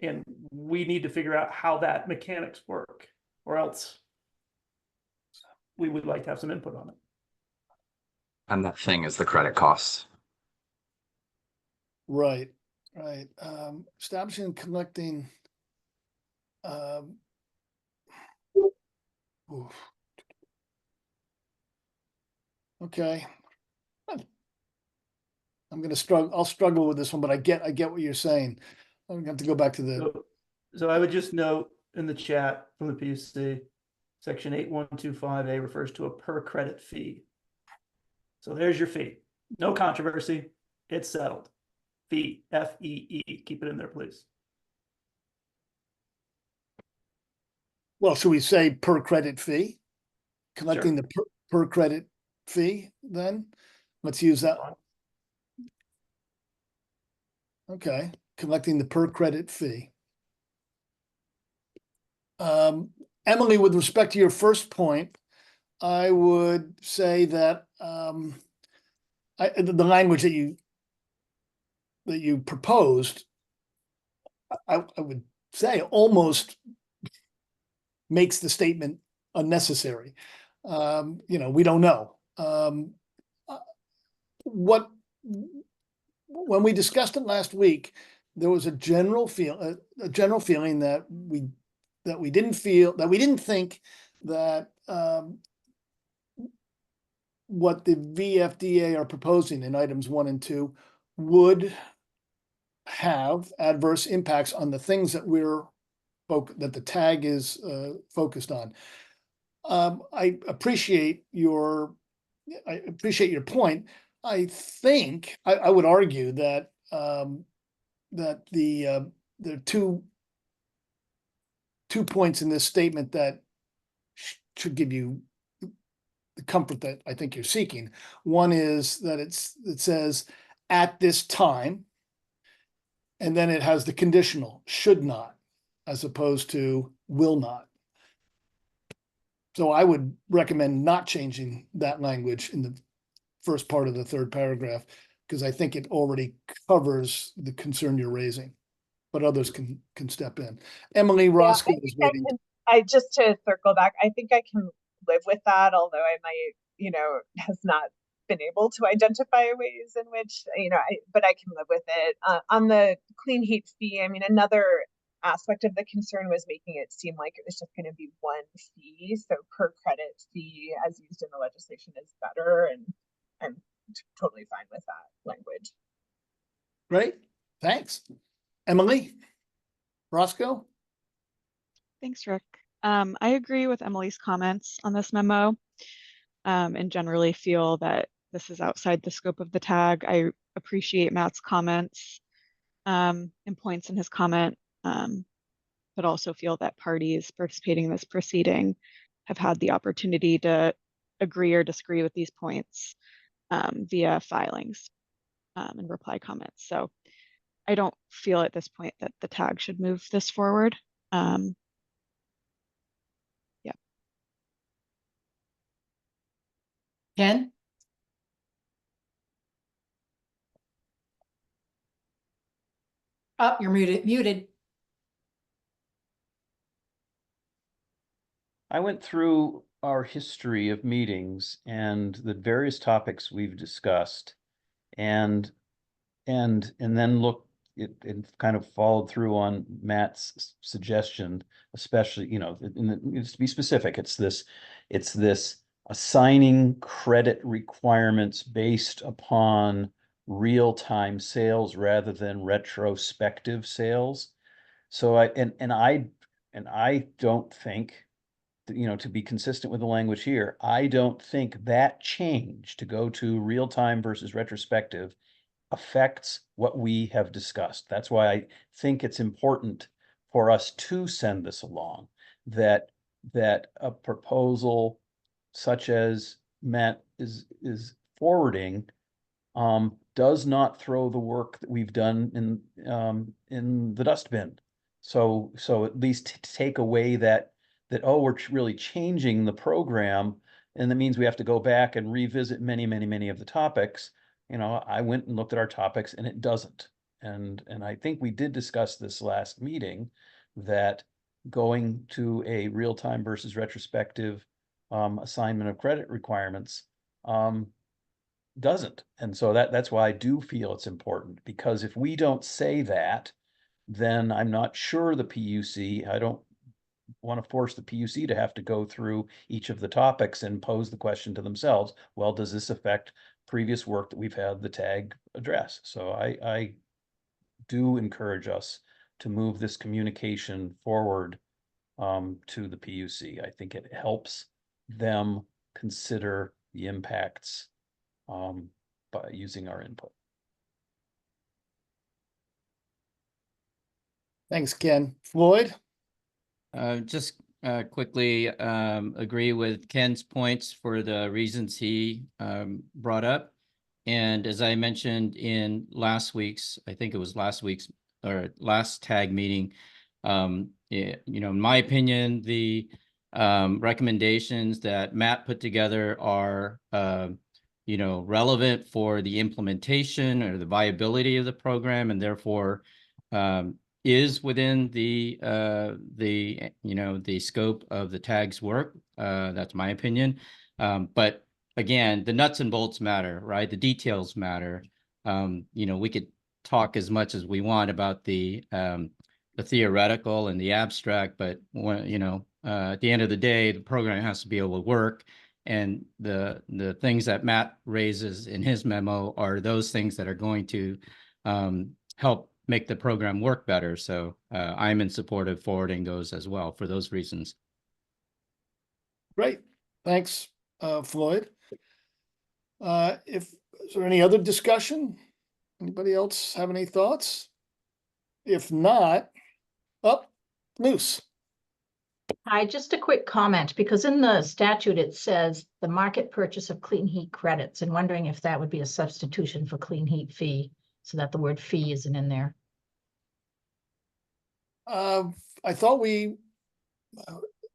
[SPEAKER 6] And we need to figure out how that mechanics work, or else we would like to have some input on it.
[SPEAKER 17] And that thing is the credit costs.
[SPEAKER 1] Right. Right, establishing and collecting. Oof. Okay. I'm gonna struggle, I'll struggle with this one, but I get what you're saying. I'm gonna have to go back to the,
[SPEAKER 6] So I would just note in the chat from the PUC, section 8125A refers to a per credit fee. So there's your fee. No controversy. It's settled. Fee, F-E-E. Keep it in there, please.
[SPEAKER 1] well, should we say per credit fee? Collecting
[SPEAKER 6] Sure.
[SPEAKER 1] the per credit fee then? Let's use that. Okay, collecting the per credit fee. Emily, with respect to your first point, I would say that the language that you proposed, I would say almost makes the statement unnecessary. You know, we don't know. When we discussed it last week, there was a general feeling that we didn't think that what the VFDA are proposing in items 1 and 2 would have adverse impacts on the things that that the tag is focused on. I appreciate your point. I think I would argue that that there are two points in this statement that should give you the comfort that I think you're seeking. One is that it says at this time, and then it has the conditional should not, as opposed to will not. So I would recommend not changing that language in the first part of the third paragraph, because I think it already covers the concern you're raising, but others can step in. Emily Roscoe is waiting.
[SPEAKER 13] I just to circle back, I think I can live with that, although I might, has not been able to identify ways in which, but I can live with it. On the clean heat fee, I mean, another aspect of the concern was making it seem like it was just going to be one fee. So per credit fee, as used in the legislation, is better, and I'm totally fine with that language.
[SPEAKER 1] Great, thanks. Emily Roscoe?
[SPEAKER 4] Thanks, Rick. I agree with Emily's comments on this memo, and generally feel that this is outside the scope of the tag. I appreciate Matt's comments and points in his comment, but also feel that parties participating in this proceeding have had the opportunity to agree or disagree with these points via filings and reply comments. So I don't feel at this point that the tag should move this forward.
[SPEAKER 7] Ken? Oh, you're muted.
[SPEAKER 9] I went through our history of meetings and the various topics we've discussed, and then looked it kind of followed through on Matt's suggestion, especially, to be specific, it's this assigning credit requirements based upon real-time sales rather than retrospective sales. So I don't think, to be consistent with the language here, I don't think that change to go to real-time versus retrospective affects what we have discussed. That's why I think it's important for us to send this along, that a proposal such as Matt is forwarding does not throw the work that we've done in the dustbin. So at least take away that we're really changing the program, and that means we have to go back and revisit many of the topics. I went and looked at our topics, and it doesn't. And I think we did discuss this last meeting, that going to a real-time versus retrospective assignment of credit requirements doesn't. And so that's why I do feel it's important, because if we don't say that, then I'm not sure the PUC, I don't want to force the PUC to have to go through each of the topics and pose the question to themselves, well, does this affect previous work that we've had the tag address? So I do encourage us to move this communication forward to the PUC. I think it helps them consider the impacts by using our input.
[SPEAKER 1] Thanks, Ken. Floyd?
[SPEAKER 12] Just quickly agree with Ken's points for the reasons he brought up. And as I mentioned in last week's, I think it was last week's or last tag meeting, in my opinion, the recommendations that Matt put together are, relevant for the implementation or the viability of the program, and therefore is within the scope of the tag's work. That's my opinion. But again, the nuts and bolts matter, right? The details matter. We could talk as much as we want about the theoretical and the abstract, but when, at the end of the day, the program has to be able to work. And the things that Matt raises in his memo are those things that are going to help make the program work better. So I'm in support of forwarding those as well for those reasons.
[SPEAKER 1] Great. Thanks, Floyd. Is there any other discussion? Anybody else have any thoughts? If not, Luce.
[SPEAKER 15] Hi, just a quick comment, because in the statute, it says the market purchase of clean heat credits, and wondering if that would be a substitution for clean heat fee, so that the word fee isn't in there.
[SPEAKER 1] I thought we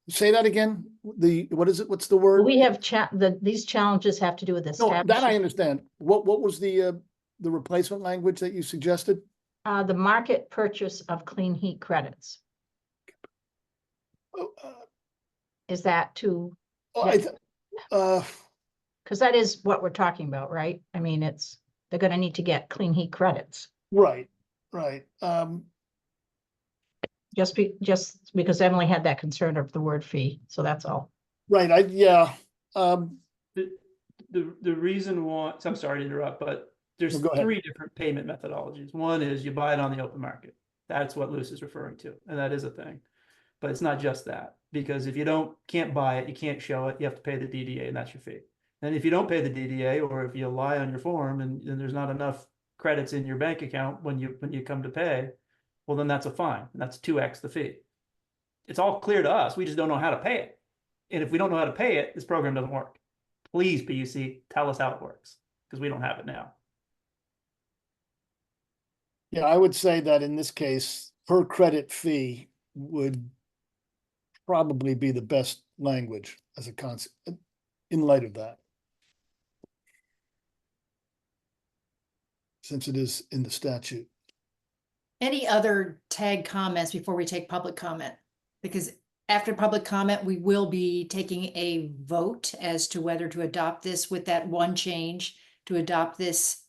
[SPEAKER 1] say that again. What is it? What's the word?
[SPEAKER 15] We have these challenges have to do with this.
[SPEAKER 1] No, that I understand. What was the replacement language that you suggested?
[SPEAKER 15] The market purchase of clean heat credits. Is that too? Because that is what we're talking about, right? I mean, they're going to need to get clean heat credits.
[SPEAKER 1] Right.
[SPEAKER 15] Just because Emily had that concern of the word fee, so that's all.
[SPEAKER 1] Right.
[SPEAKER 6] The reason why, I'm sorry to interrupt, but there's three different payment methodologies. One is you buy it on the open market. That's what Luce is referring to, and that is a thing. But it's not just that, because if you can't buy it, you can't show it, you have to pay the DDA, and that's your fee. And if you don't pay the DDA, or if you lie on your form and there's not enough credits in your bank account when you come to pay, well, then that's a fine. And that's 2x the fee. It's all clear to us. We just don't know how to pay it. And if we don't know how to pay it, this program doesn't work. Please, PUC, tell us how it works, because we don't have it now.
[SPEAKER 1] Yeah, I would say that in this case, per credit fee would probably be the best language as a concept in light of that, since it is in the statute.
[SPEAKER 7] Any other tag comments before we take public comment? Because after public comment, we will be taking a vote as to whether to adopt this with that one change, to adopt this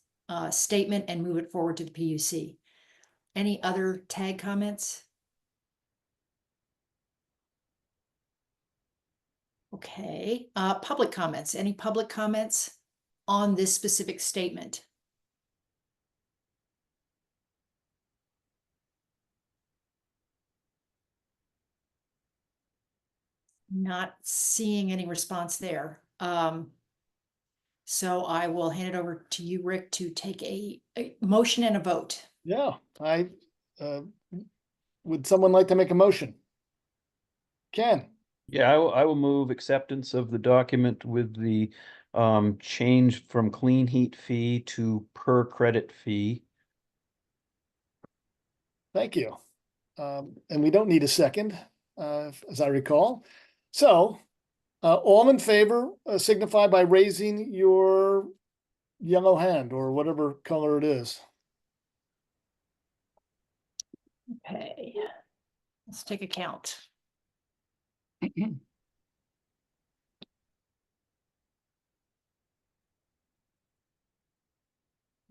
[SPEAKER 7] statement and move it forward to the PUC. Any other tag comments? Okay, public comments. Any public comments on this specific statement? Not seeing any response there. So I will hand it over to you, Rick, to take a motion and a vote.
[SPEAKER 1] Yeah, would someone like to make a motion? Ken?
[SPEAKER 9] Yeah, I will move acceptance of the document with the change from clean heat fee to per credit fee.
[SPEAKER 1] Thank you. And we don't need a second, as I recall. So, all in favor signify by raising your yellow hand or whatever color it is.
[SPEAKER 7] Okay, let's take a count.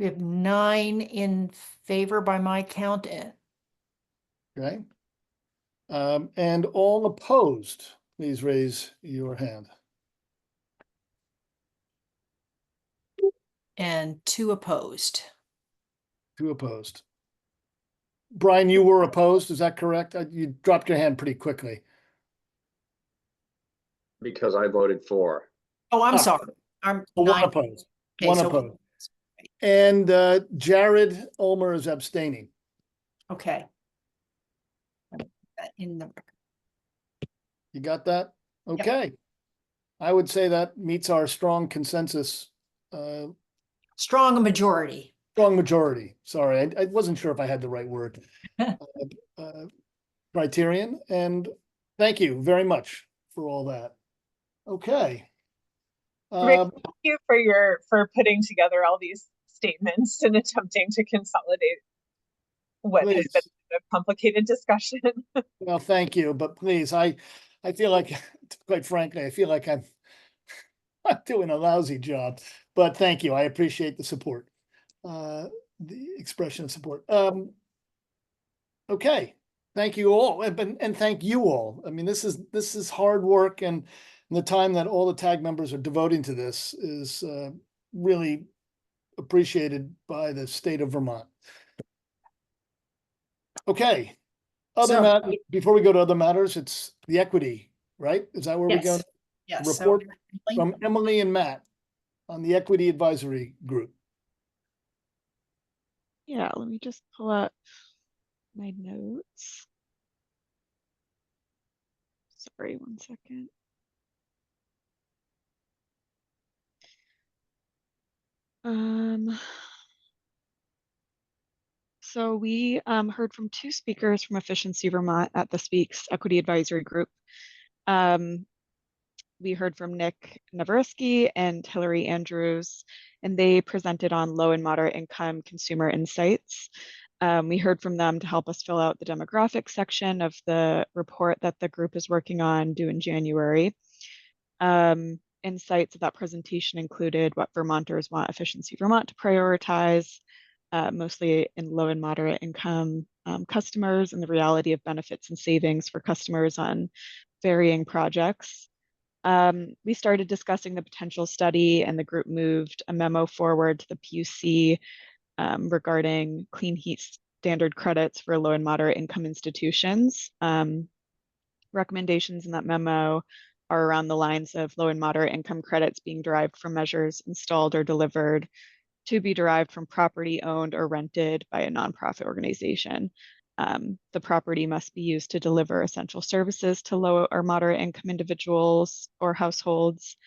[SPEAKER 7] We have 9 in favor by my count.
[SPEAKER 1] Okay. And all opposed, please raise your hand.
[SPEAKER 7] And 2 opposed.
[SPEAKER 1] 2 opposed. Brian, you were opposed, is that correct? You dropped your hand pretty quickly.
[SPEAKER 3] Because I voted for.
[SPEAKER 7] Oh, I'm
[SPEAKER 1] Ah.
[SPEAKER 7] sorry. I'm
[SPEAKER 1] One
[SPEAKER 7] 9.
[SPEAKER 1] opposed.
[SPEAKER 7] Okay,
[SPEAKER 1] One
[SPEAKER 7] so-
[SPEAKER 1] opposed. And Jared Ulmer is abstaining.
[SPEAKER 7] Okay. In the record.
[SPEAKER 1] You got that? Okay. I would say that meets our strong consensus.
[SPEAKER 7] Strong majority.
[SPEAKER 1] Strong majority. Sorry, I wasn't sure if I had the right word. Criterion, and thank you very much for all that. Okay.
[SPEAKER 13] Rick, thank you for putting together all these statements and attempting to consolidate what has been a complicated discussion.
[SPEAKER 1] Well, thank you, but please, I feel like, quite frankly, I feel like I'm doing a lousy job, but thank you. I appreciate the support, the expression of support. Okay, thank you all, and thank you all. I mean, this is hard work, and the time that all the TAG members are devoting to this is really appreciated by the state of Vermont. Okay. Before we go to other matters, it's the equity, right? Is that where we go?
[SPEAKER 7] Yes.
[SPEAKER 1] Report from Emily and Matt on the Equity Advisory Group.
[SPEAKER 4] Yeah, let me just pull up my notes. Sorry, one second. So we heard from 2 speakers from Efficiency Vermont at the Speaks Equity Advisory Group. We heard from Nick Navariski and Hillary Andrews, and they presented on low and moderate income consumer insights. We heard from them to help us fill out the demographic section of the report that the group is working on due in January. Insights of that presentation included what Vermonters want Efficiency Vermont to prioritize, mostly in low and moderate income customers, and the reality of benefits and savings for customers on varying projects. We started discussing the potential study, and the group moved a memo forward to the PUC regarding clean heat standard credits for low and moderate income institutions. Recommendations in that memo are around the lines of low and moderate income credits being derived from measures installed or delivered to be derived from property owned or rented by a nonprofit organization. The property must be used to deliver essential services to low or moderate income individuals or households.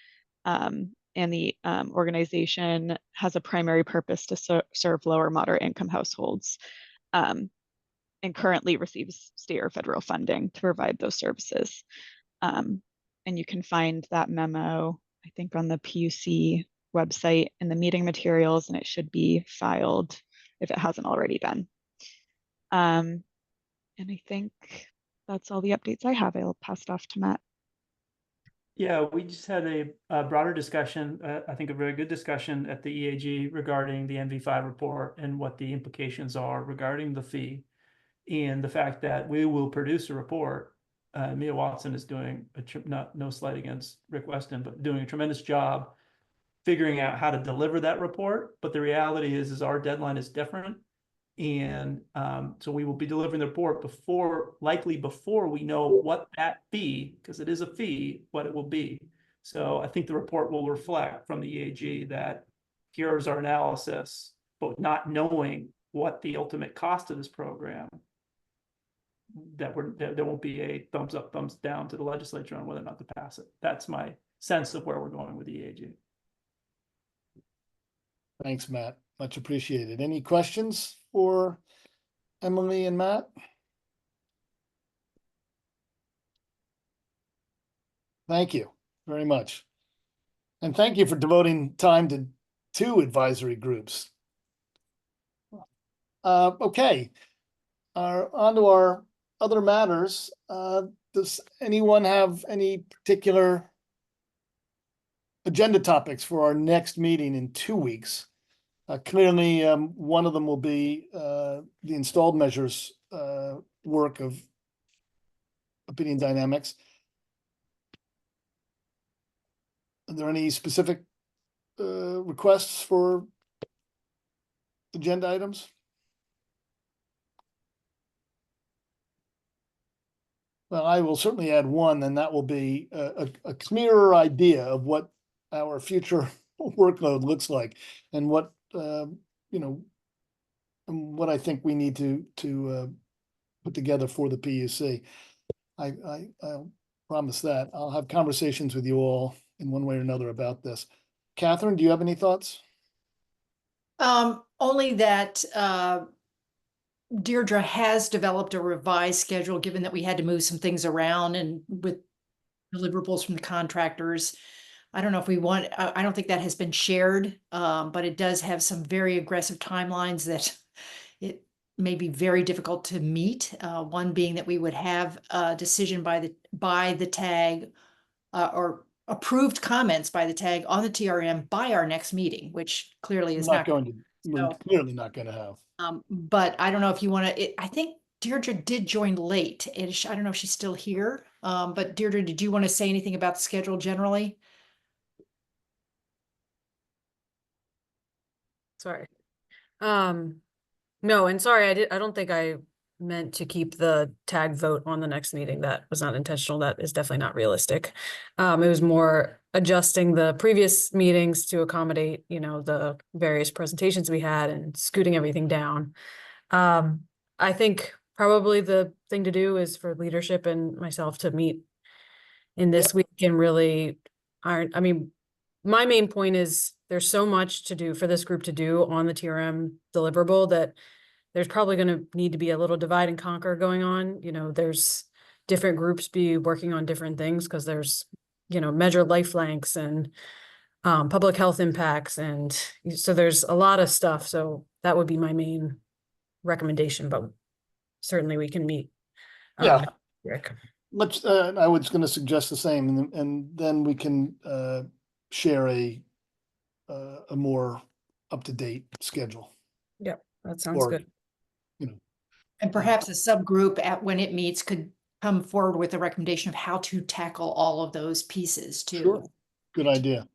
[SPEAKER 4] And the organization has a primary purpose to serve low or moderate income households, and currently receives state or federal funding to provide those services. And you can find that memo, I think, on the PUC website in the meeting materials, and it should be filed if it hasn't already been. And I think that's all the updates I have. I'll pass it off to Matt.
[SPEAKER 6] Yeah, we just had a broader discussion, I think a very good discussion at the EAG regarding the NV5 report and what the implications are regarding the fee, and the fact that we will produce a report. Mia Watson is doing no slight against Rick Weston, but doing a tremendous job figuring out how to deliver that report. But the reality is our deadline is different. And so we will be delivering the report likely before we know what that fee, because it is a fee, what it will be. So I think the report will reflect from the EAG that here's our analysis, but not knowing what the ultimate cost of this program, that there won't be a thumbs up, thumbs down to the legislature on whether or not to pass it. That's my sense of where we're going with the EAG.
[SPEAKER 1] Thanks, Matt. Much appreciated. Any questions for Emily and Matt? Thank you very much. And thank you for devoting time to 2 advisory groups. Okay. On to our other matters. Does anyone have any particular agenda topics for our next meeting in 2 weeks? Clearly, one of them will be the installed measures work of Opinion Dynamics. Are there any specific requests for agenda items? Well, I will certainly add one, and that will be a clearer idea of what our future workload looks like, and what you know, and what I think we need to put together for the PUC. I'll promise that I'll have conversations with you all in one way or another about this. Catherine, do you have any thoughts?
[SPEAKER 7] Only that Deirdre has developed a revised schedule, given that we had to move some things around and with deliverables from the contractors. I don't know if we want, I don't think that has been shared, but it does have some very aggressive timelines that it may be very difficult to meet. One being that we would have a decision by the TAG or approved comments by the TAG on the TRM by our next meeting, which clearly is not
[SPEAKER 1] going to, we're
[SPEAKER 7] so,
[SPEAKER 1] clearly not going to have.
[SPEAKER 7] but I don't know if you want to, I think Deirdre did join late. I don't know if she's still here. But Deirdre, did you want to say anything about the schedule generally?
[SPEAKER 20] Sorry. No, and sorry, I don't think I meant to keep the TAG vote on the next meeting. That was not intentional. That is definitely not realistic. It was more adjusting the previous meetings to accommodate, you know, the various presentations we had and scooting everything down. I think probably the thing to do is for leadership and myself to meet in this week and really I mean, my main point is there's so much to do for this group to do on the TRM deliverable that there's probably going to need to be a little divide and conquer going on. You know, there's different groups be working on different things because there's, you know, measured life lengths and public health impacts. And so there's a lot of stuff. So that would be my main recommendation, but certainly we can meet.
[SPEAKER 1] Yeah.
[SPEAKER 20] Rick.
[SPEAKER 1] Let's, I was going to suggest the same, and then we can share a more up-to-date schedule.
[SPEAKER 20] Yep, that sounds good.
[SPEAKER 1] You know,
[SPEAKER 7] And perhaps a subgroup when it meets could come forward with a recommendation of how to tackle all of those pieces too.
[SPEAKER 1] Sure. Good idea.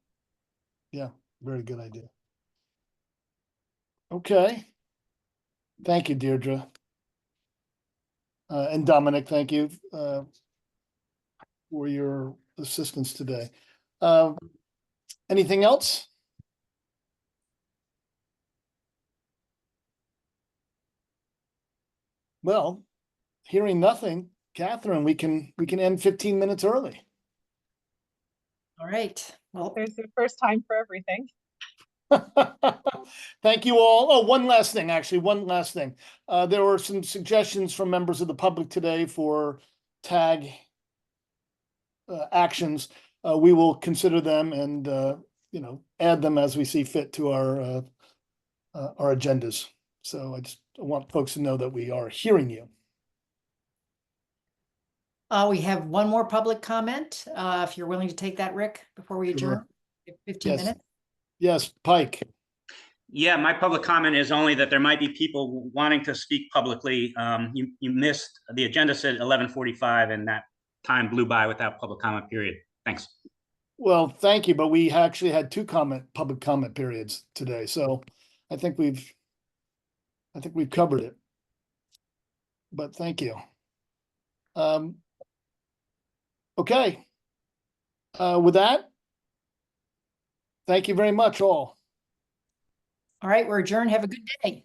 [SPEAKER 1] Yeah, very good idea. Okay. Thank you, Deirdre. And Dominic, thank you for your assistance today. Anything else? Well, hearing nothing, Catherine, we can end 15 minutes early.
[SPEAKER 7] All right. Well,
[SPEAKER 13] there's the first time for everything.
[SPEAKER 1] Thank you all. Oh, one last thing. There were some suggestions from members of the public today for TAG actions. We will consider them and you know, add them as we see fit to our agendas. So I just want folks to know that we are hearing you.
[SPEAKER 7] we have one more public comment. If you're willing to take that, Rick, before we adjourn. 15
[SPEAKER 1] Yes.
[SPEAKER 7] minutes.
[SPEAKER 1] Yes, Pike.
[SPEAKER 16] Yeah, my public comment is only that there might be people wanting to speak publicly. You missed, the agenda said 11:45 and that time blew by without public comment period. Thanks.
[SPEAKER 1] Well, thank you, but we actually had two public comment periods today, so I think we've covered it. But thank you. Okay. With that, thank you very much, all.
[SPEAKER 7] All right, we're adjourned. Have a good day.